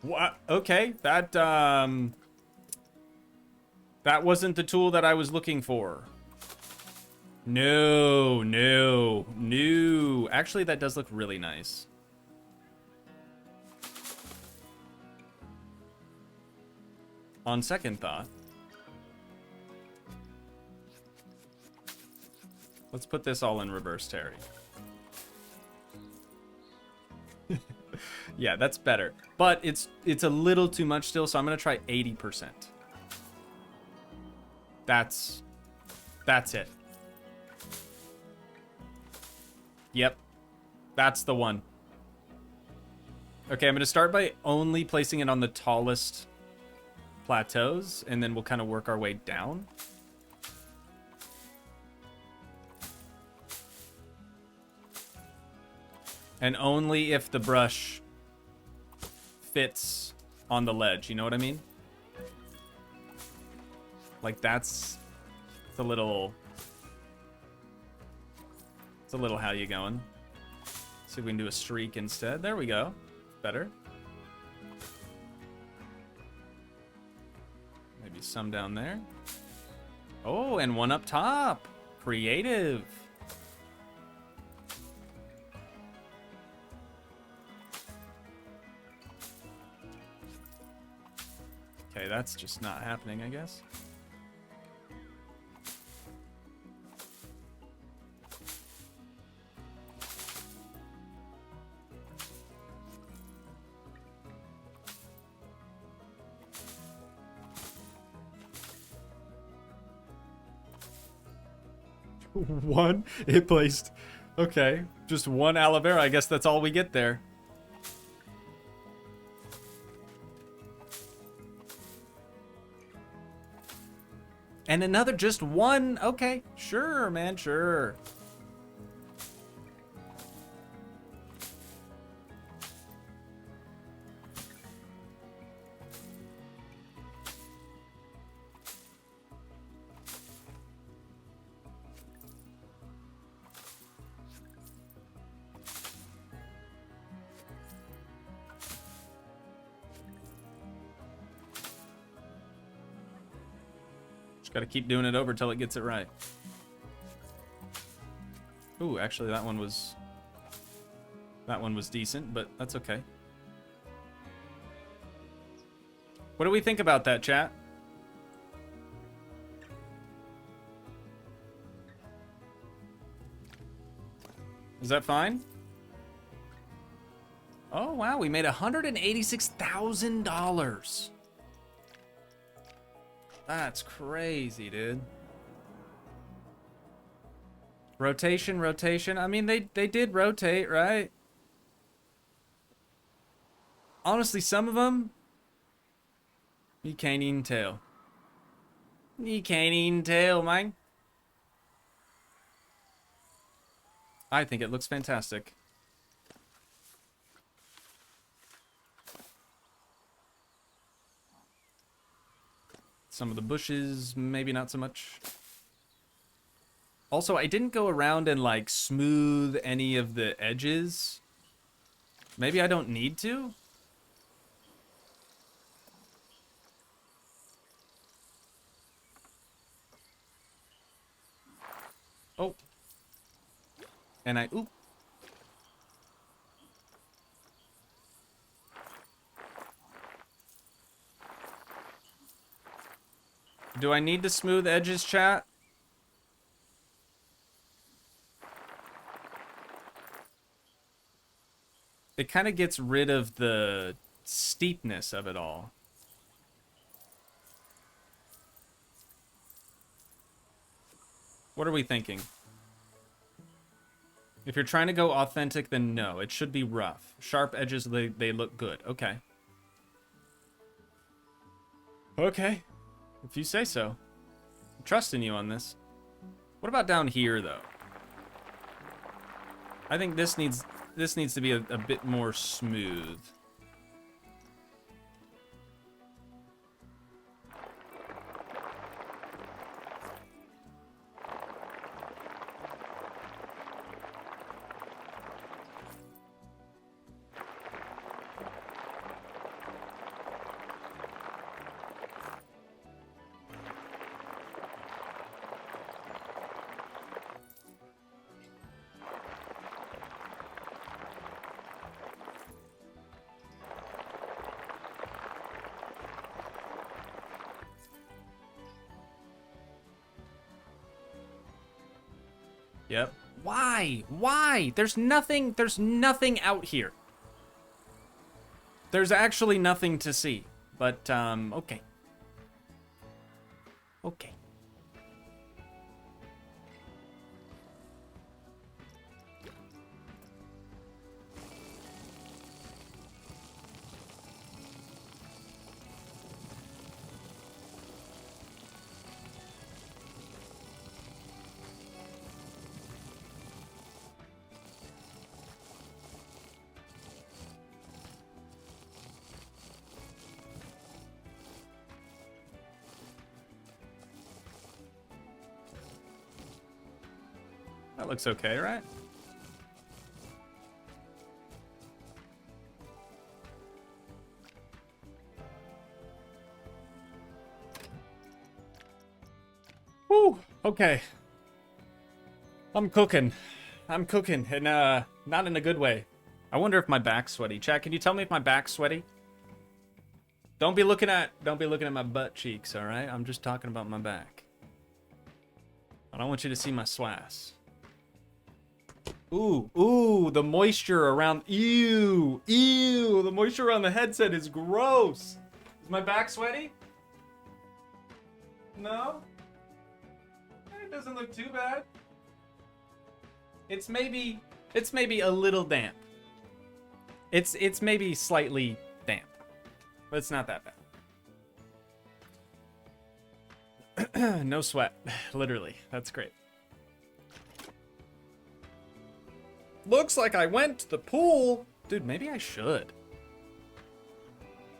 What? Okay, that wasn't the tool that I was looking for. No, no, no. Actually, that does look really nice. On second thought, let's put this all in reverse, Terry. Yeah, that's better. But it's a little too much still, so I'm going to try 80%. That's it. Yep. That's the one. Okay, I'm going to start by only placing it on the tallest plateaus, and then we'll kind of work our way down. And only if the brush fits on the ledge, you know what I mean? Like that's it's a little how you going. See if we can do a streak instead. There we go. Better. Maybe some down there. Oh, and one up top. Creative. Okay, that's just not happening, I guess. One? It placed. Okay, just one aloe vera. I guess that's all we get there. And another just one. Okay, sure, man, sure. Got to keep doing it over till it gets it right. Ooh, actually that one was decent, but that's okay. What do we think about that, chat? Is that fine? Oh wow, we made $186,000. That's crazy, dude. Rotation, rotation. I mean, they did rotate, right? Honestly, some of them, you can't even tell. You can't even tell, man. I think it looks fantastic. Some of the bushes, maybe not so much. Also, I didn't go around and like smooth any of the edges. Maybe I don't need to. Oh. And oop. Do I need to smooth edges, chat? It kind of gets rid of the steepness of it all. What are we thinking? If you're trying to go authentic, then no. It should be rough. Sharp edges, they look good. Okay. Okay. If you say so. I'm trusting you on this. What about down here, though? I think this needs to be a bit more smooth. Yep. Why? Why? There's nothing out here. There's actually nothing to see. But, okay. Okay. That looks okay, right? Woo, okay. I'm cooking, and not in a good way. I wonder if my back's sweaty. Chat, can you tell me if my back's sweaty? Don't be looking at my butt cheeks, all right? I'm just talking about my back. I don't want you to see my swass. Ooh, the moisture around, ew, the moisture around the headset is gross. Is my back sweaty? No? It doesn't look too bad. It's maybe a little damp. It's maybe slightly damp, but it's not that bad. No sweat, literally. That's great. Looks like I went to the pool. Dude, maybe I should.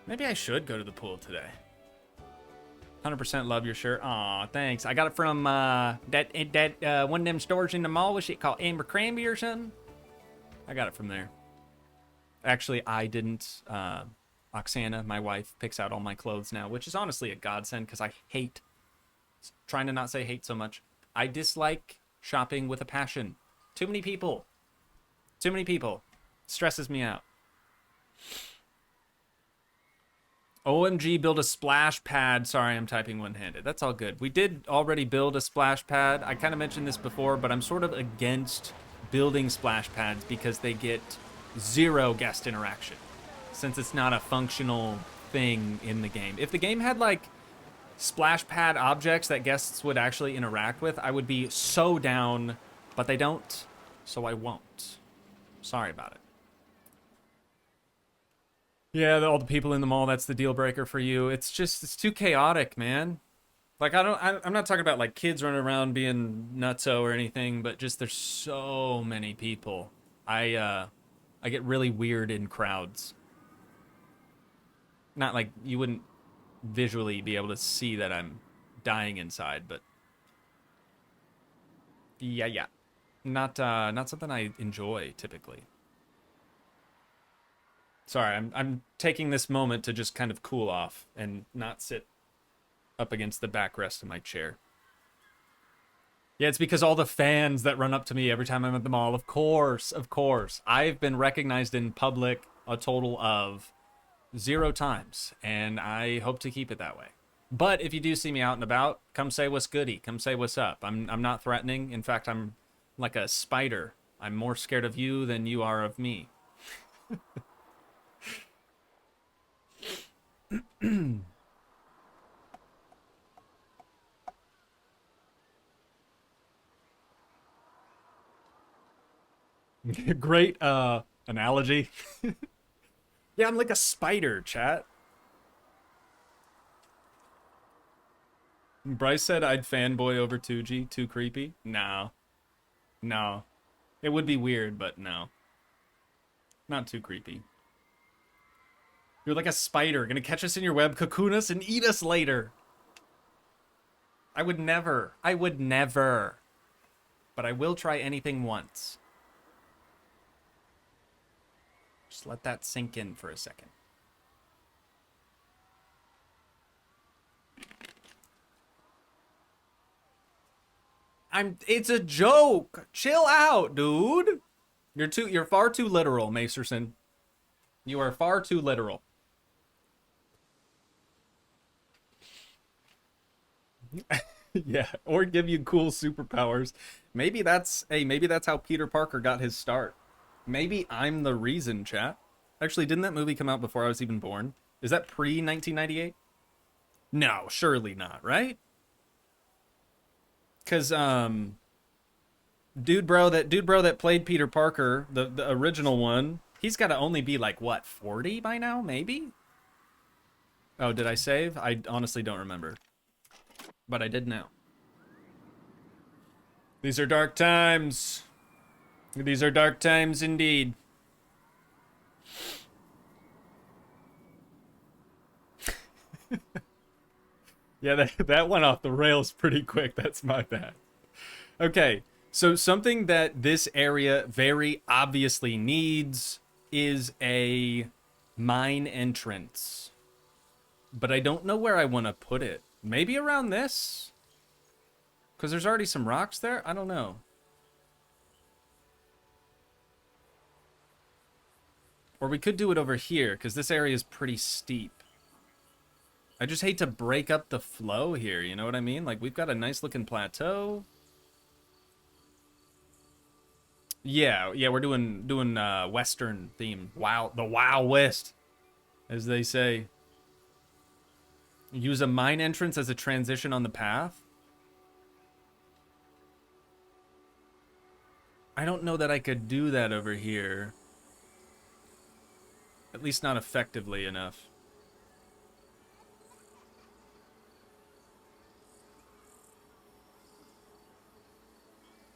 Maybe I should go to the pool today. 100% love your shirt. Aw, thanks. I got it from that one of them stores in the mall. What's it called? Abercrombie or something? I got it from there. Actually, I didn't. Oksana, my wife, picks out all my clothes now, which is honestly a godsend because I hate, trying to not say hate so much. I dislike shopping with a passion. Too many people. Too many people. Stresses me out. OMG, build a splash pad. Sorry, I'm typing one-handed. That's all good. We did already build a splash pad. I kind of mentioned this before, but I'm sort of against building splash pads because they get 0 guest interaction, since it's not a functional thing in the game. If the game had, like, splash pad objects that guests would actually interact with, I would be so down, but they don't, so I won't. Sorry about it. Yeah, all the people in the mall, that's the deal breaker for you. It's too chaotic, man. Like, I'm not talking about, like, kids running around being nutso or anything, but just there's so many people. I get really weird in crowds. Not like you wouldn't visually be able to see that I'm dying inside, but yeah. Not something I enjoy typically. Sorry, I'm taking this moment to just kind of cool off and not sit up against the backrest of my chair. Yeah, it's because all the fans that run up to me every time I'm at the mall. Of course. I've been recognized in public a total of 0 times, and I hope to keep it that way. But if you do see me out and about, come say what's goody. Come say what's up. I'm not threatening. In fact, I'm like a spider. I'm more scared of you than you are of me. Great analogy. Yeah, I'm like a spider, chat. Bryce said I'd fanboy over Toogii. Too creepy? No. It would be weird, but no. Not too creepy. You're like a spider, gonna catch us in your web, cocoon us, and eat us later. I would never. But I will try anything once. Just let that sink in for a second. It's a joke. Chill out, dude. You're far too literal, Macerson. You are far too literal. Yeah, or give you cool superpowers. Maybe that's how Peter Parker got his start. Maybe I'm the reason, chat. Actually, didn't that movie come out before I was even born? Is that pre 1998? No, surely not, right? Cuz dude bro that played Peter Parker, the original one, he's got to only be like what, 40 by now, maybe? Oh, did I save? I honestly don't remember. But I did now. These are dark times. These are dark times indeed. Yeah, that went off the rails pretty quick. That's my bad. Okay, so something that this area very obviously needs is a mine entrance. But I don't know where I want to put it. Maybe around this? Because there's already some rocks there? I don't know. Or we could do it over here, because this area is pretty steep. I just hate to break up the flow here, you know what I mean? Like, we've got a nice looking plateau. Yeah, we're doing Western theme. Wow, the Wild West, as they say. Use a mine entrance as a transition on the path. I don't know that I could do that over here. At least not effectively enough.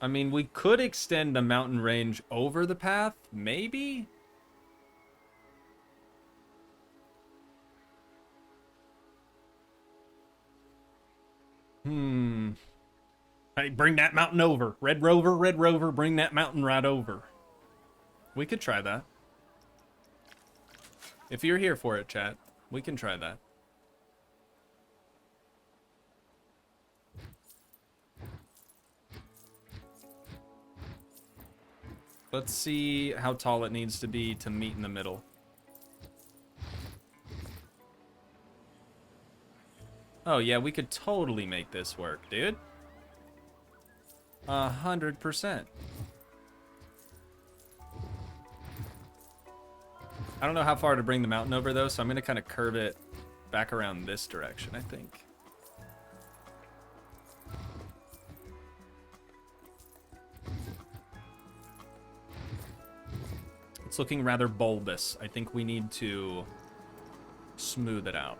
I mean, we could extend the mountain range over the path, maybe? Hey, bring that mountain over. Red Rover, bring that mountain right over. We could try that. If you're here for it, chat, we can try that. Let's see how tall it needs to be to meet in the middle. Oh yeah, we could totally make this work, dude. 100%. I don't know how far to bring the mountain over though, so I'm gonna kind of curve it back around this direction, I think. It's looking rather bulbous. I think we need to smooth it out.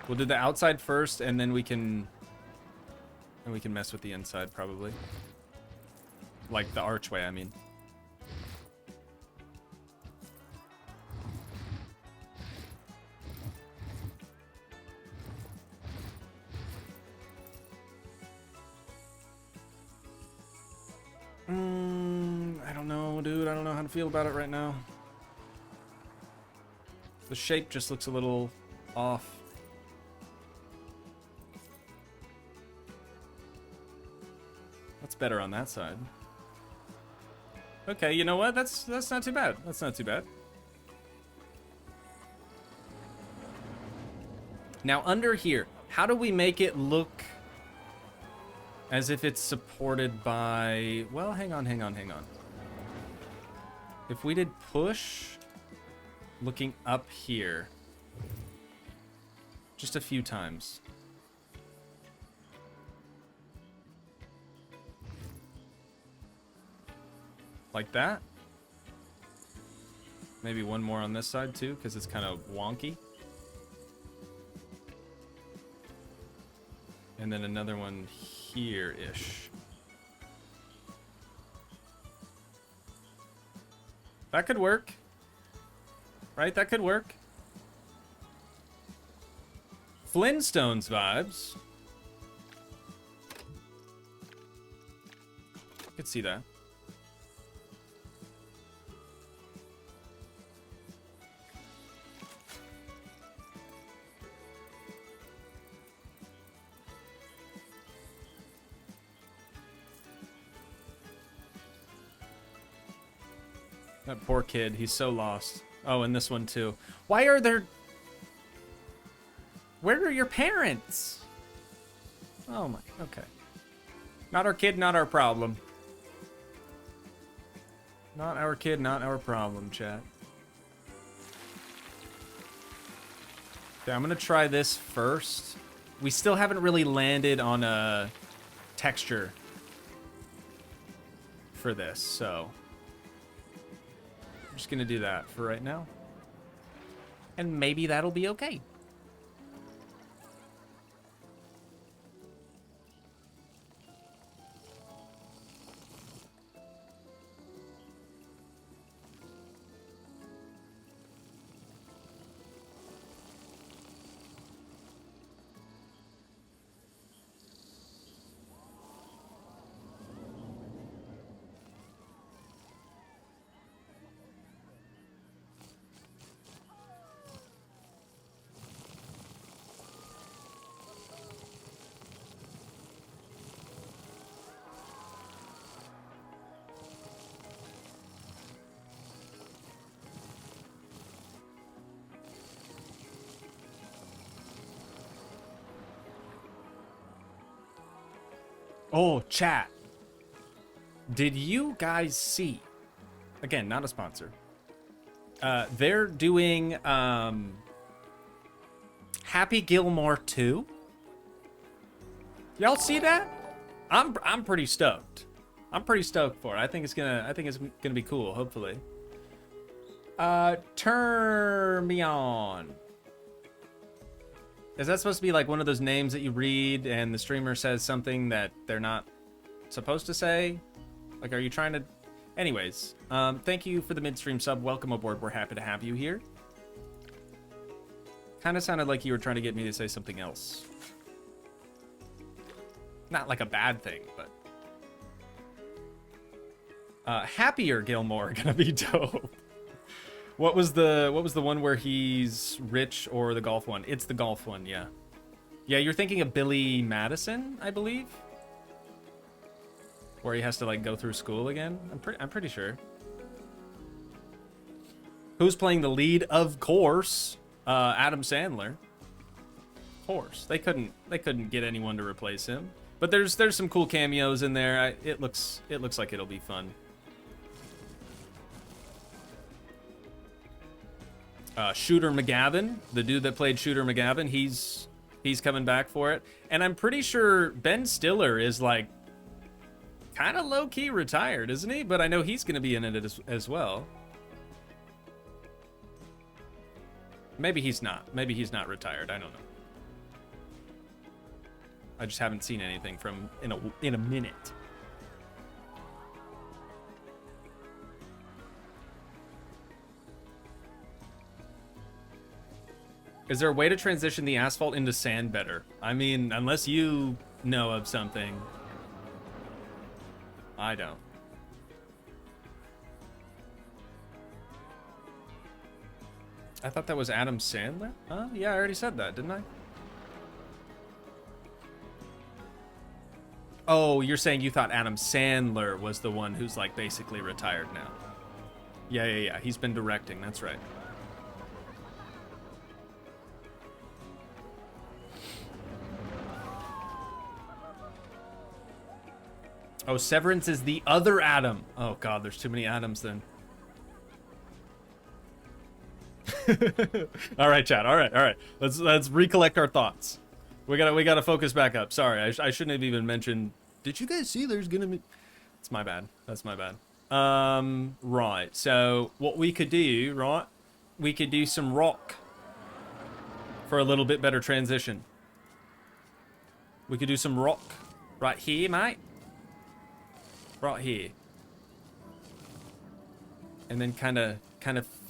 We'll do the outside first, and then we can mess with the inside probably. Like the archway, I mean. I don't know, dude. I don't know how to feel about it right now. The shape just looks a little off. That's better on that side. Okay, you know what? That's not too bad. That's not too bad. Now under here, how do we make it look as if it's supported by... Well, hang on. If we did push, looking up here, just a few times. Like that. Maybe one more on this side too, because it's kind of wonky. And then another one here-ish. That could work. Right? That could work. Flintstones vibes. I could see that. That poor kid, he's so lost. Oh, and this one too. Why are there... Where are your parents? Oh my, okay. Not our kid, not our problem. Not our kid, not our problem, chat. Okay, I'm gonna try this first. We still haven't really landed on a texture for this, so I'm just gonna do that for right now. And maybe that'll be okay. Oh, chat. Did you guys see? Again, not a sponsor. They're doing Happy Gilmore 2. Y'all see that? I'm pretty stoked. I'm pretty stoked for it. I think it's gonna be cool, hopefully. Turn me on. Is that supposed to be like one of those names that you read and the streamer says something that they're not supposed to say? Like, are you trying to... Anyways, thank you for the midstream sub. Welcome aboard. We're happy to have you here. Kind of sounded like you were trying to get me to say something else. Not like a bad thing, but... Happier Gilmore gonna be dope. What was the one where he's rich, or the golf one? It's the golf one, yeah. Yeah, you're thinking of Billy Madison, I believe, where he has to like go through school again. I'm pretty sure. Who's playing the lead? Of course, Adam Sandler. Of course, they couldn't get anyone to replace him. But there's some cool cameos in there. It looks like it'll be fun. Shooter McGavin, the dude that played Shooter McGavin, he's coming back for it. And I'm pretty sure Ben Stiller is like kind of low-key retired, isn't he? But I know he's going to be in it as well. Maybe he's not. Maybe he's not retired. I don't know. I just haven't seen anything from in a minute. Is there a way to transition the asphalt into sand better? I mean, unless you know of something. I don't. I thought that was Adam Sandler? Huh? Yeah, I already said that, didn't I? Oh, you're saying you thought Adam Sandler was the one who's like basically retired now. Yeah. He's been directing, that's right. Oh, Severance is the other Adam. Oh god, there's too many Adams then. All right, chat. All right. Let's recollect our thoughts. We gotta focus back up. Sorry, I shouldn't have even mentioned. Did you guys see there's gonna be? It's my bad. That's my bad. Right. So what we could do, right? We could do some rock for a little bit better transition. We could do some rock right here, mate. Right here. And then kind of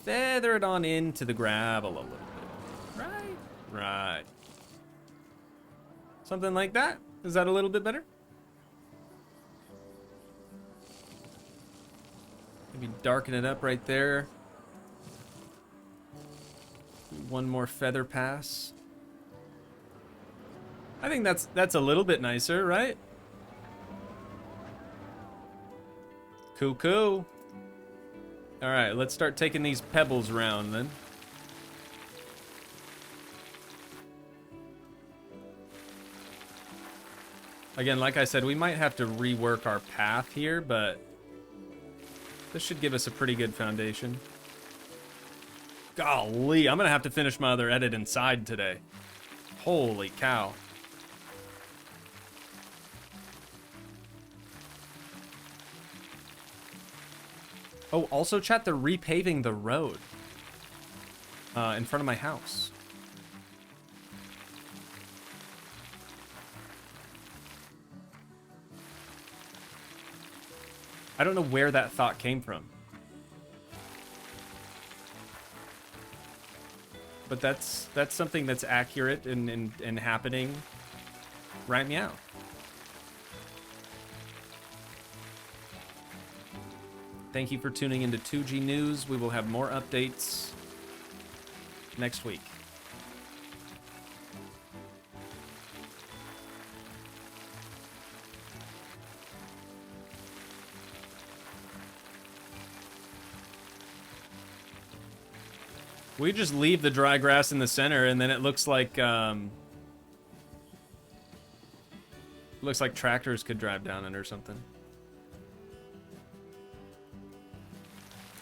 feather it on into the gravel a little bit. Right. Something like that. Is that a little bit better? Maybe darken it up right there. One more feather pass. I think that's a little bit nicer, right? Cool. All right, let's start taking these pebbles around then. Again, like I said, we might have to rework our path here, but this should give us a pretty good foundation. Golly, I'm gonna have to finish my other edit inside today. Holy cow. Oh, also, chat, they're repaving the road in front of my house. I don't know where that thought came from. But that's something that's accurate and happening right meow. Thank you for tuning into Toogii News. We will have more updates next week. We just leave the dry grass in the center, and then it looks like tractors could drive down it or something.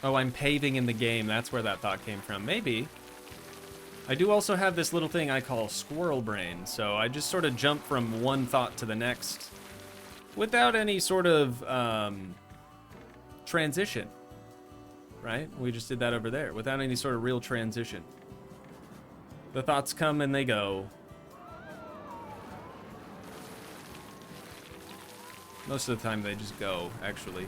Oh, I'm paving in the game. That's where that thought came from. Maybe. I do also have this little thing I call squirrel brain, so I just sort of jump from one thought to the next without any sort of transition. Right? We just did that over there without any sort of real transition. The thoughts come and they go. Most of the time they just go, actually.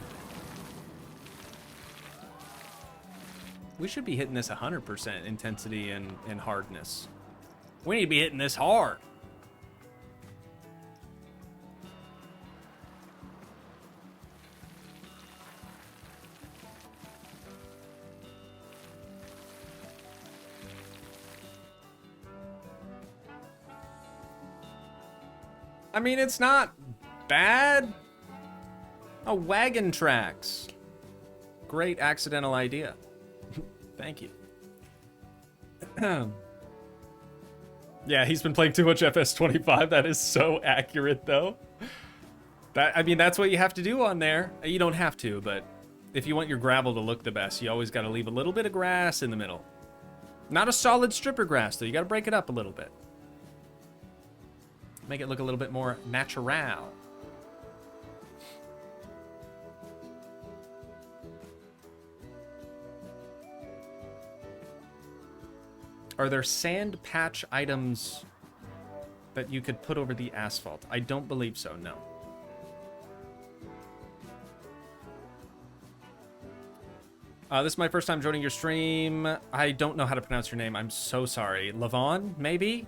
We should be hitting this 100% intensity and hardness. We need to be hitting this hard. I mean, it's not bad. Oh, wagon tracks. Great accidental idea. Thank you. Yeah, he's been playing too much FS25. That is so accurate, though. I mean, that's what you have to do on there. You don't have to, but if you want your gravel to look the best, you always got to leave a little bit of grass in the middle. Not a solid strip of grass, though. You got to break it up a little bit. Make it look a little bit more natural. Are there sand patch items that you could put over the asphalt? I don't believe so, no. This is my first time joining your stream. I don't know how to pronounce your name. I'm so sorry. Lavon, maybe?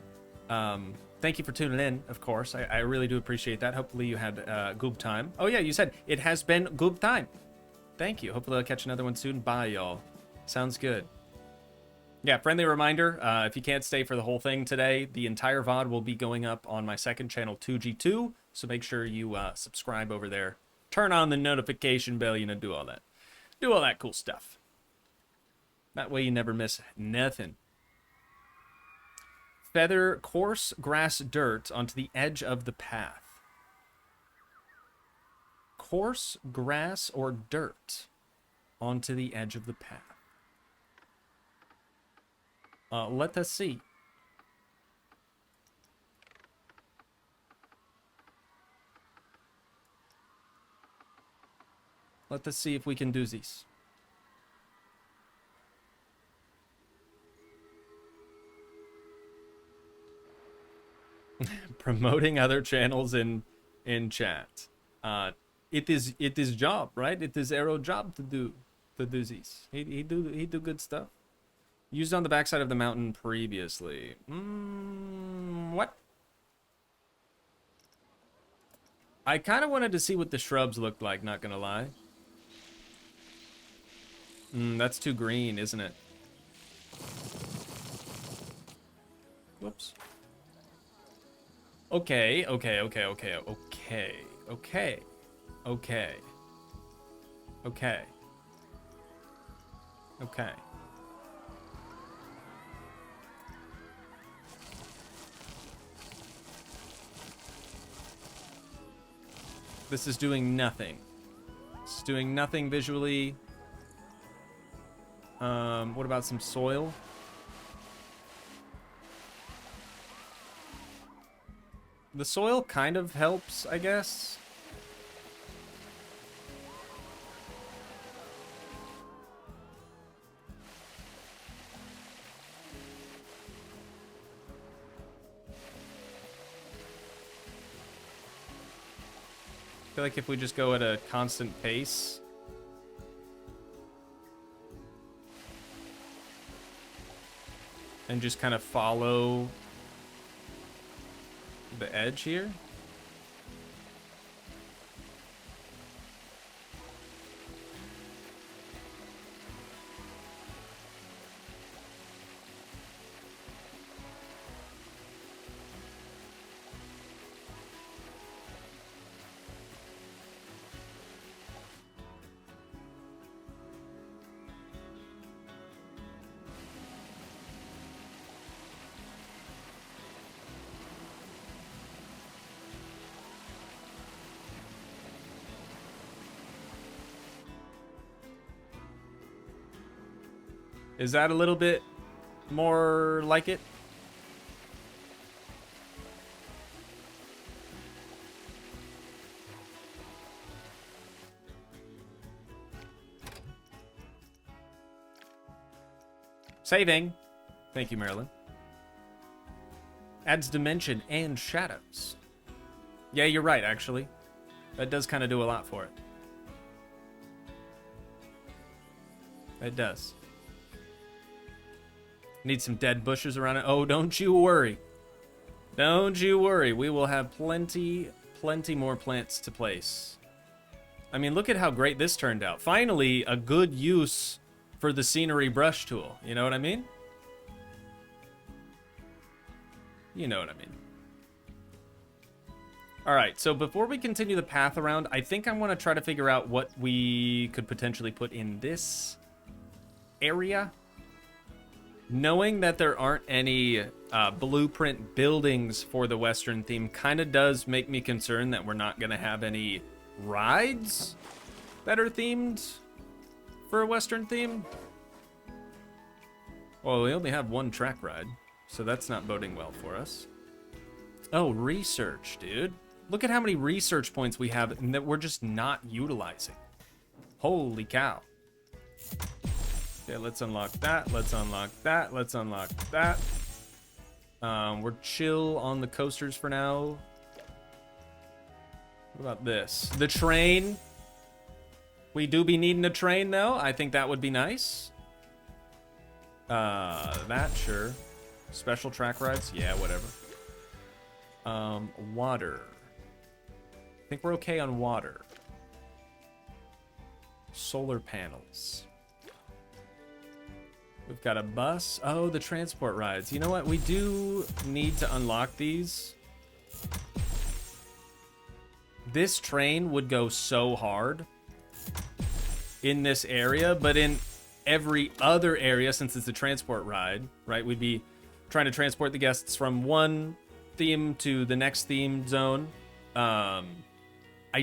Thank you for tuning in, of course. I really do appreciate that. Hopefully you had good time. Oh yeah, you said it has been good time. Thank you. Hopefully I'll catch another one soon. Bye, y'all. Sounds good. Yeah, friendly reminder, if you can't stay for the whole thing today, the entire VOD will be going up on my second channel, Toogii 2, so make sure you subscribe over there. Turn on the notification bell, you know, do all that. Do all that cool stuff. That way you never miss nothing. Feather coarse grass dirt onto the edge of the path. Coarse grass or dirt onto the edge of the path. Let us see. Let us see if we can do this. Promoting other channels in chat. It is job, right? It is Arrow job to do this. He do good stuff. Used on the backside of the mountain previously. What? I kind of wanted to see what the shrubs looked like, not gonna lie. That's too green, isn't it? Whoops. Okay. Okay. This is doing nothing. It's doing nothing visually. What about some soil? The soil kind of helps, I guess. I feel like if we just go at a constant pace. And just kind of follow the edge here. Is that a little bit more like it? Saving. Thank you, Marilyn. Adds dimension and shadows. Yeah, you're right, actually. That does kind of do a lot for it. It does. Need some dead bushes around it. Oh, don't you worry. Don't you worry. We will have plenty more plants to place. I mean, look at how great this turned out. Finally, a good use for the scenery brush tool. You know what I mean? You know what I mean. All right, so before we continue the path around, I think I want to try to figure out what we could potentially put in this area. Knowing that there aren't any blueprint buildings for the Western theme kind of does make me concerned that we're not going to have any rides that are themed for a Western theme. Well, we only have one track ride, so that's not boding well for us. Oh, research, dude. Look at how many research points we have and that we're just not utilizing. Holy cow. Okay, let's unlock that. Let's unlock that. Let's unlock that. We're chill on the coasters for now. What about this? The train. We do be needing a train, though. I think that would be nice. That, sure. Special track rides? Yeah, whatever. Water. I think we're okay on water. Solar panels. We've got a bus. Oh, the transport rides. You know what? We do need to unlock these. This train would go so hard in this area, but in every other area, since it's a transport ride, right? We'd be trying to transport the guests from one theme to the next theme zone. I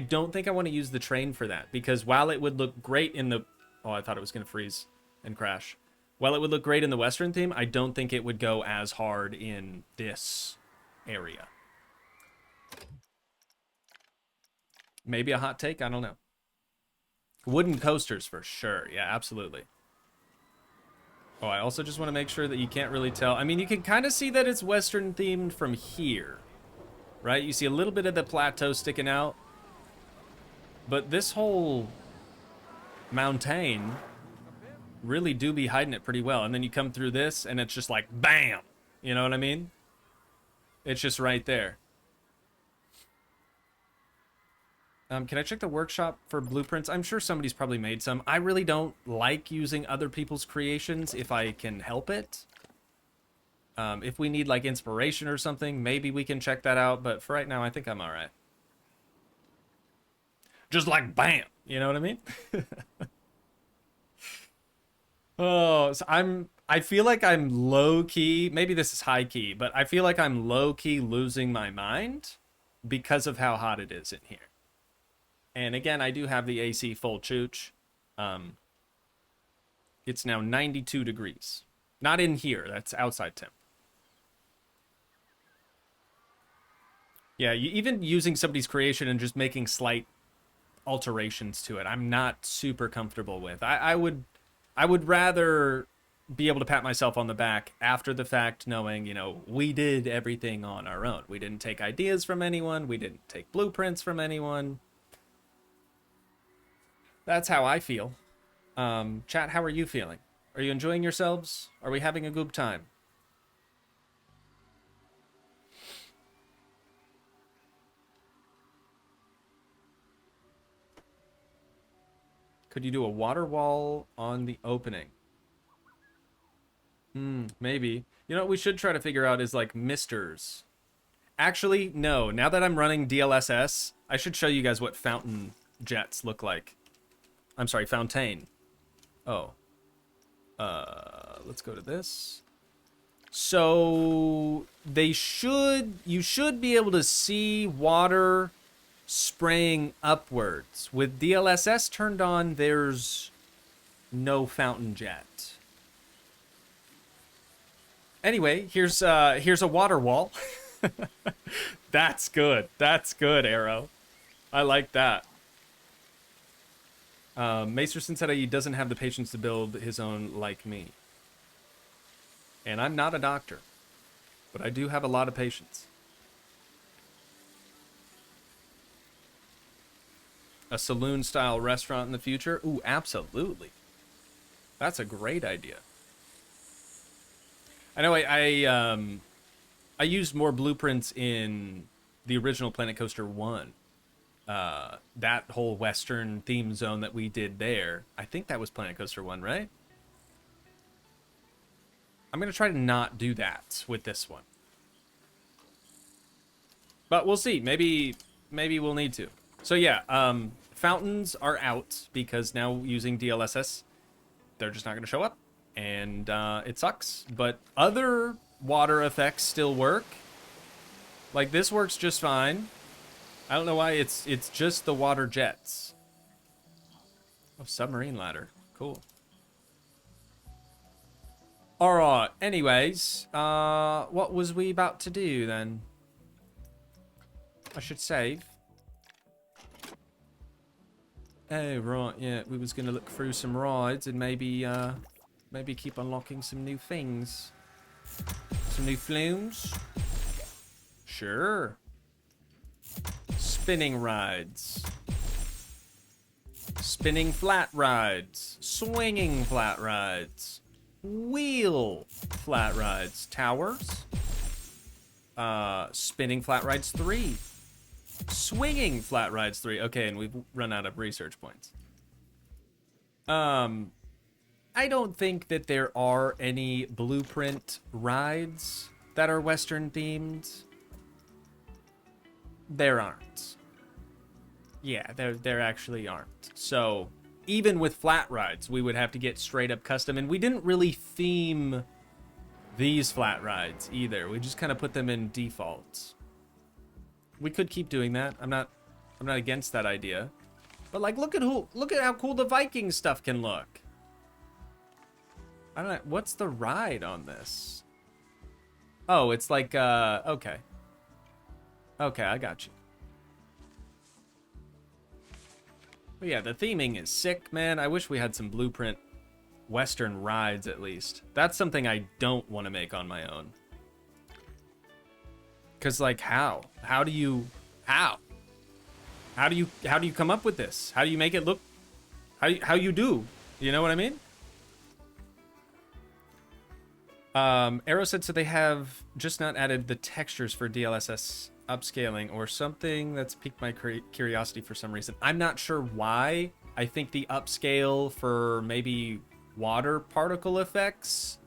don't think I want to use the train for that, because while it would look great in the... Oh, I thought it was going to freeze and crash. While it would look great in the Western theme, I don't think it would go as hard in this area. Maybe a hot take? I don't know. Wooden coasters for sure. Yeah, absolutely. Oh, I also just want to make sure that you can't really tell. I mean, you can kind of see that it's Western themed from here, right? You see a little bit of the plateau sticking out. But this whole mountain really do be hiding it pretty well. And then you come through this and it's just like, bam! You know what I mean? It's just right there. Can I check the workshop for blueprints? I'm sure somebody's probably made some. I really don't like using other people's creations if I can help it. If we need like inspiration or something, maybe we can check that out. But for right now, I think I'm all right. Just like bam, you know what I mean? Oh, so I feel like I'm low key, maybe this is high key, but I feel like I'm low key losing my mind because of how hot it is in here. And again, I do have the AC full chooch. Um, it's now 92 degrees. Not in here, that's outside temp. Yeah, even using somebody's creation and just making slight alterations to it, I'm not super comfortable with. I would rather be able to pat myself on the back after the fact, knowing, we did everything on our own. We didn't take ideas from anyone. We didn't take blueprints from anyone. That's how I feel. Chat, how are you feeling? Are you enjoying yourselves? Are we having a good time? Could you do a water wall on the opening? Maybe. You know what we should try to figure out is like misters. Actually, no. Now that I'm running DLSS, I should show you guys what fountain jets look like. I'm sorry, Fontaine. Oh. Let's go to this. So you should be able to see water spraying upwards. With DLSS turned on, there's no fountain jet. Anyway, here's a water wall. That's good. That's good, Arrow. I like that. Masterson said he doesn't have the patience to build his own like me. And I'm not a doctor, but I do have a lot of patience. A saloon-style restaurant in the future? Ooh, absolutely. That's a great idea. I know I used more blueprints in the original Planet Coaster 1. That whole Western theme zone that we did there. I think that was Planet Coaster 1, right? I'm going to try to not do that with this one. But we'll see. Maybe we'll need to. So yeah, fountains are out because now using DLSS, they're just not going to show up. And it sucks. But other water effects still work. Like this works just fine. I don't know why it's just the water jets. Oh, submarine ladder. Cool. Alright, anyways, what was we about to do then? I should save. Oh, right, yeah, we was gonna look through some rides and maybe keep unlocking some new things. Some new flumes? Sure. Spinning rides. Spinning flat rides. Swinging flat rides. Wheel flat rides. Towers. Spinning flat rides 3. Swinging flat rides 3. Okay, and we've run out of research points. I don't think that there are any blueprint rides that are Western themed. There aren't. Yeah, there actually aren't. So even with flat rides, we would have to get straight up custom, and we didn't really theme these flat rides either. We just kind of put them in defaults. We could keep doing that. I'm not against that idea. But like, look at how cool the Viking stuff can look. I don't know, what's the ride on this? Oh, it's like okay. Okay, I got you. But yeah, the theming is sick, man. I wish we had some blueprint Western rides at least. That's something I don't want to make on my own. Cause like how do you come up with this? How do you make it look? How you do? You know what I mean? Arrow said so they have just not added the textures for DLSS upscaling or something. That's piqued my curiosity for some reason. I'm not sure why. I think the upscale for maybe water particle effects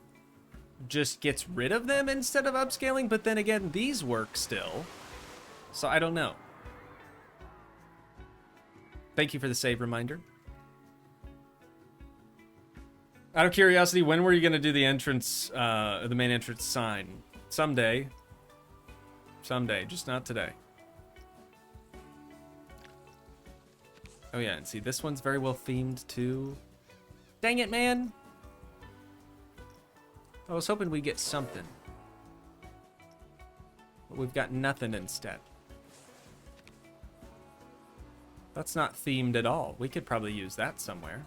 just gets rid of them instead of upscaling, but then again, these work still. So I don't know. Thank you for the save reminder. Out of curiosity, when were you going to do the entrance, the main entrance sign? Someday. Someday, just not today. Oh yeah, and see, this one's very well themed too. Dang it, man! I was hoping we'd get something. But we've got nothing instead. That's not themed at all. We could probably use that somewhere.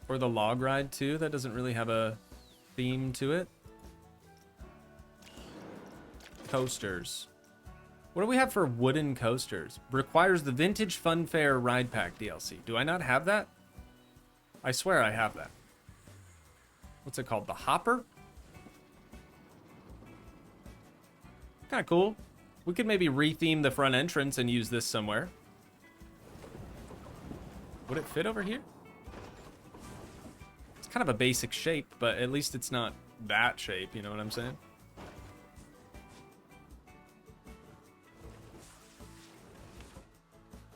Or the log ride too, that doesn't really have a theme to it. Coasters. What do we have for wooden coasters? Requires the Vintage Fun Fair Ride Pack DLC. Do I not have that? I swear I have that. What's it called? The Hopper? Kind of cool. We could maybe retheme the front entrance and use this somewhere. Would it fit over here? It's kind of a basic shape, but at least it's not that shape, you know what I'm saying?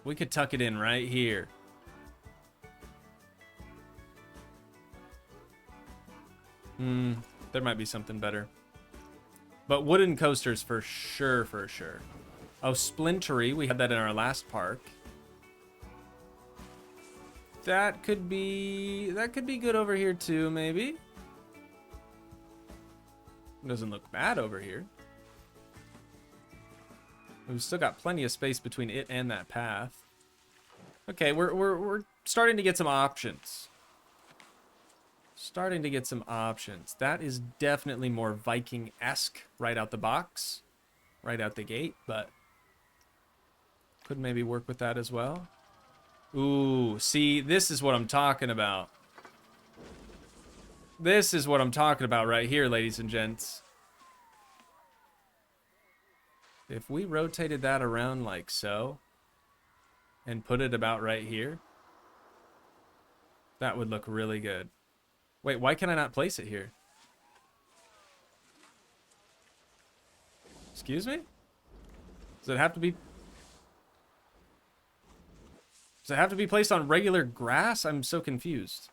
We could tuck it in right here. There might be something better. But wooden coasters for sure, for sure. Oh, Splintery. We had that in our last park. That could be good over here too, maybe. Doesn't look bad over here. We've still got plenty of space between it and that path. Okay, we're starting to get some options. Starting to get some options. That is definitely more Viking-esque right out the box. Right out the gate, but could maybe work with that as well. Ooh, see, this is what I'm talking about. This is what I'm talking about right here, ladies and gents. If we rotated that around like so, and put it about right here, that would look really good. Wait, why can I not place it here? Excuse me? Does it have to be... Does it have to be placed on regular grass? I'm so confused.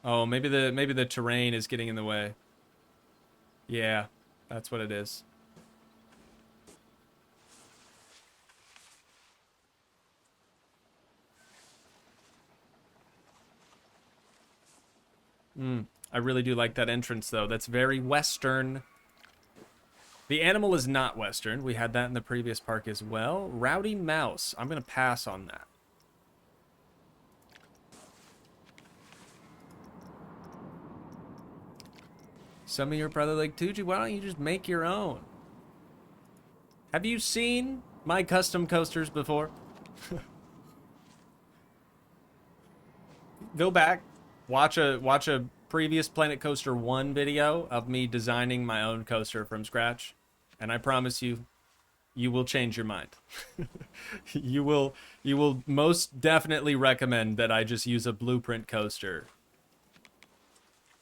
Oh, maybe the terrain is getting in the way. Yeah, that's what it is. I really do like that entrance, though. That's very Western. The animal is not Western. We had that in the previous park as well. Rowdy Mouse. I'm going to pass on that. Some of your brother like Toogii, why don't you just make your own? Have you seen my custom coasters before? Go back, watch a previous Planet Coaster 1 video of me designing my own coaster from scratch, and I promise you, you will change your mind. You will most definitely recommend that I just use a blueprint coaster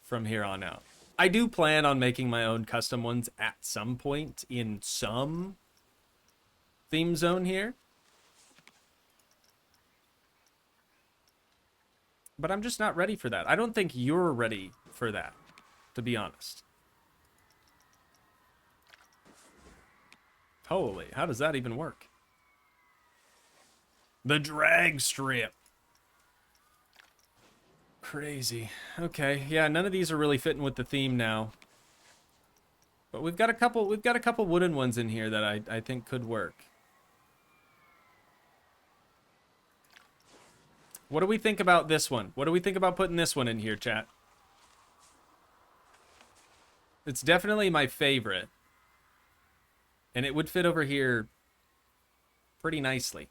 from here on out. I do plan on making my own custom ones at some point in some theme zone here. But I'm just not ready for that. I don't think you're ready for that, to be honest. Holy, how does that even work? The drag strip. Crazy. Okay, yeah, none of these are really fitting with the theme now. But we've got a couple wooden ones in here that I think could work. What do we think about this one? What do we think about putting this one in here, chat? It's definitely my favorite. And it would fit over here pretty nicely.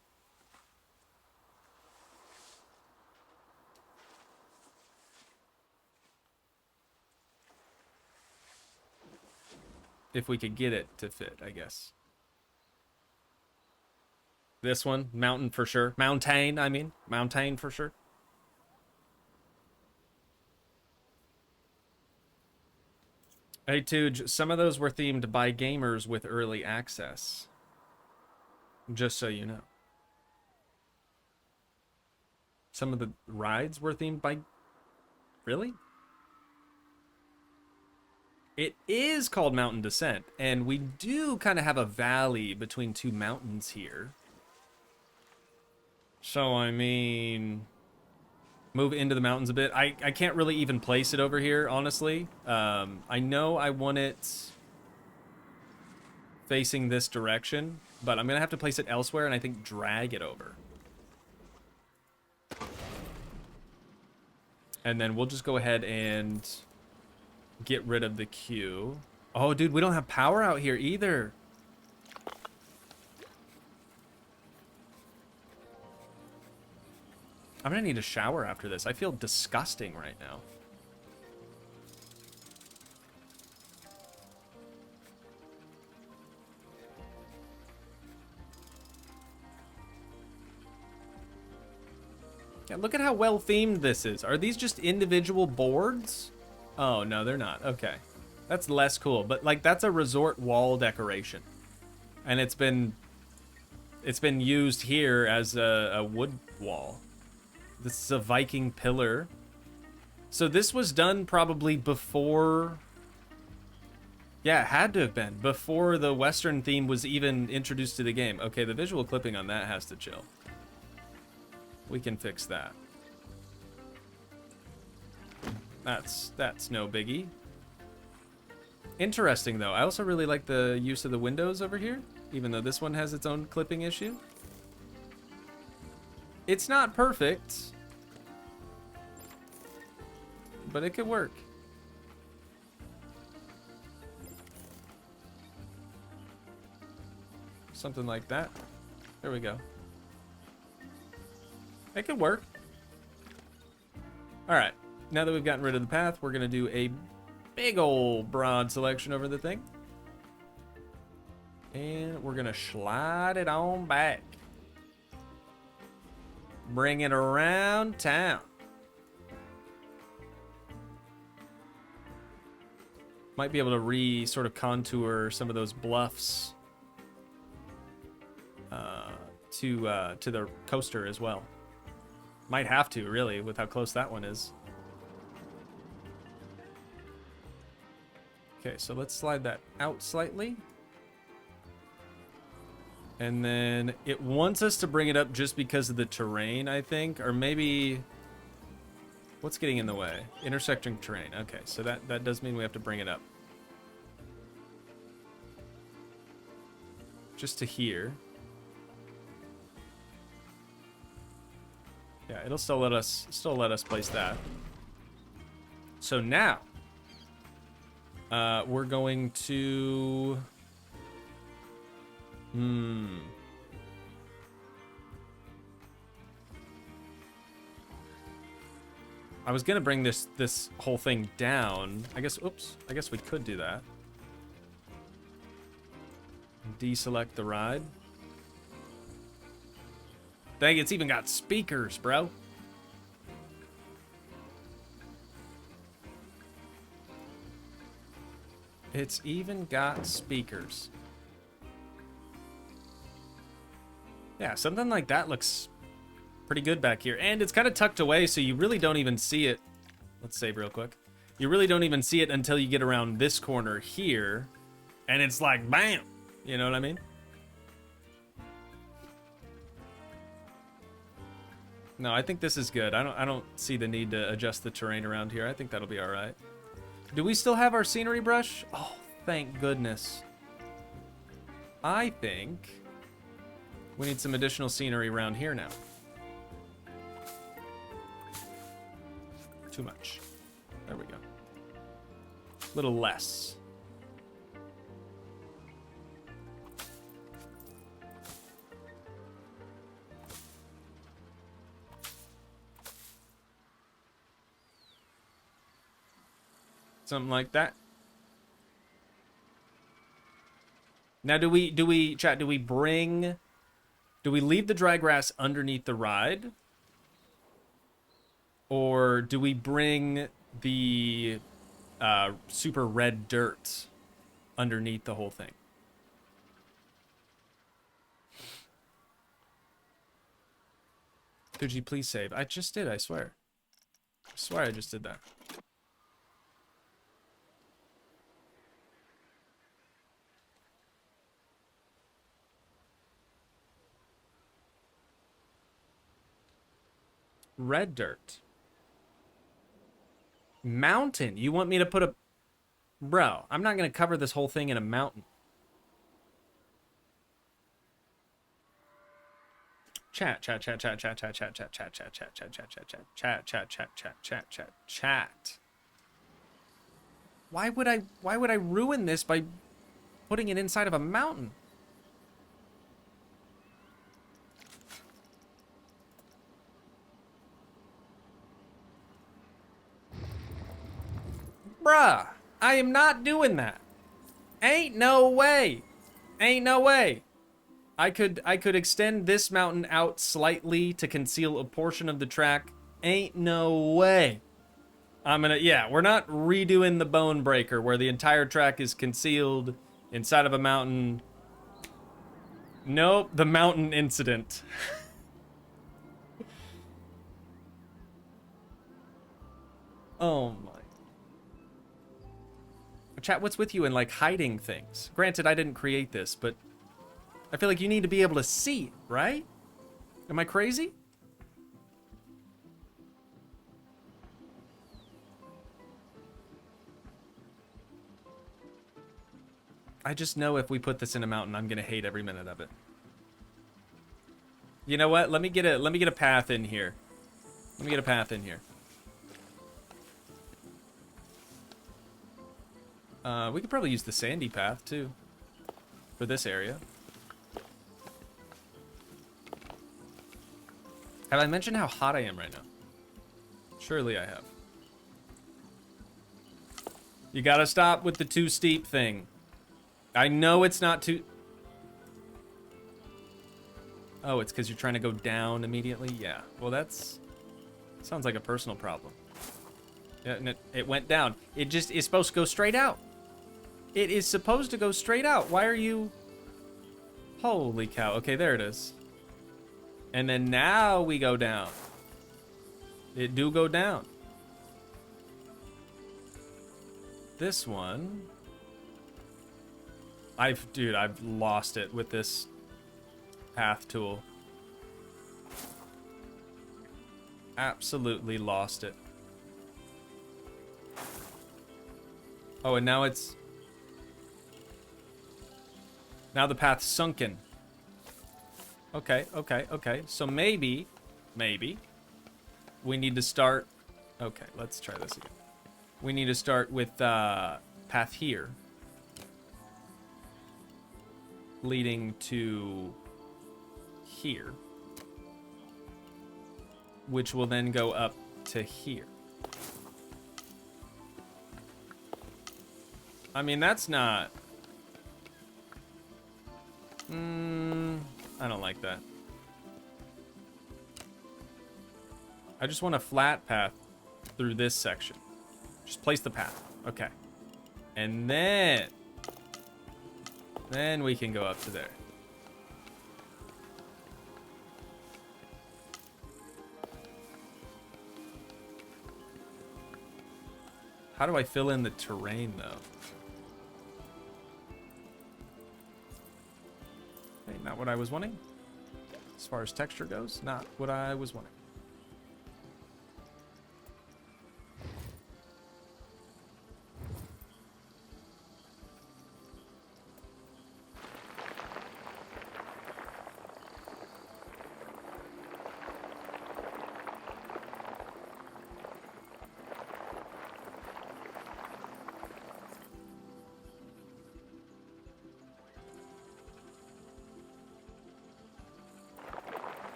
If we could get it to fit, I guess. This one, mountain for sure. Mountain, I mean. Mountain for sure. Hey, Tooj, some of those were themed by gamers with early access. Just so you know. Some of the rides were themed by... Really? It is called Mountain Descent, and we do kind of have a valley between two mountains here. So, I mean... Move into the mountains a bit. I can't really even place it over here, honestly. I know I want it facing this direction, but I'm going to have to place it elsewhere, and I think drag it over. And then we'll just go ahead and get rid of the queue. Oh, dude, we don't have power out here either. I'm gonna need a shower after this. I feel disgusting right now. Yeah, look at how well themed this is. Are these just individual boards? Oh, no, they're not. Okay. That's less cool, but like that's a resort wall decoration. And it's been used here as a wood wall. This is a Viking pillar. So this was done probably before... Yeah, it had to have been. Before the Western theme was even introduced to the game. Okay, the visual clipping on that has to chill. We can fix that. That's no biggie. Interesting, though. I also really like the use of the windows over here, even though this one has its own clipping issue. It's not perfect, but it could work. Something like that. There we go. It could work. All right. Now that we've gotten rid of the path, we're going to do a big old broad selection over the thing. And we're going to slide it on back. Bring it around town. Might be able to sort of contour some of those bluffs to the coaster as well. Might have to, really, with how close that one is. Okay, so let's slide that out slightly. And then it wants us to bring it up just because of the terrain, I think. Or maybe... What's getting in the way? Intersecting terrain. Okay, so that does mean we have to bring it up. Just to here. Yeah, it'll still let us place that. So now we're going to I was gonna bring this whole thing down. I guess we could do that. Deselect the ride. Dang, it's even got speakers, bro. It's even got speakers. Yeah, something like that looks pretty good back here. And it's kind of tucked away, so you really don't even see it. Let's save real quick. You really don't even see it until you get around this corner here. And it's like, bam! You know what I mean? No, I think this is good. I don't see the need to adjust the terrain around here. I think that'll be all right. Do we still have our scenery brush? Oh, thank goodness. I think we need some additional scenery around here now. Too much. There we go. A little less. Something like that. Now, do we leave the dry grass underneath the ride? Or do we bring the super red dirt underneath the whole thing. Toogii, please save. I just did, I swear. I swear I just did that. Red dirt. Mountain. You want me to put a... Bro, I'm not going to cover this whole thing in a mountain. Chat. Why would I ruin this by putting it inside of a mountain? Bruh, I am not doing that. Ain't no way. Ain't no way. I could extend this mountain out slightly to conceal a portion of the track. Ain't no way. Yeah, we're not redoing the Bone Breaker where the entire track is concealed inside of a mountain. Nope, the mountain incident. Oh my. Chat, what's with you in like hiding things? Granted, I didn't create this, but I feel like you need to be able to see, right? Am I crazy? I just know if we put this in a mountain, I'm gonna hate every minute of it. You know what? Let me get a path in here. Let me get a path in here. We could probably use the sandy path too for this area. Have I mentioned how hot I am right now? Surely I have. You gotta stop with the too steep thing. I know it's not too... Oh, it's because you're trying to go down immediately? Yeah. Well, that's... Sounds like a personal problem. Yeah, it went down. It just is supposed to go straight out. It is supposed to go straight out. Why are you... Holy cow. Okay, there it is. And then now we go down. It do go down. This one... I've lost it with this path tool. Absolutely lost it. Oh, and now it's... Now the path's sunken. Okay. So maybe we need to start... Okay, let's try this again. We need to start with path here. Leading to here. Which will then go up to here. I mean, that's not... I don't like that. I just want a flat path through this section. Just place the path. Okay. And then we can go up to there. How do I fill in the terrain, though? Okay, not what I was wanting. As far as texture goes, not what I was wanting.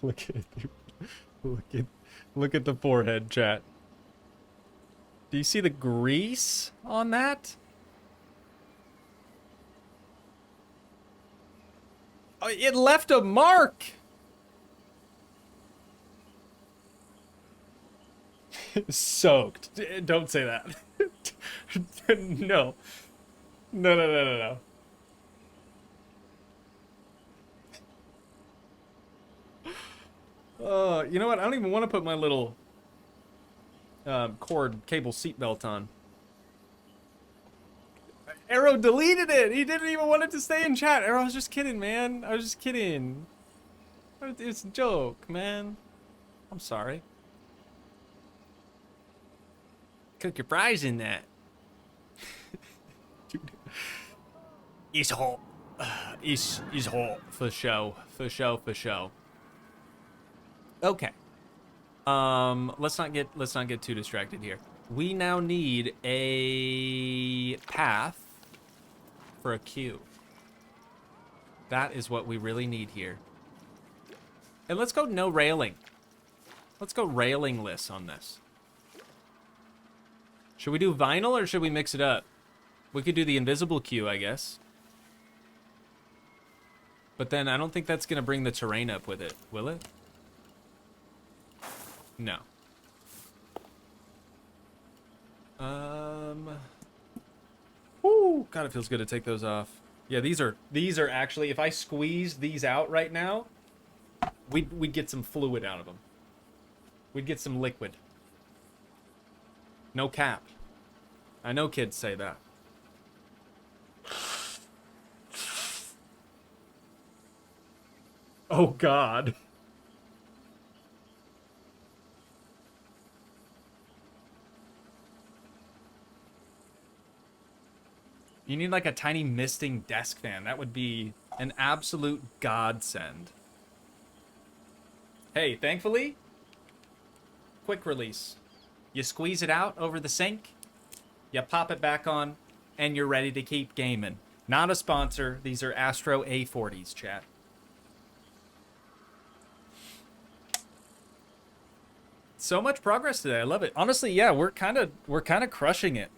Look at look at look at the forehead, chat. Do you see the grease on that? Oh, it left a mark. Soaked. Don't say that. No. No, no, no, no, no. You know what? I don't even want to put my little cord cable seatbelt on. Arrow deleted it. He didn't even want it to stay in chat. Arrow, I was just kidding, man. I was just kidding. It's a joke, man. I'm sorry. Cook your fries in that. Dude. It's hot. It's hot for show. For show. For show. Okay. Let's not get too distracted here. We now need a path for a queue. That is what we really need here. And let's go no railing. Let's go railing-less on this. Should we do vinyl or should we mix it up? We could do the invisible queue, I guess. But then I don't think that's gonna bring the terrain up with it, will it? No. Woo! God, it feels good to take those off. Yeah, these are actually, if I squeeze these out right now, we'd get some fluid out of them. We'd get some liquid. No cap. I know kids say that. Oh God. You need like a tiny misting desk fan. That would be an absolute godsend. Hey, thankfully, quick release. You squeeze it out over the sink, you pop it back on, and you're ready to keep gaming. Not a sponsor. These are Astro A40s, chat. So much progress today. I love it. Honestly, yeah, we're kind of crushing it.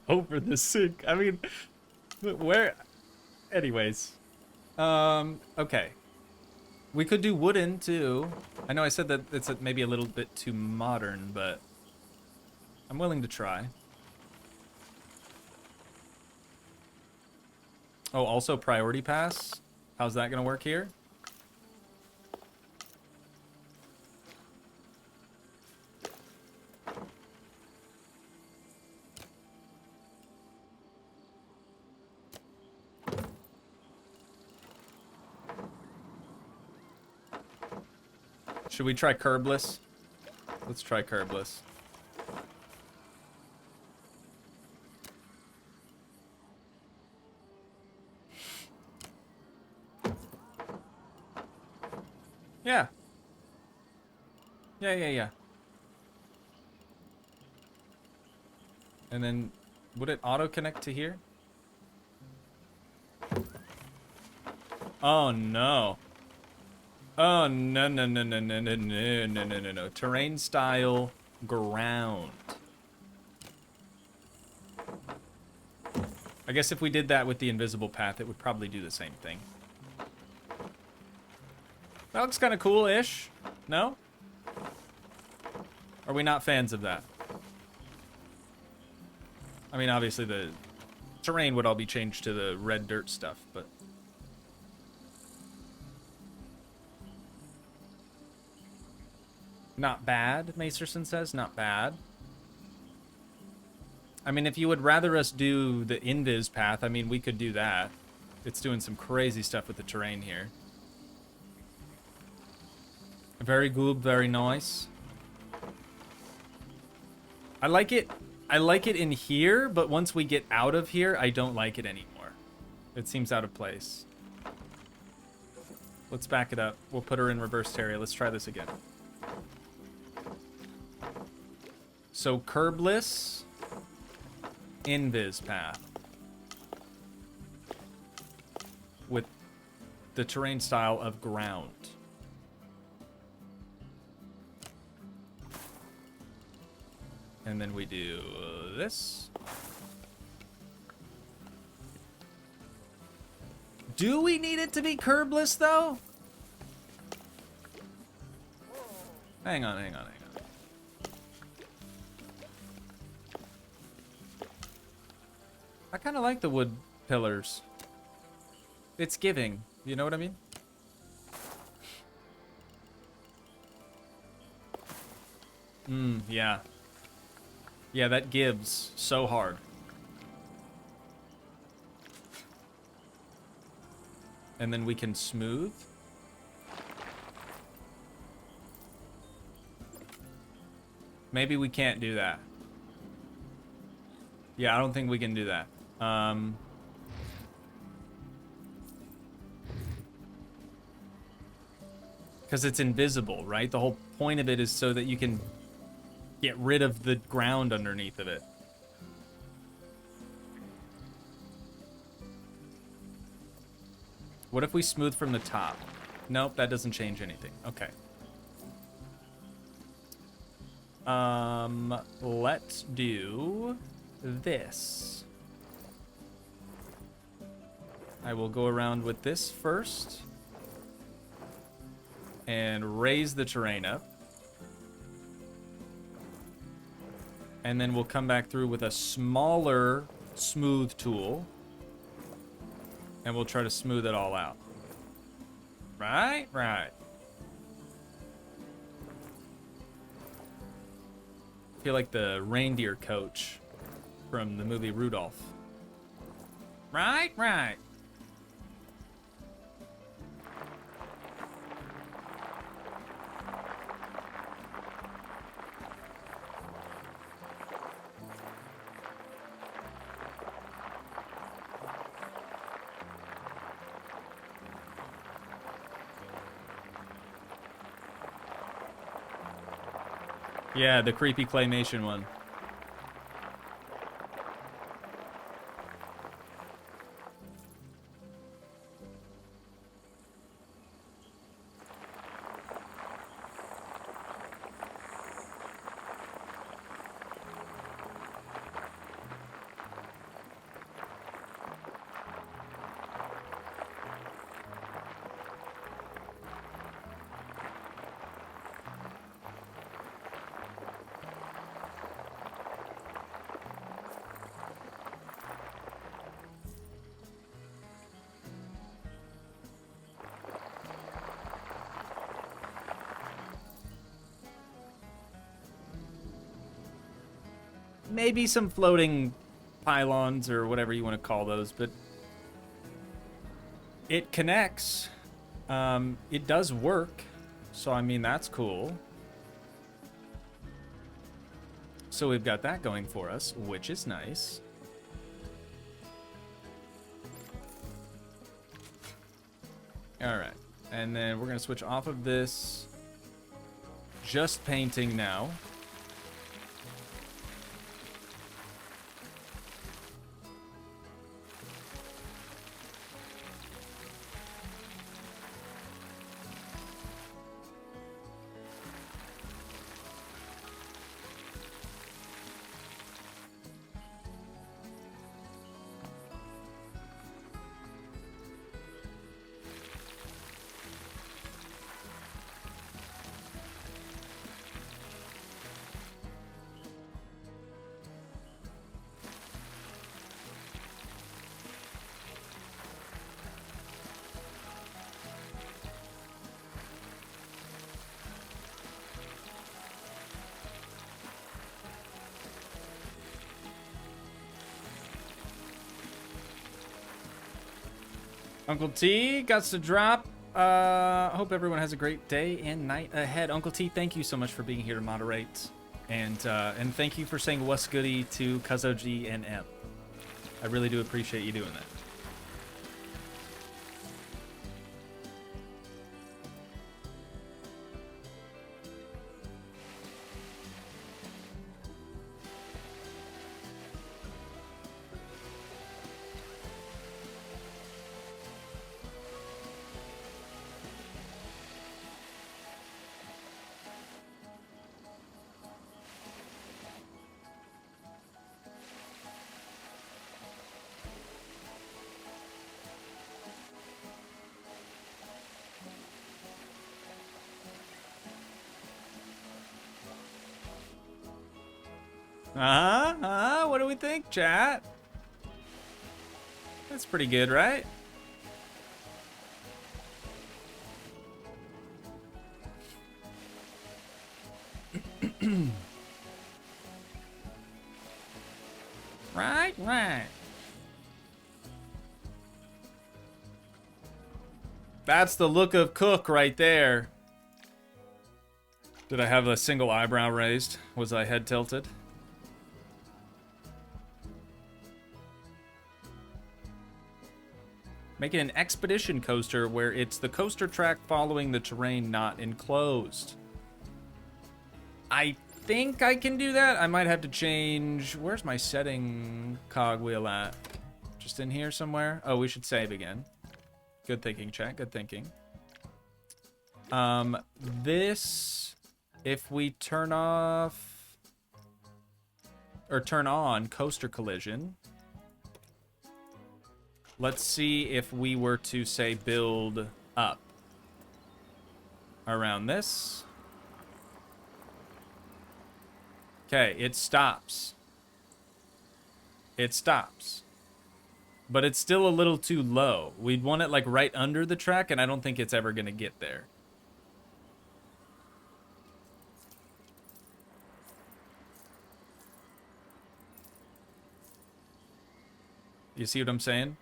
Over the sink. I mean, where? Anyways. Okay. We could do wooden, too. I know I said that it's maybe a little bit too modern, but I'm willing to try. Oh, also priority pass. How's that gonna work here? Should we try curbless? Let's try curbless. Yeah. Yeah. And then, would it auto-connect to here? Oh, no. Oh, no. Terrain style ground. I guess if we did that with the invisible path, it would probably do the same thing. That looks kind of cool-ish. No? Are we not fans of that? I mean, obviously the terrain would all be changed to the red dirt stuff, but... Not bad, Macerson says. Not bad. I mean, if you would rather us do the invis path, I mean, we could do that. It's doing some crazy stuff with the terrain here. Very good, very nice. I like it in here, but once we get out of here, I don't like it anymore. It seems out of place. Let's back it up. We'll put her in reverse Terry. Let's try this again. So curbless. invis path with the terrain style of ground. And then we do this. Do we need it to be curbless, though? Hang on. I kind of like the wood pillars. It's giving. You know what I mean? Yeah. Yeah, that gives so hard. And then we can smooth. Maybe we can't do that. Yeah, I don't think we can do that. Because it's invisible, right? The whole point of it is so that you can get rid of the ground underneath of it. What if we smooth from the top? Nope, that doesn't change anything. Okay. Let's do this. I will go around with this first and raise the terrain up. And then we'll come back through with a smaller smooth tool. And we'll try to smooth it all out. Right? Right. I feel like the reindeer coach from the movie Rudolph. Right? Right. Yeah, the creepy claymation one. Maybe some floating pylons or whatever you want to call those, but it connects. It does work, so I mean that's cool. So we've got that going for us, which is nice. All right, and then we're gonna switch off of this. Just painting now. Uncle T got to drop. Hope everyone has a great day and night ahead. Uncle T, thank you so much for being here to moderate. And thank you for saying what's goody to Kazoji and M. I really do appreciate you doing that. What do we think, chat? That's pretty good, right? Right. That's the look of Cook right there. Did I have a single eyebrow raised? Was I head tilted? Making an expedition coaster where it's the coaster track following the terrain not enclosed. I think I can do that. I might have to change... Where's my setting cogwheel at? Just in here somewhere? Oh, we should save again. Good thinking, chat. Good thinking. This... If we turn off... Or turn on coaster collision... Let's see if we were to, say, build up around this. Okay, it stops. It stops. But it's still a little too low. We'd want it, like, right under the track, and I don't think it's ever going to get there. You see what I'm saying?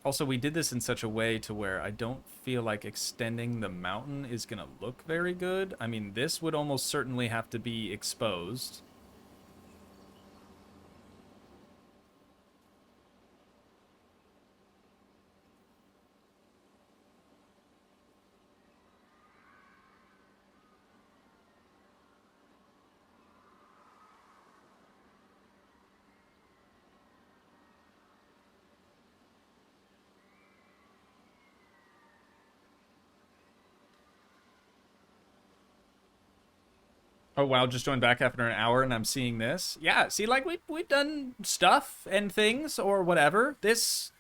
Also, we did this in such a way to where I don't feel like extending the mountain is going to look very good. I mean, this would almost certainly have to be exposed. Oh wow, just joined back after an hour and I'm seeing this. Yeah, see, like we've done stuff and things or whatever. This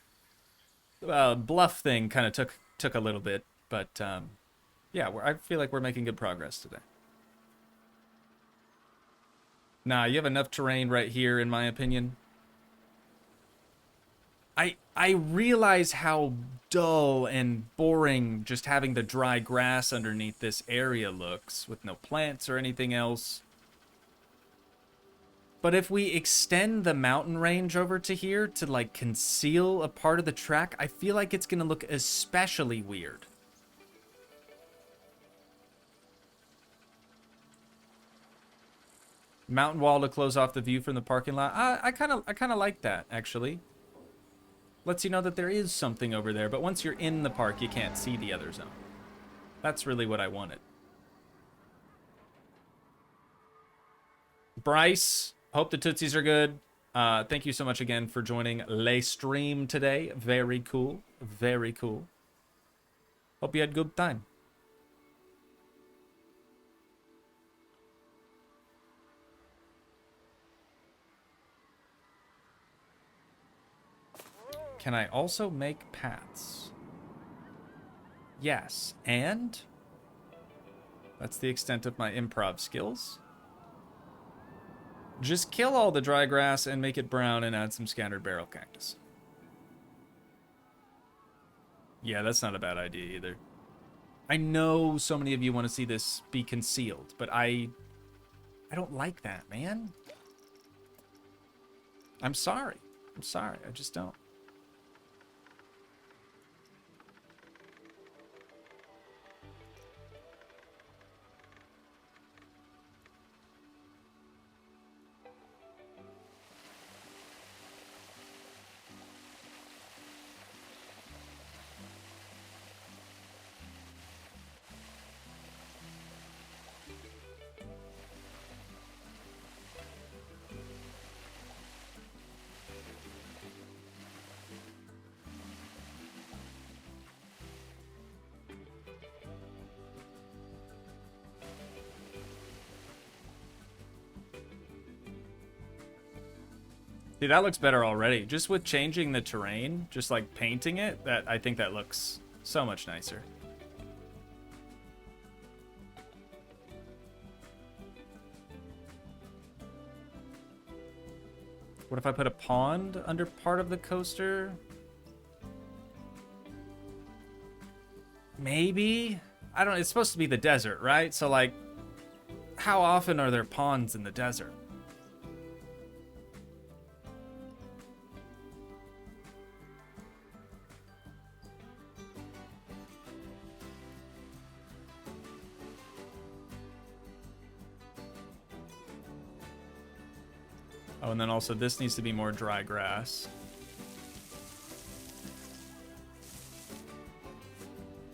bluff thing kind of took a little bit, but yeah, I feel like we're making good progress today. Nah, you have enough terrain right here, in my opinion. I realize how dull and boring just having the dry grass underneath this area looks with no plants or anything else. But if we extend the mountain range over to here to like conceal a part of the track, I feel like it's going to look especially weird. Mountain wall to close off the view from the parking lot. I kind of like that, actually. Lets you know that there is something over there, but once you're in the park, you can't see the other zone. That's really what I wanted. Bryce, hope the Tootsies are good. Thank you so much again for joining Le Stream today. Very cool. Very cool. Hope you had a good time. Can I also make paths? Yes, and that's the extent of my improv skills. Just kill all the dry grass and make it brown and add some scattered barrel cactus. Yeah, that's not a bad idea either. I know so many of you want to see this be concealed, but I don't like that, man. I'm sorry. I'm sorry. I just don't. See, that looks better already. Just with changing the terrain, just like painting it, I think that looks so much nicer. What if I put a pond under part of the coaster? Maybe? I don't know. It's supposed to be the desert, right? So, like, how often are there ponds in the desert? Oh, and then also this needs to be more dry grass.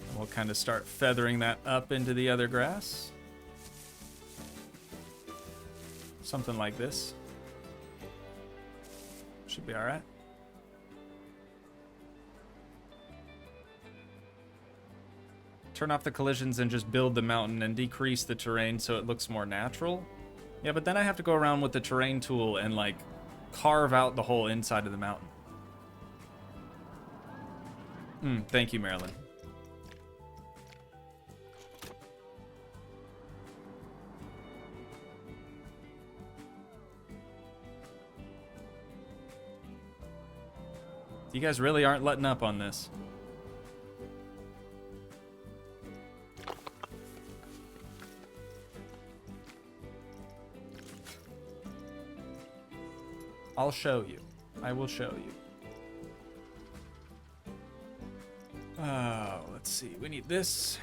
And we'll kind of start feathering that up into the other grass. Something like this. Should be all right. Turn off the collisions and just build the mountain and decrease the terrain so it looks more natural. Yeah, but then I have to go around with the terrain tool and, like, carve out the whole inside of the mountain. Thank you, Marilyn. You guys really aren't letting up on this. I'll show you. I will show you. Oh, let's see. We need this.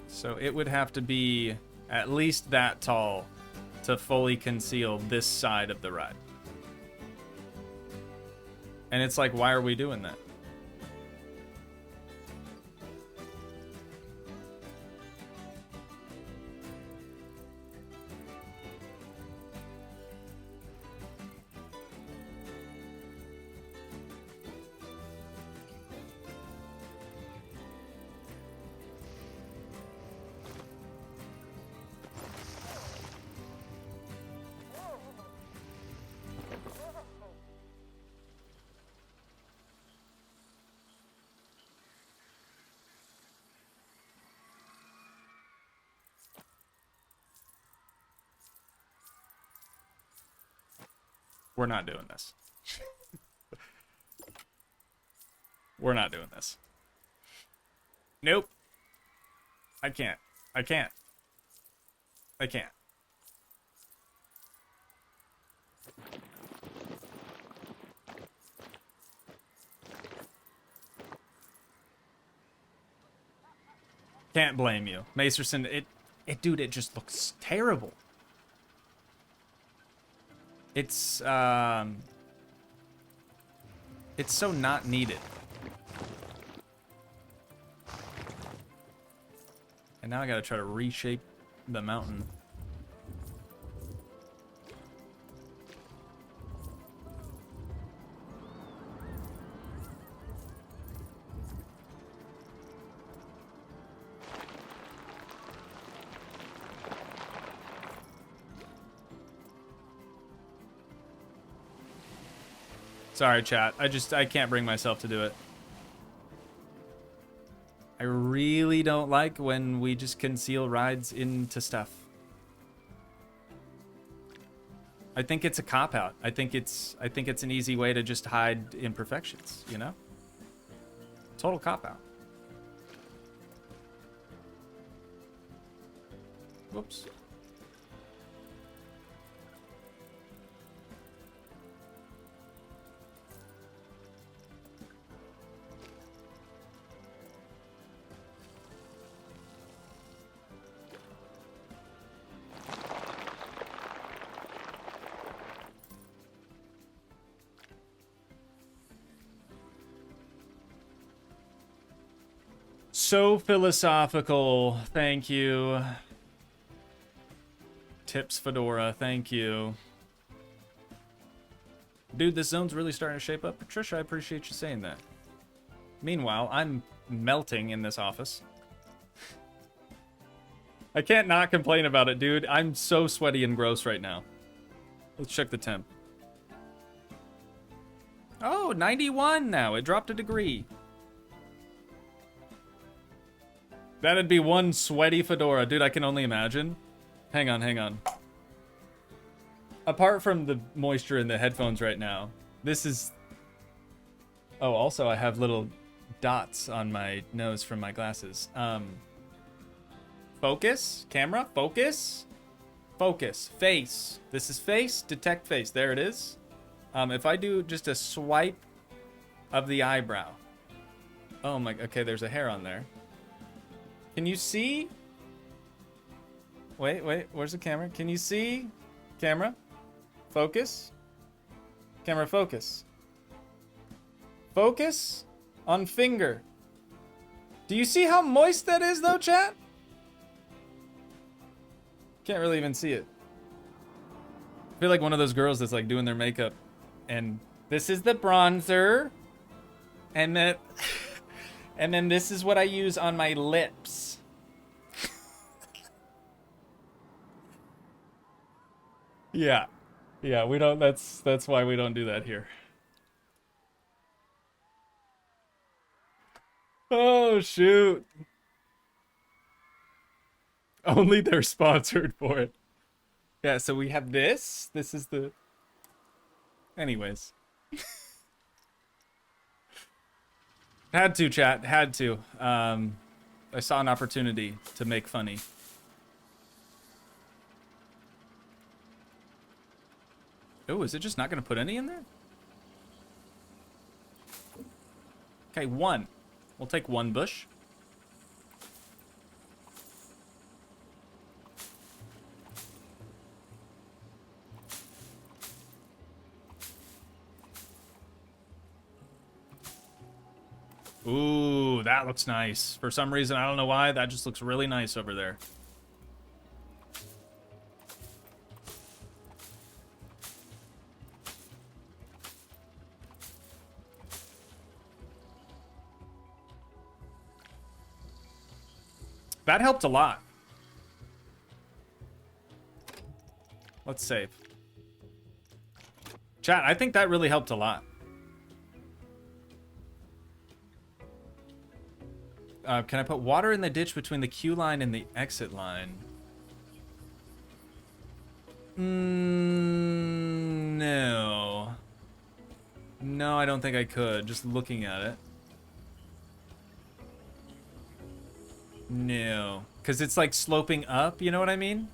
So it would have to be at least that tall to fully conceal this side of the ride. And it's like, why are we doing that? We're not doing this. We're not doing this. Nope. I can't. I can't. I can't. Can't blame you. Macerson, dude, it just looks terrible. It's so not needed. And now I gotta try to reshape the mountain. Sorry, chat. I can't bring myself to do it. I really don't like when we just conceal rides into stuff. I think it's a cop-out. I think it's an easy way to just hide imperfections, you know? Total cop-out. Whoops. So philosophical. Thank you. Tips Fedora. Thank you. Dude, this zone's really starting to shape up. Patricia, I appreciate you saying that. Meanwhile, I'm melting in this office. I can't not complain about it, dude. I'm so sweaty and gross right now. Let's check the temp. Oh, 91 now. It dropped a degree. That'd be one sweaty fedora. Dude, I can only imagine. Hang on, hang on. Apart from the moisture in the headphones right now, this is... Oh, also I have little dots on my nose from my glasses. Focus? Camera? Focus? Focus. Face. This is face. Detect face. There it is. If I do just a swipe of the eyebrow. Oh my... Okay, there's a hair on there. Can you see? Wait, where's the camera? Can you see? Camera? Focus? Camera, focus. Focus on finger. Do you see how moist that is though, chat? Can't really even see it. I feel like one of those girls that's like doing their makeup and this is the bronzer and then and then this is what I use on my lips. Yeah. Yeah, we don't that's why we don't do that here. Oh shoot. Only they're sponsored for it. Yeah, so we have this. This is the... Anyways. Had to, chat. Had to. I saw an opportunity to make funny. Oh, is it just not going to put any in there? Okay, one. We'll take one bush. Ooh, that looks nice. For some reason, I don't know why, that just looks really nice over there. That helped a lot. Let's save. Chat, I think that really helped a lot. Can I put water in the ditch between the queue line and the exit line? No. No, I don't think I could, just looking at it. No. Because it's like sloping up, you know what I mean?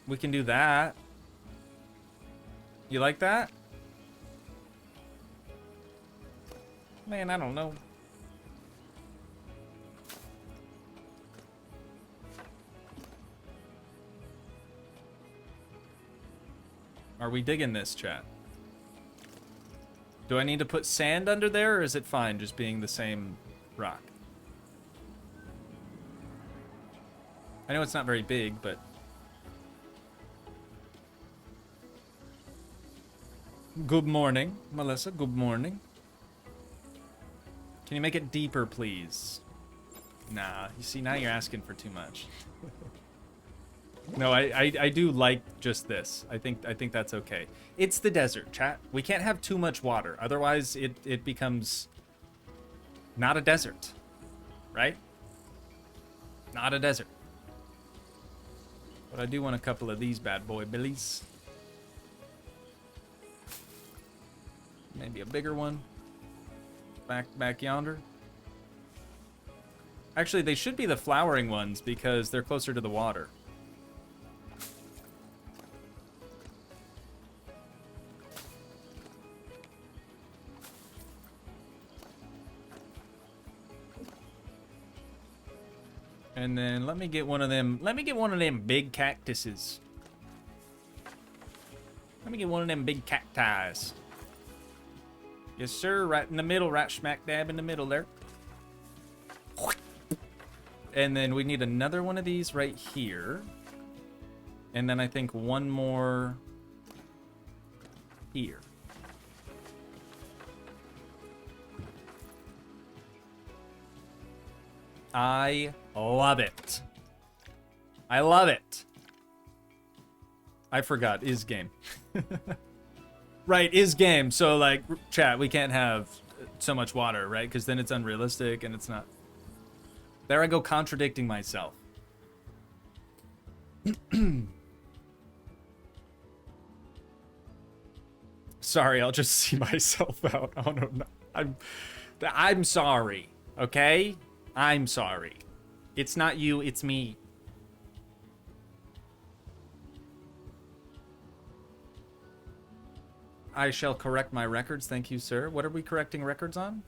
We can do that. You like that? Man, I don't know. Are we digging this, chat? Do I need to put sand under there, or is it fine just being the same rock? I know it's not very big, but... Good morning, Melissa. Good morning. Can you make it deeper, please? Nah, you see, now you're asking for too much. No, I do like just this. I think that's okay. It's the desert, chat. We can't have too much water. Otherwise, it becomes not a desert. Right? Not a desert. But I do want a couple of these bad boy billies. Maybe a bigger one. Back yonder. Actually, they should be the flowering ones because they're closer to the water. And then let me get one of them. Let me get one of them big cactuses. Let me get one of them big cacti. Yes, sir. Right in the middle, right smack dab in the middle there. And then we need another one of these right here. And then I think one more here. I love it. I love it. I forgot, is game. Right, is game. So, like, chat, we can't have so much water, right? Because then it's unrealistic and it's not. There I go contradicting myself. Sorry, I'll just see myself out. Oh no, no. I'm sorry. Okay? I'm sorry. It's not you, it's me. I shall correct my records, thank you, sir. What are we correcting records on?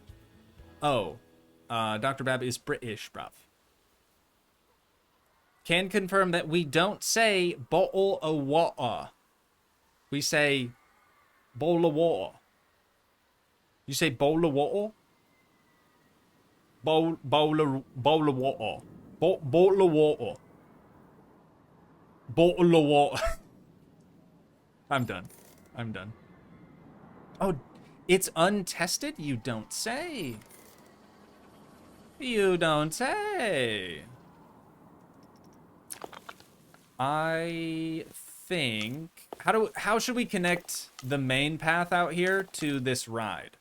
Oh, Dr. Bab is British, bruv. Can confirm that we don't say bottle of water. We say bowl of water. You say bowl of water? Bowl of water. Bottle of water. Bottle of water. I'm done. I'm done. Oh, it's untested? You don't say. You don't say. I think... How should we connect the main path out here to this ride?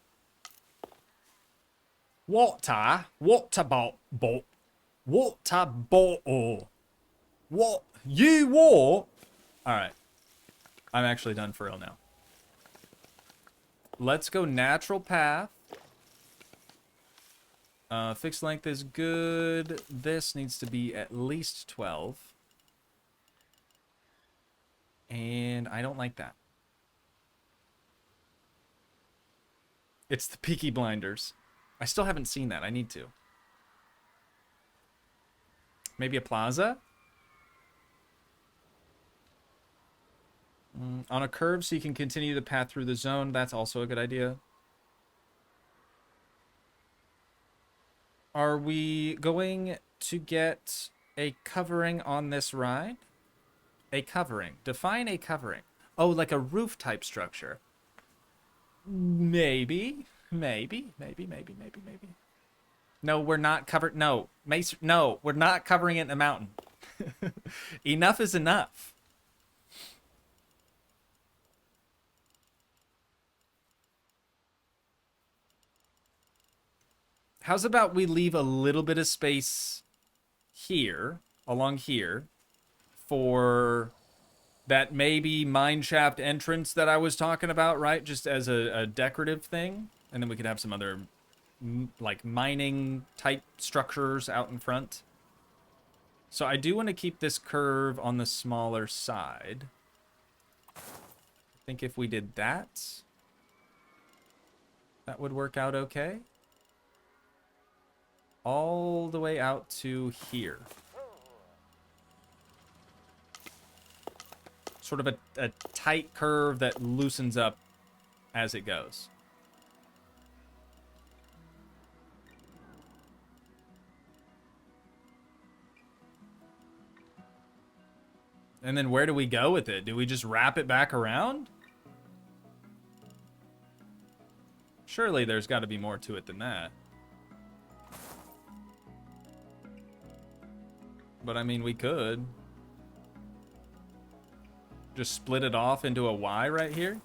Water bottle. What? You what? Alright. I'm actually done for real now. Let's go natural path. Fixed length is good. This needs to be at least 12. And I don't like that. It's the Peaky Blinders. I still haven't seen that. I need to. Maybe a plaza? On a curve so you can continue the path through the zone. That's also a good idea. Are we going to get a covering on this ride? A covering. Define a covering. Oh, like a roof type structure. Maybe. Maybe. No, we're not covered. No. No, we're not covering it in a mountain. Enough is enough. How's about we leave a little bit of space here, along here, for that maybe mineshaft entrance that I was talking about, right? Just as a decorative thing. And then we could have some other, like, mining type structures out in front. So I do want to keep this curve on the smaller side. I think if we did that, that would work out okay. All the way out to here. Sort of a tight curve that loosens up as it goes. And then where do we go with it? Do we just wrap it back around? Surely there's got to be more to it than that. But I mean, we could. Just split it off into a Y right here.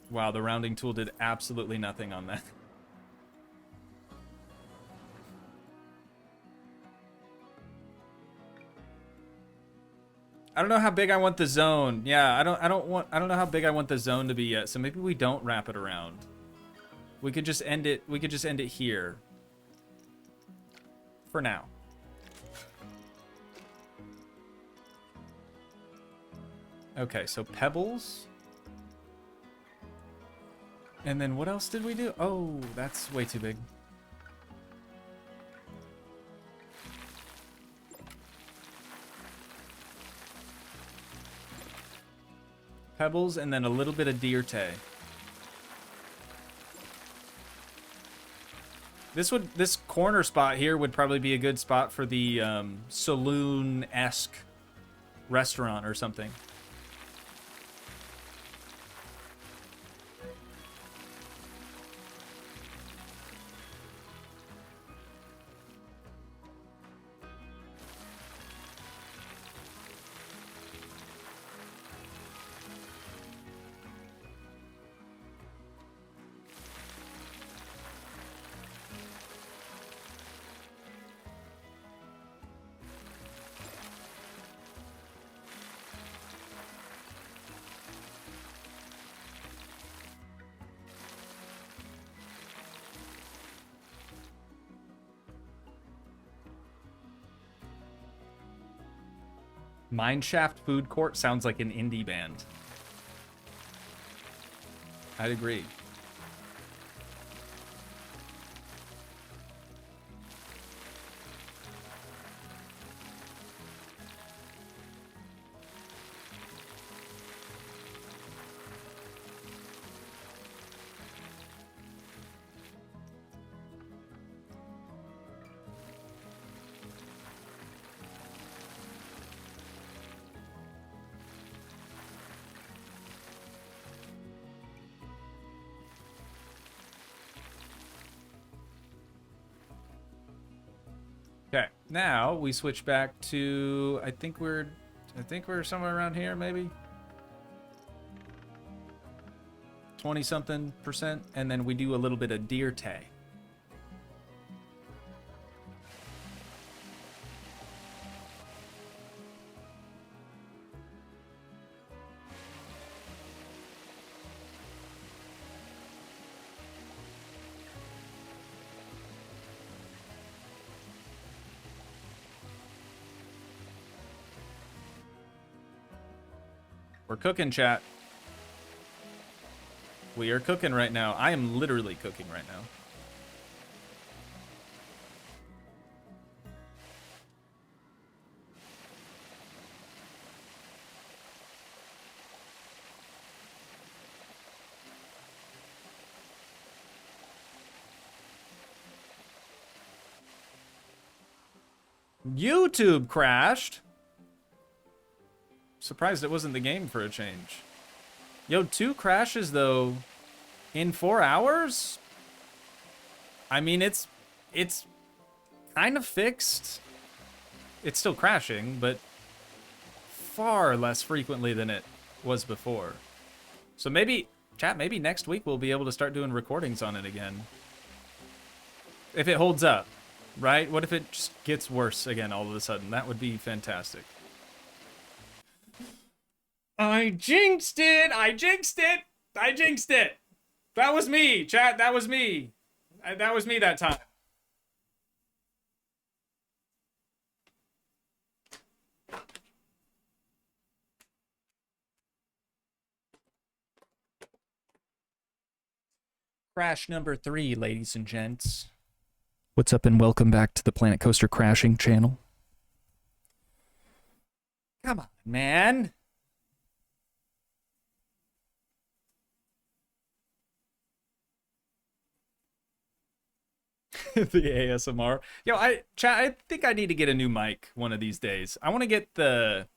Wow, the rounding tool did absolutely nothing on that. I don't know how big I want the zone. Yeah, I don't know how big I want the zone to be yet. So maybe we don't wrap it around. We could just end it. We could just end it here. For now. Okay, so pebbles. And then what else did we do? Oh, that's way too big. Pebbles and then a little bit of dierte. This corner spot here would probably be a good spot for the saloon-esque restaurant or something. Mineshaft Food Court sounds like an indie band. I'd agree. Okay, now we switch back to, I think we're somewhere around here, maybe 20-something%, and then we do a little bit of deer tay. We're cooking, chat. We are cooking right now. I am literally cooking right now. YouTube crashed. Surprised it wasn't the game for a change. Yo, 2 crashes though in 4 hours? I mean, it's kind of fixed. It's still crashing, but far less frequently than it was before. So maybe, chat, maybe next week we'll be able to start doing recordings on it again. If it holds up, right? What if it just gets worse again all of a sudden? That would be fantastic. I jinxed it! I jinxed it! I jinxed it! That was me, chat. That was me. That was me that time. Crash number 3, ladies and gents. What's up and welcome back to the Planet Coaster Crashing channel. Come on, man. The ASMR. Yo, chat, I think I need to get a new mic one of these days. I want to get the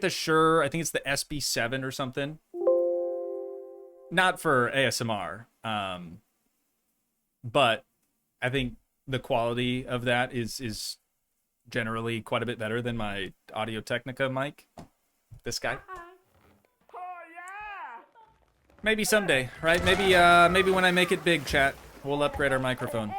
Shure, I think it's the SB7 or something. Not for ASMR. But I think the quality of that is generally quite a bit better than my Audio-Technica mic. This guy. Oh yeah. Maybe someday, right? Maybe when I make it big, chat, we'll upgrade our microphone.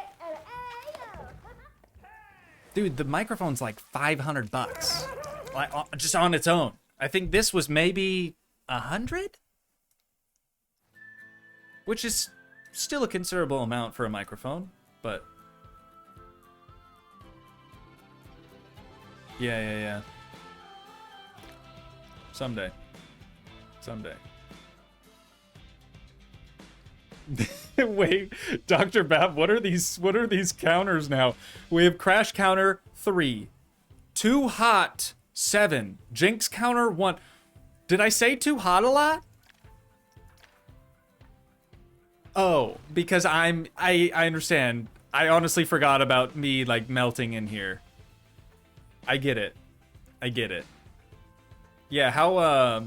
Dude, the microphone's like $500, like just on its own. I think this was maybe 100, which is still a considerable amount for a microphone, but yeah. Someday. Wait, Dr. Bab, what are these counters now? We have crash counter 3, too hot 7, jinx counter 1. Did I say too hot a lot? Oh, because I understand. I honestly forgot about me, like, melting in here. I get it. I get it. Yeah, how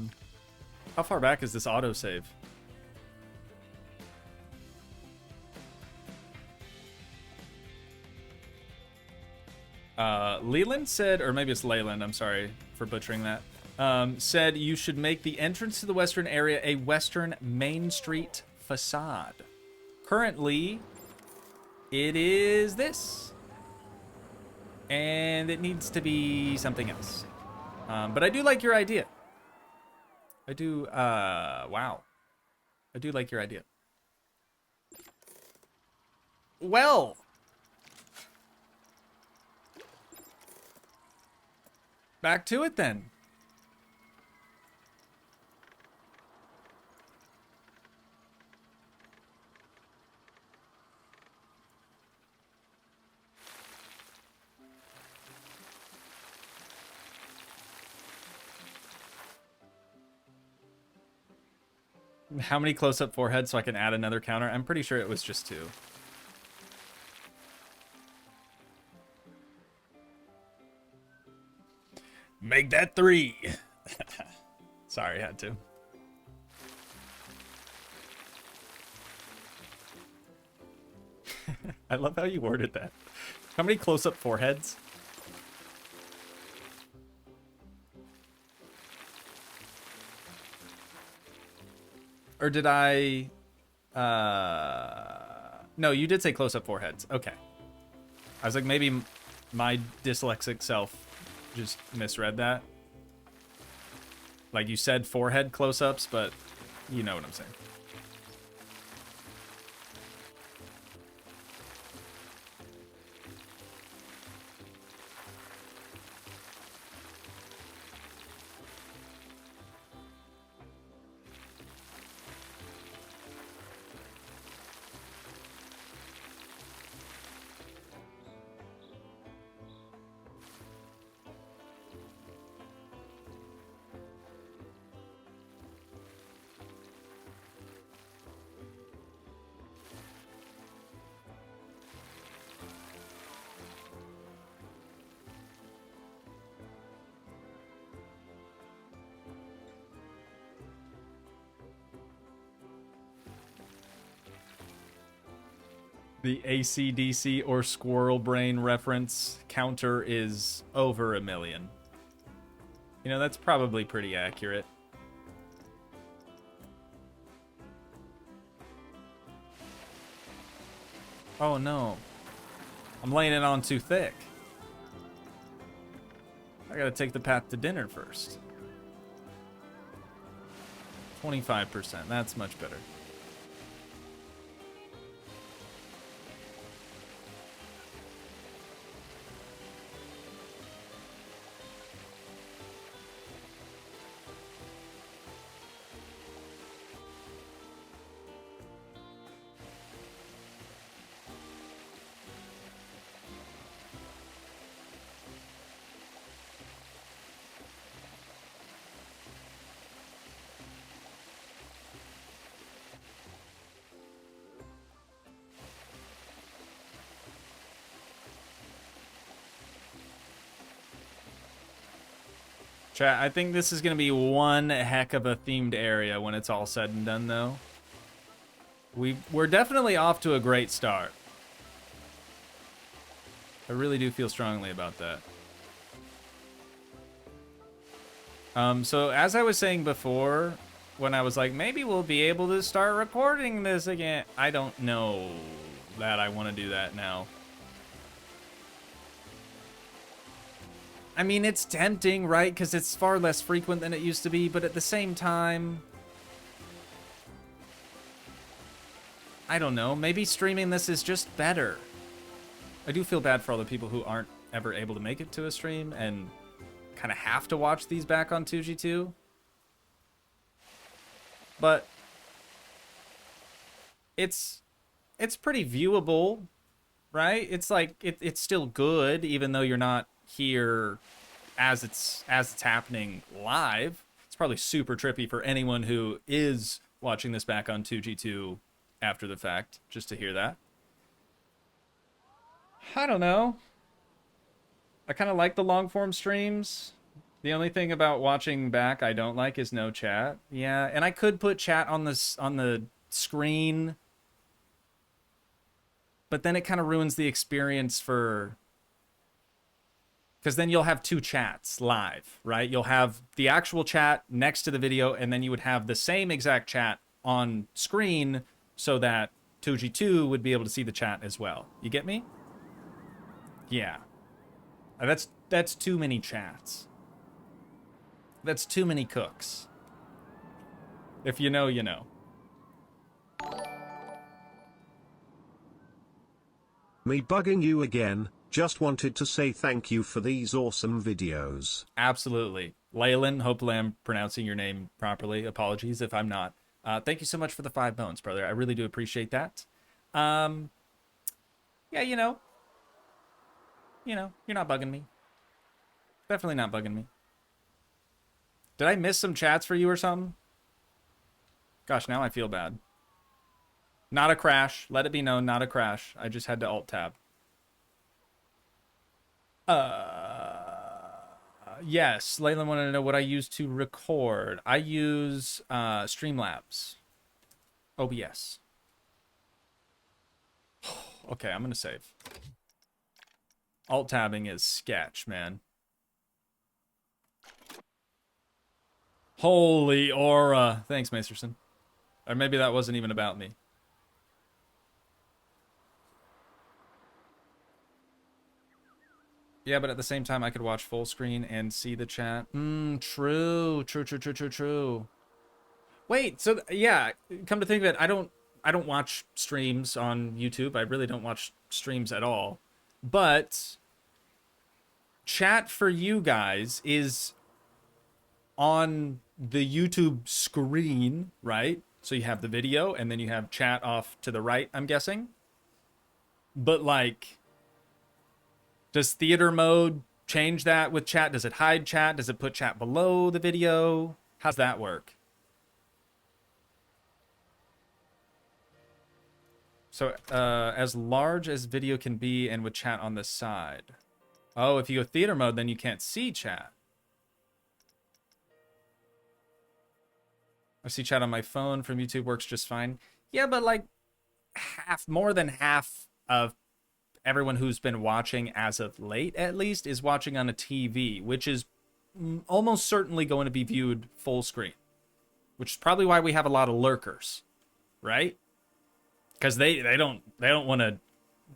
far back is this autosave? Leland said, or maybe it's Leyland, I'm sorry for butchering that, said you should make the entrance to the western area a western Main Street facade. Currently, it is this. And it needs to be something else. But I do like your idea. I do, wow. I do like your idea. Well. Back to it then. How many close-up foreheads so I can add another counter? I'm pretty sure it was just 2. Make that 3. Sorry, I had to. I love how you worded that. How many close-up foreheads? Or did I... No, you did say close-up foreheads. Okay. I was like, maybe my dyslexic self just misread that. Like, you said forehead close-ups, but you know what I'm saying. The AC/DC or Squirrel Brain reference counter is over 1 million. You know, that's probably pretty accurate. Oh no. I'm laying it on too thick. I gotta take the path to dinner first. 25%, that's much better. Chat, I think this is going to be one heck of a themed area when it's all said and done, though. We're definitely off to a great start. I really do feel strongly about that. So as I was saying before, when I was like, maybe we'll be able to start recording this again. I don't know that I want to do that now. I mean, it's tempting, right? Because it's far less frequent than it used to be, but at the same time, I don't know. Maybe streaming this is just better. I do feel bad for all the people who aren't ever able to make it to a stream and kind of have to watch these back on Toogii too. But it's pretty viewable, right? It's like it's still good, even though you're not here as it's happening live. It's probably super trippy for anyone who is watching this back on Toogii 2 after the fact, just to hear that. I don't know. I kind of like the long form streams. The only thing about watching back I don't like is no chat. Yeah, and I could put chat on the screen, but then it kind of ruins the experience for, because then you'll have two chats live, right? You'll have the actual chat next to the video, and then you would have the same exact chat on screen so that Toogii 2 would be able to see the chat as well. You get me? Yeah. That's too many chats. That's too many cooks. If you know, you know. Me bugging you again, just wanted to say thank you for these awesome videos. Absolutely. Leyland, hopefully I'm pronouncing your name properly. Apologies if I'm not. Thank you so much for the 5 bones, brother. I really do appreciate that. Yeah, you're not bugging me. Definitely not bugging me. Did I miss some chats for you or something? Gosh, now I feel bad. Not a crash. Let it be known, not a crash. I just had to alt-tab. Yes, Leyland wanted to know what I use to record. I use Streamlabs. OBS. Okay, I'm gonna save. Alt-tabbing is sketch, man. Holy aura. Thanks, Masterson. Or maybe that wasn't even about me. Yeah, but at the same time, I could watch full screen and see the chat. True. Wait, so yeah, come to think of it, I don't watch streams on YouTube. I really don't watch streams at all. But chat for you guys is on the YouTube screen, right? So you have the video and then you have chat off to the right, I'm guessing. But like, does theater mode change that with chat? Does it hide chat? Does it put chat below the video? How's that work? So as large as video can be and with chat on the side. Oh, if you go theater mode, then you can't see chat. I see chat on my phone from YouTube, works just fine. Yeah, but like more than half of everyone who's been watching as of late, at least, is watching on a TV, which is almost certainly going to be viewed full screen, which is probably why we have a lot of lurkers, right? Because they don't want to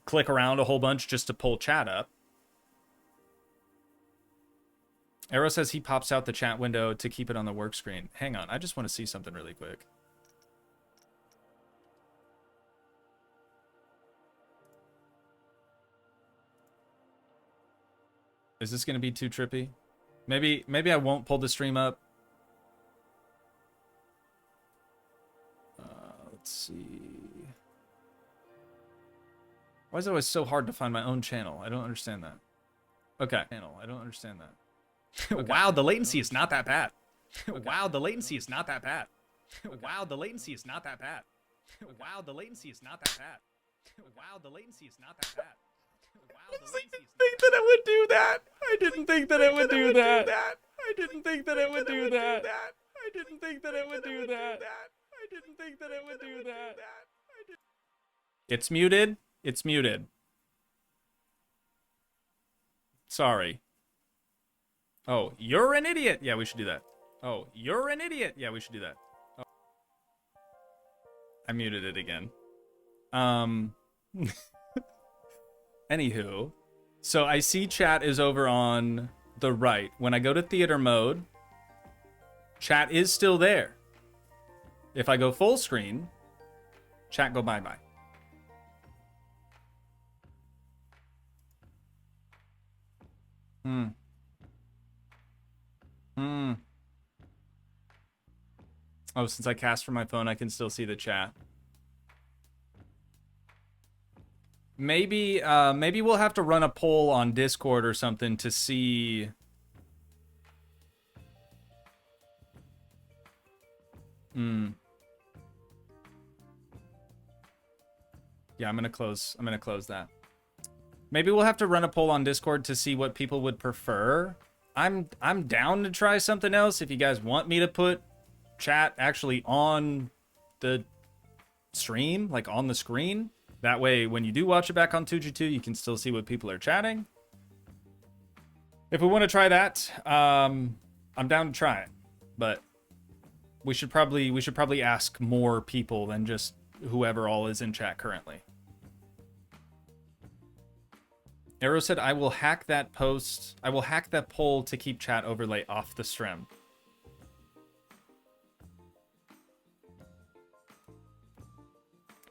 click around a whole bunch just to pull chat up. Arrow says he pops out the chat window to keep it on the work screen. Hang on, I just want to see something really quick. Is this going to be too trippy? Maybe I won't pull the stream up. Let's see. Why is it always so hard to find my own channel? I don't understand that. Okay. I don't understand that. Okay. Wow, the latency is not that bad. Okay. Wow, the latency is not that bad. Okay. Wow, the latency is not that bad. Wow, the latency is not that bad. Wow, the latency is not that bad. I didn't think that it would do that. I didn't think that it would do that. I didn't think that it would do that. I didn't think that it would do that. I didn't think that it would do that. It's muted. It's muted. Sorry. Oh, you're an idiot. Yeah, we should do that. Oh, you're an idiot. Yeah, we should do that. Oh. I muted it again. Anywho, so I see chat is over on the right. When I go to theater mode, chat is still there. If I go full screen, chat go bye-bye. Oh, since I cast from my phone, I can still see the chat. Maybe we'll have to run a poll on Discord or something to see. Yeah, I'm gonna close that. Maybe we'll have to run a poll on Discord to see what people would prefer. I'm down to try something else if you guys want me to put chat actually on the stream, like on the screen. That way, when you do watch it back on Toogii 2, you can still see what people are chatting. If we want to try that, I'm down to try it. But we should probably ask more people than just whoever all is in chat currently. Arrow said, I will hack that post. I will hack that poll to keep chat overlay off the stream.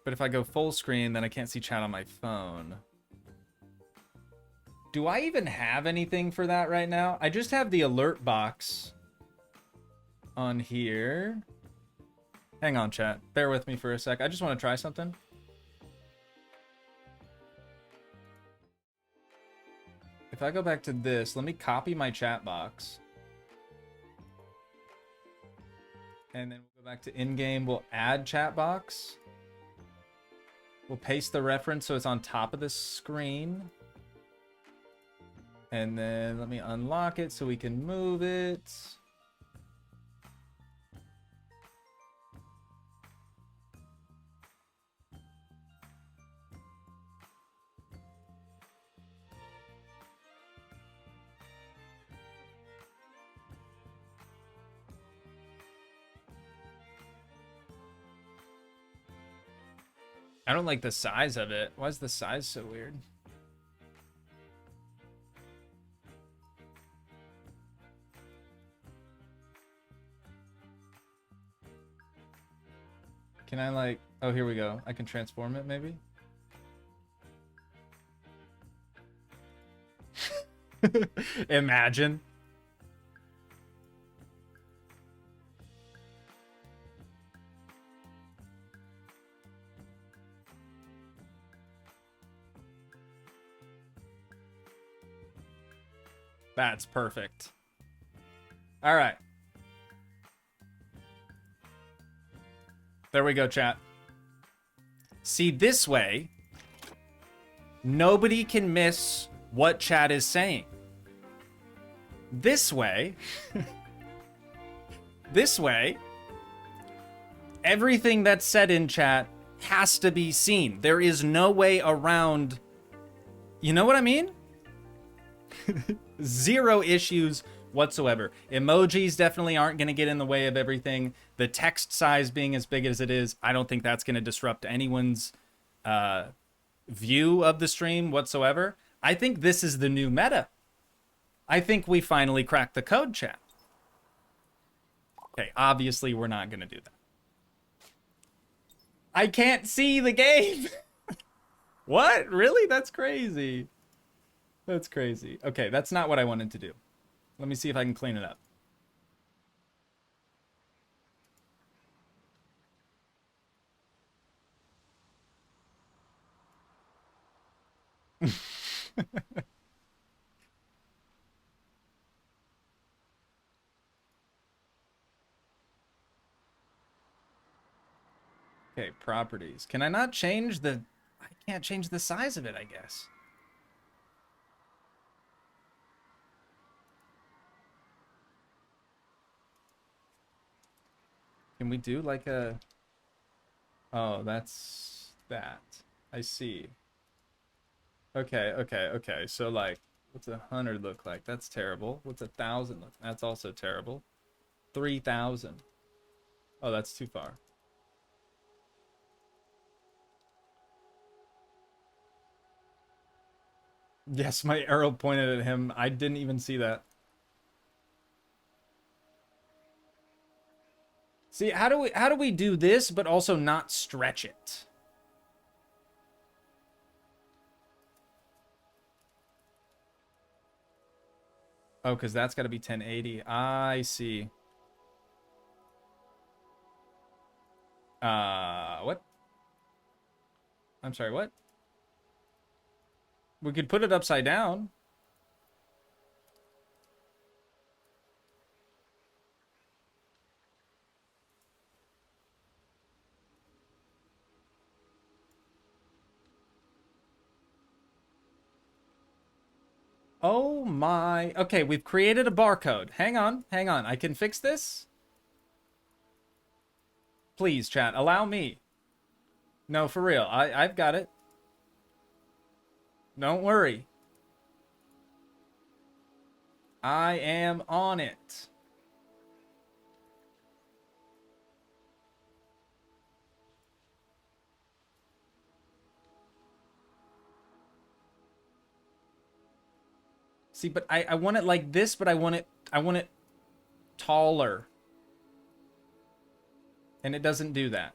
But if I go full screen, then I can't see chat on my phone. Do I even have anything for that right now? I just have the alert box on here. Hang on, chat. Bear with me for a sec. I just want to try something. If I go back to this, let me copy my chat box. And then we'll go back to in-game. We'll add chat box. We'll paste the reference so it's on top of the screen. And then let me unlock it so we can move it. I don't like the size of it. Why is the size so weird? Can I like... Oh, here we go. I can transform it, maybe? Imagine. That's perfect. All right. There we go, chat. See, this way, nobody can miss what chat is saying. This way, this way, everything that's said in chat has to be seen. There is no way around. You know what I mean? Zero issues whatsoever. Emojis definitely aren't going to get in the way of everything. The text size being as big as it is, I don't think that's going to disrupt anyone's view of the stream whatsoever. I think this is the new meta. I think we finally cracked the code, chat. Okay, obviously we're not going to do that. I can't see the game. What? Really? That's crazy. That's crazy. Okay, that's not what I wanted to do. Let me see if I can clean it up. Okay, properties. Can I not change the... I can't change the size of it, I guess. Can we do like a... Oh, that's that. I see. Okay, okay, okay. So like, what's 100 look like? That's terrible. What's 1,000 look? That's also terrible. 3,000. Oh, that's too far. Yes, my arrow pointed at him. I didn't even see that. See, how do we do this but also not stretch it? Oh, because that's got to be 1080. I see. What? I'm sorry, what? We could put it upside down. Oh my. Okay, we've created a barcode. Hang on, hang on. I can fix this? Please, chat, allow me. No, for real. I've got it. Don't worry. I am on it. See, but I want it like this, but I want it taller. And it doesn't do that.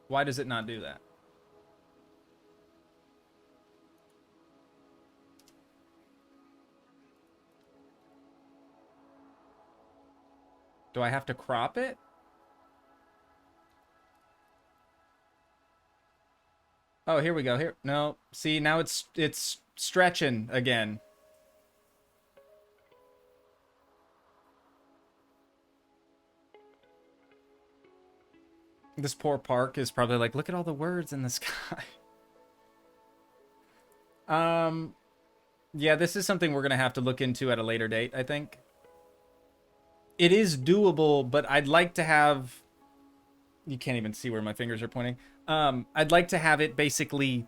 Why does it not do that? Do I have to crop it? Oh, here we go. Here. No. See, now it's stretching again. This poor park is probably like, look at all the words in the sky. Yeah, this is something we're going to have to look into at a later date, I think. It is doable, but I'd like to have... You can't even see where my fingers are pointing. I'd like to have it basically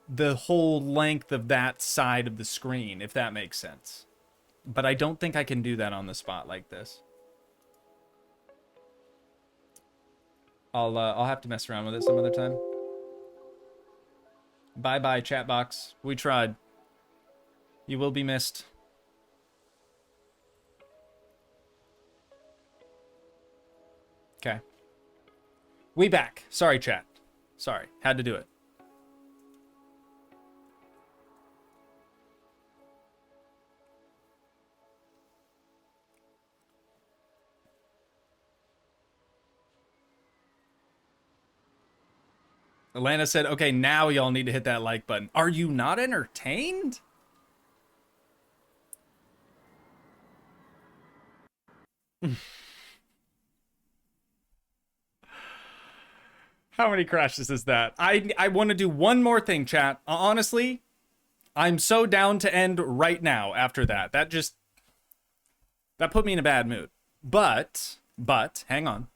the whole length of that side of the screen, if that makes sense. But I don't think I can do that on the spot like this. I'll have to mess around with it some other time. Bye-bye, chat box. We tried. You will be missed. Okay. We back. Sorry, chat. Sorry. Had to do it. Alana said, okay, now y'all need to hit that like button. Are you not entertained? How many crashes is that? I want to do one more thing, chat. Honestly, I'm so down to end right now after that. That put me in a bad mood. But, hang on.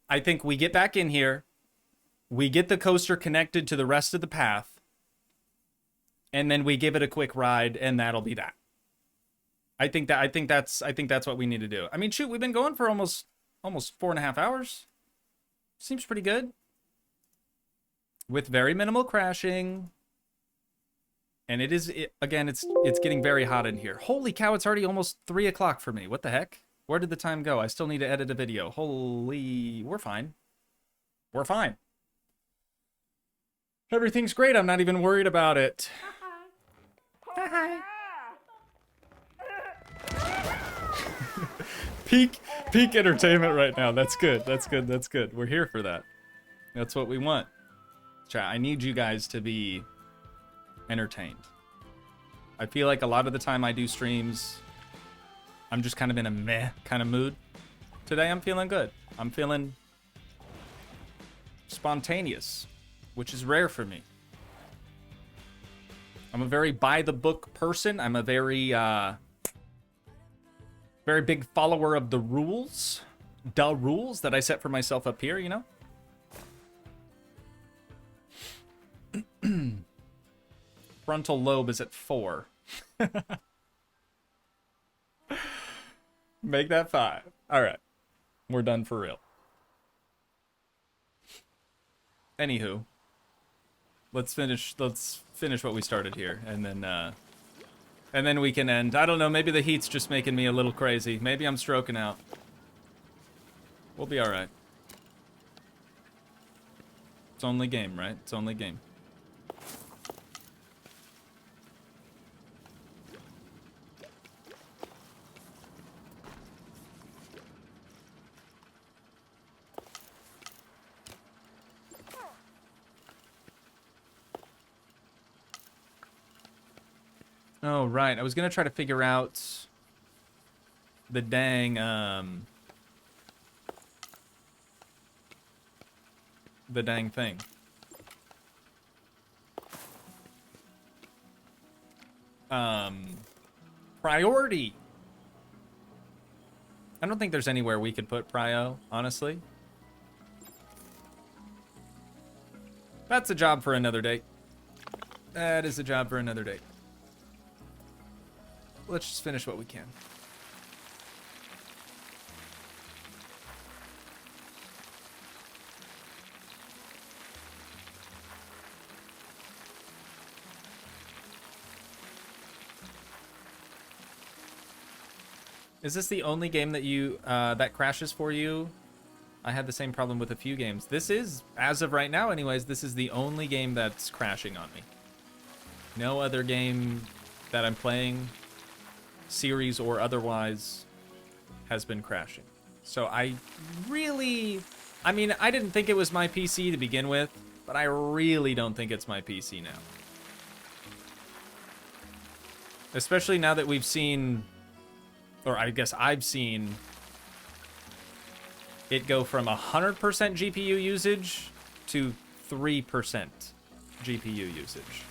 I think we get back in here. We get the coaster connected to the rest of the path. And then we give it a quick ride, and that'll be that. I think that's what we need to do. I mean, shoot, we've been going for almost 4.5 hours. Seems pretty good. With very minimal crashing. And again, it's getting very hot in here. Holy cow, it's already almost 3 o'clock for me. What the heck? Where did the time go? I still need to edit a video. We're fine. We're fine. Everything's great. I'm not even worried about it. Hi. Peak entertainment right now. That's good. That's good. That's good. We're here for that. That's what we want. Chat, I need you guys to be entertained. I feel like a lot of the time I do streams, I'm just kind of in a meh kind of mood. Today I'm feeling good. I'm feeling spontaneous, which is rare for me. I'm a very by-the-book person. I'm a very big follower of the rules. The rules that I set for myself up here, you know? Frontal lobe is at 4. Make that 5. All right. We're done for real. Anywho, let's finish what we started here, and then we can end. I don't know, maybe the heat's just making me a little crazy. Maybe I'm stroking out. We'll be all right. It's only game, right? It's only game. Oh, right. I was going to try to figure out the dang, thing. Priority. I don't think there's anywhere we could put prio, honestly. That's a job for another day. That is a job for another day. Let's just finish what we can. Is this the only game that you that crashes for you? I had the same problem with a few games. This is, as of right now anyways, this is the only game that's crashing on me. No other game that I'm playing, series or otherwise, has been crashing. So I mean, I didn't think it was my PC to begin with, but I really don't think it's my PC now. Especially now that we've seen, or I guess I've seen it go from 100% GPU usage to 3% GPU usage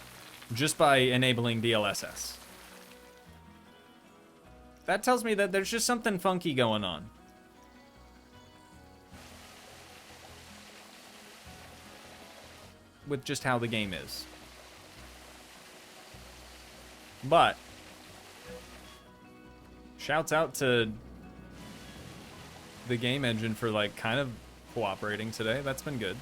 just by enabling DLSS. That tells me that there's just something funky going on. With just how the game is. But shouts out to the game engine for like kind of cooperating today. That's been good.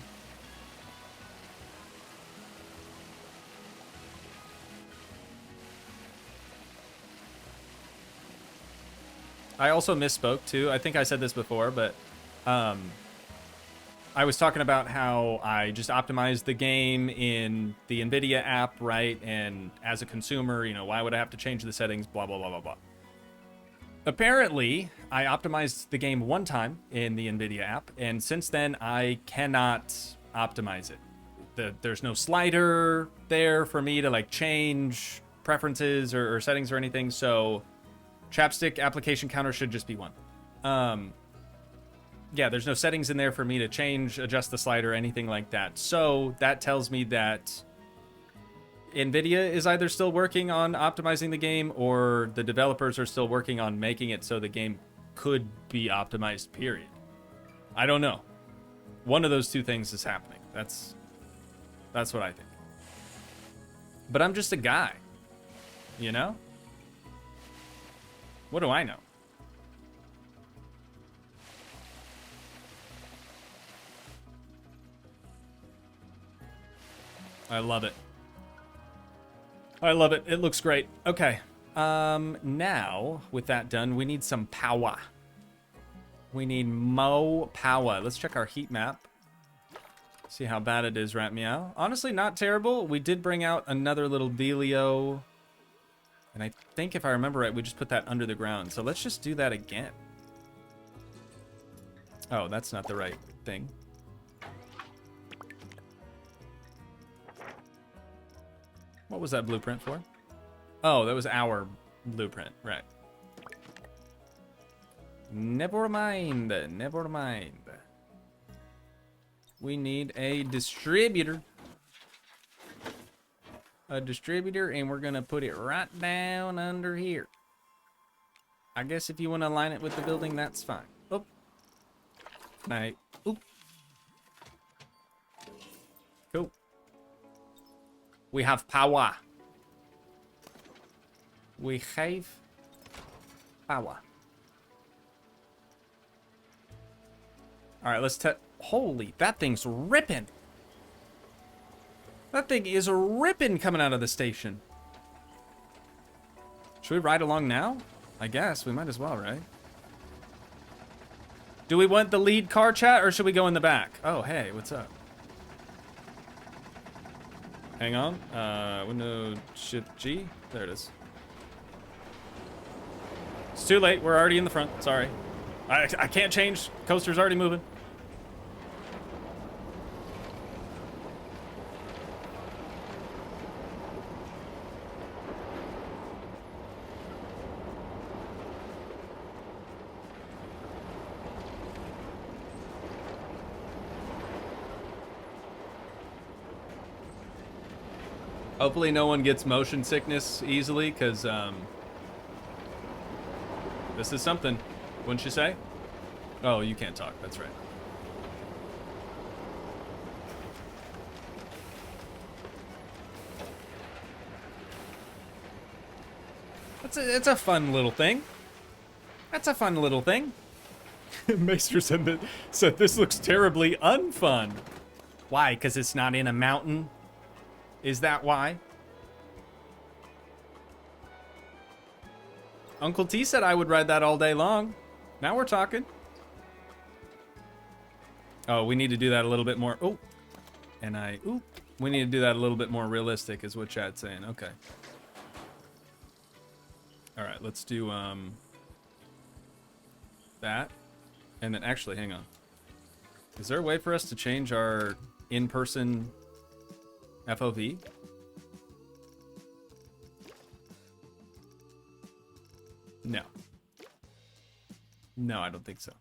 I also misspoke too. I think I said this before, but I was talking about how I just optimized the game in the NVIDIA app, right? And as a consumer, you know, why would I have to change the settings? Blah, blah, blah, blah, blah. Apparently, I optimized the game one time in the NVIDIA app, and since then, I cannot optimize it. There's no slider there for me to like change preferences or settings or anything, so Chapstick application counter should just be 1. Yeah, there's no settings in there for me to change, adjust the slider, anything like that. So that tells me that NVIDIA is either still working on optimizing the game or the developers are still working on making it so the game could be optimized, period. I don't know. One of those two things is happening. That's what I think. But I'm just a guy, you know? What do I know? I love it. I love it. It looks great. Okay. Now, with that done, we need some power. We need mo power. Let's check our heat map. See how bad it is, Rat Meow. Honestly, not terrible. We did bring out another little dealio. And I think if I remember right, we just put that under the ground. So let's just do that again. Oh, that's not the right thing. What was that blueprint for? Oh, that was our blueprint, right. Never mind, never mind. We need a distributor. A distributor, and we're gonna put it right down under here. I guess if you want to align it with the building, that's fine. Oh. Night. Oop. Cool. We have power. We have power. All right, let's holy, that thing's ripping. That thing is ripping coming out of the station. Should we ride along now? I guess we might as well, right? Do we want the lead car chat or should we go in the back? Oh, hey, what's up? Hang on. Window Shift G. There it is. It's too late. We're already in the front. Sorry. I can't change. Coaster's already moving. Hopefully no one gets motion sickness easily, because this is something, wouldn't you say? Oh, you can't talk, that's right. It's a fun little thing. That's a fun little thing. Maester said this looks terribly unfun. Why? Because it's not in a mountain? Is that why? Uncle T said I would ride that all day long. Now we're talking. Oh, we need to do that a little bit more. Oh, and we need to do that a little bit more realistic is what chat's saying. Okay. All right, let's do that. And then actually, hang on. Is there a way for us to change our in-person FOV? No. No, I don't think so.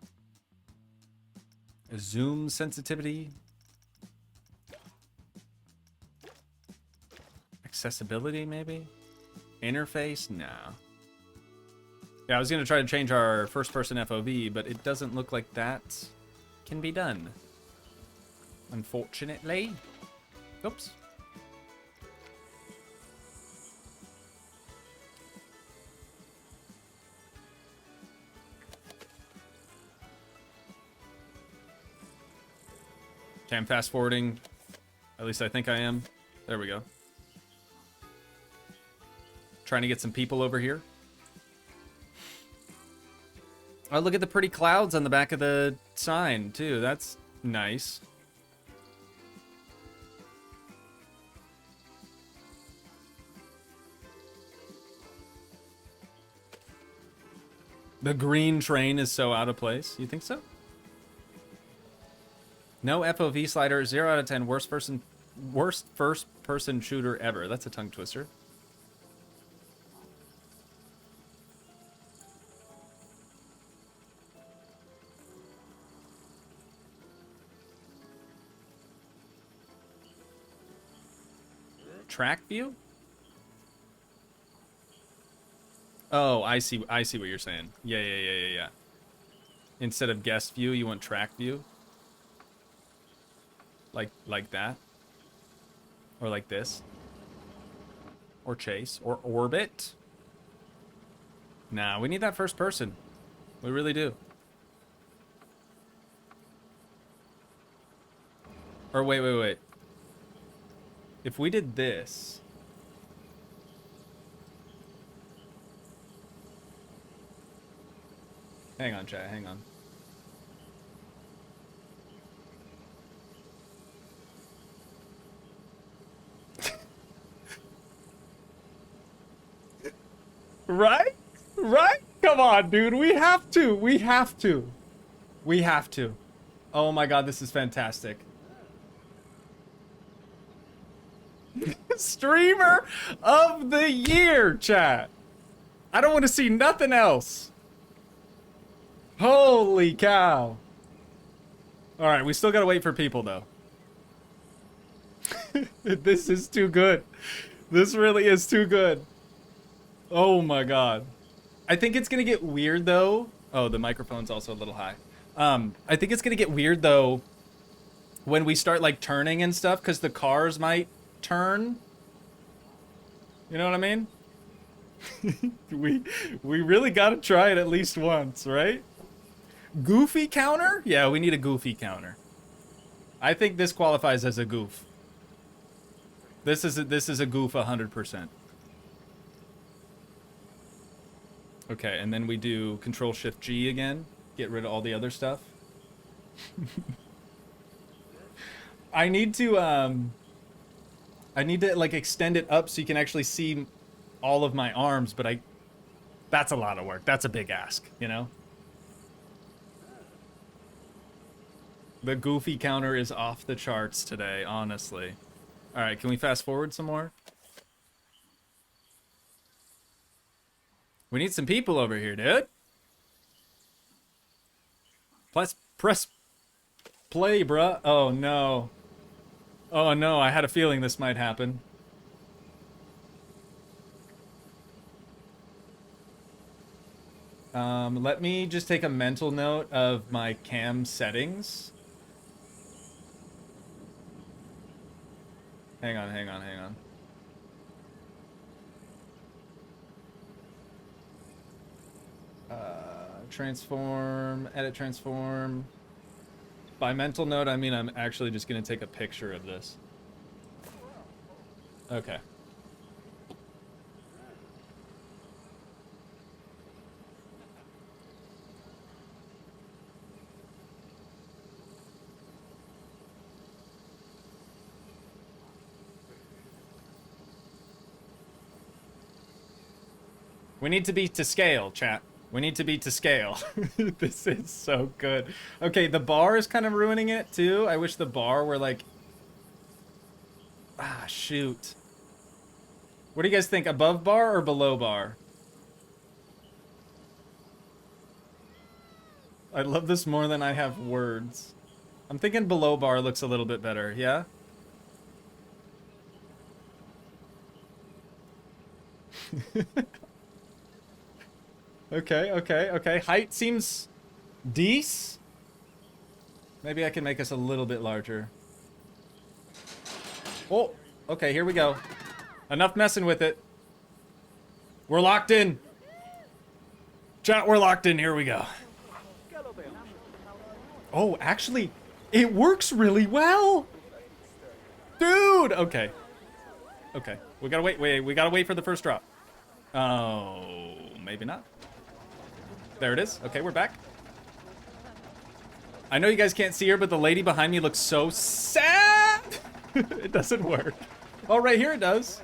Zoom sensitivity. Accessibility, maybe? Interface? No. Yeah, I was going to try to change our first-person FOV, but it doesn't look like that can be done. Unfortunately. Oops. Okay, I'm fast-forwarding. At least I think I am. There we go. Trying to get some people over here. Oh, look at the pretty clouds on the back of the sign, too. That's nice. The green train is so out of place. You think so? No FOV slider. 0 out of 10. Worst first-person shooter ever. That's a tongue twister. Track view? Oh, I see what you're saying. Yeah. Instead of guest view, you want track view? Like that? Or like this? Or chase? Or orbit? Nah, we need that first person. We really do. Or wait. If we did this... Hang on, chat, hang on. Right? Right? Come on, dude. We have to. Oh my god, this is fantastic. Streamer of the year, chat. I don't want to see nothing else. Holy cow. Alright, we still gotta wait for people, though. This is too good. This really is too good. Oh my god. I think it's gonna get weird, though. Oh, the microphone's also a little high. I think it's gonna get weird, though, when we start, like, turning and stuff, because the cars might turn. You know what I mean? we really gotta try it at least once, right? Goofy counter? Yeah, we need a goofy counter. I think this qualifies as a goof. This is a goof 100%. Okay, and then we do Control-Shift-G again. Get rid of all the other stuff. I need to like extend it up so you can actually see all of my arms, but that's a lot of work. That's a big ask, you know? The goofy counter is off the charts today, honestly. All right, can we fast forward some more? We need some people over here, dude. Press play, bruh. Oh, no. Oh, no, I had a feeling this might happen. Let me just take a mental note of my cam settings. Hang on, hang on, hang on. Transform, edit transform. By mental note, I mean I'm actually just gonna take a picture of this. Okay. We need to be to scale, chat. We need to be to scale. This is so good. Okay, the bar is kind of ruining it, too. I wish the bar were like... Ah, shoot. What do you guys think? Above bar or below bar? I love this more than I have words. I'm thinking below bar looks a little bit better, yeah? Okay, okay, okay. Height seems decent. Maybe I can make us a little bit larger. Oh, okay, here we go. Enough messing with it. We're locked in. Chat, we're locked in. Here we go. Oh, actually, it works really well. Dude, okay. Okay, we gotta wait, we gotta wait for the first drop. Oh, maybe not. There it is. Okay, we're back. I know you guys can't see her, but the lady behind me looks so sad. It doesn't work. Oh, right here it does.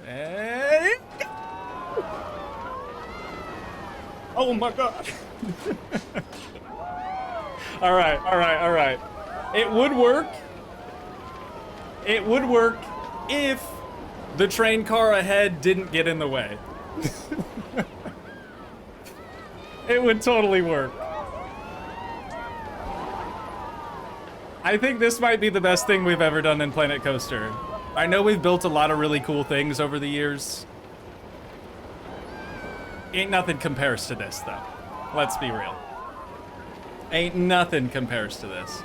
Hey. Oh my god. All right, all right, all right. It would work. It would work if the train car ahead didn't get in the way. It would totally work. I think this might be the best thing we've ever done in Planet Coaster. I know we've built a lot of really cool things over the years. Ain't nothing compares to this, though. Let's be real. Ain't nothing compares to this.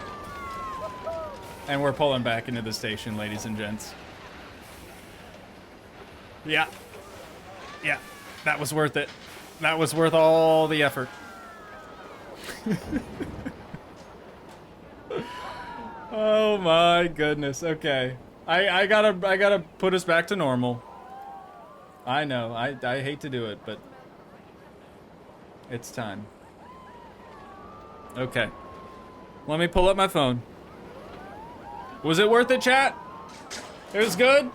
And we're pulling back into the station, ladies and gents. Yeah. Yeah, that was worth it. That was worth all the effort. Oh my goodness. Okay. I gotta put us back to normal. I know. I hate to do it, but it's time. Okay. Let me pull up my phone. Was it worth it, chat? It was good?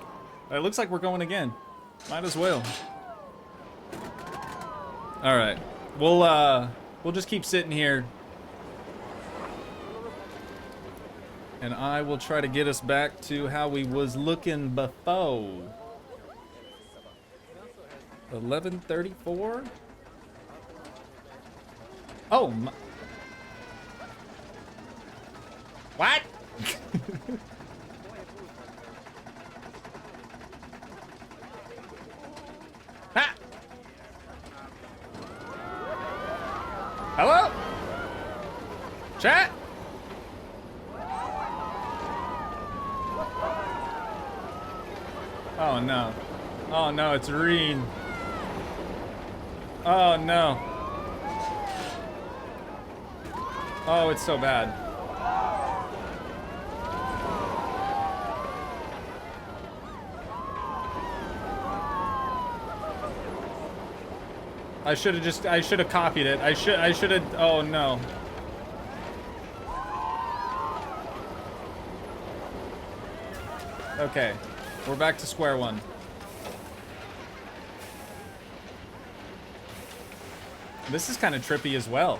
It looks like we're going again. Might as well. All right, we'll just keep sitting here, and I will try to get us back to how we was looking before. 11:34. Oh my. What? Ha! Hello? Chat? Oh no. Oh no, it's Reen. Oh no. Oh, it's so bad. I should have copied it. I should have, oh no. Okay, we're back to square one. This is kind of trippy as well.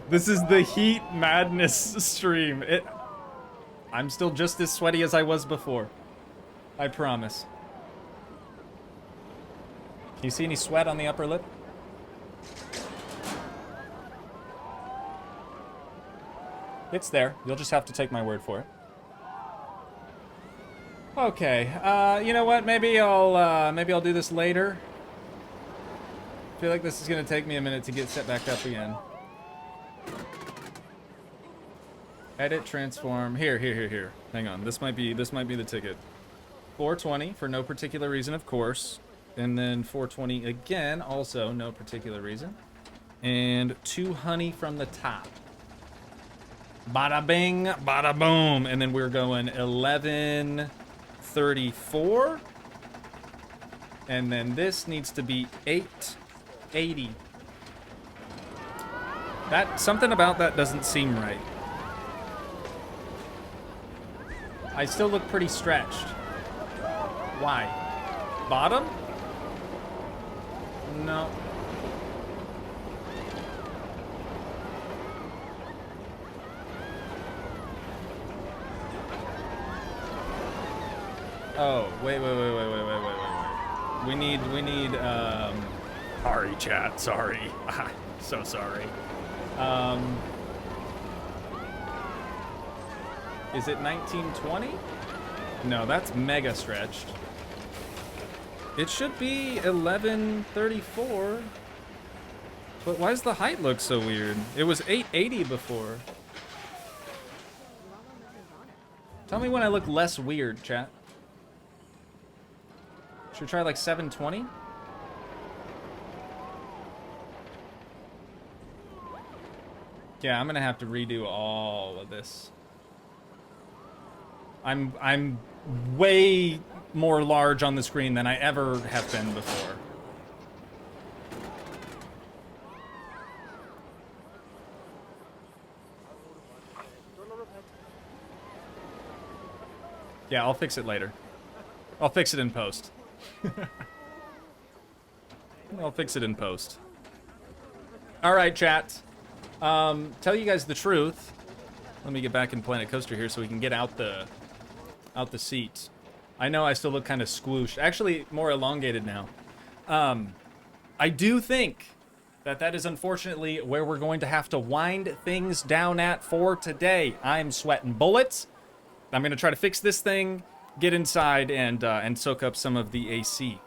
This is the Heat Madness stream. I'm still just as sweaty as I was before. I promise. Do you see any sweat on the upper lip? It's there. You'll just have to take my word for it. Okay, you know what? Maybe I'll do this later. I feel like this is gonna take me a minute to get set back up again. Edit, transform. Here. Hang on. This might be the ticket. 420 for no particular reason, of course. And then 420 again, also no particular reason. And 2 honey from the top. Bada bing, bada boom. And then we're going 1134. And then this needs to be 880. Something about that doesn't seem right. I still look pretty stretched. Why? Bottom? No. Oh, wait. We need, sorry, chat, sorry. So sorry. Is it 1920? No, that's mega stretched. It should be 1134. But why does the height look so weird? It was 880 before. Tell me when I look less weird, chat. Should we try like 720? Yeah, I'm gonna have to redo all of this. I'm way more large on the screen than I ever have been before. Yeah, I'll fix it later. I'll fix it in post. I'll fix it in post. All right, chat. Tell you guys the truth. Let me get back in Planet Coaster here so we can get out the seat. I know I still look kind of squooshed. Actually, more elongated now. I do think that is unfortunately where we're going to have to wind things down at for today. I'm sweating bullets. I'm going to try to fix this thing, get inside, and soak up some of the AC.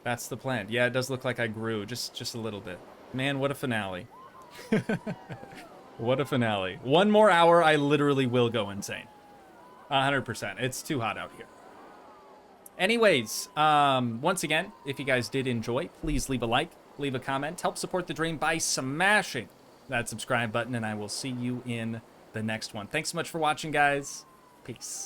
That's the plan. Yeah, it does look like I grew just a little bit. Man, what a finale. What a finale. One more hour, I literally will go insane. 100%. It's too hot out here. Anyways, once again, if you guys did enjoy, please leave a like, leave a comment, help support the dream by smashing that subscribe button, and I will see you in the next one. Thanks so much for watching, guys. Peace.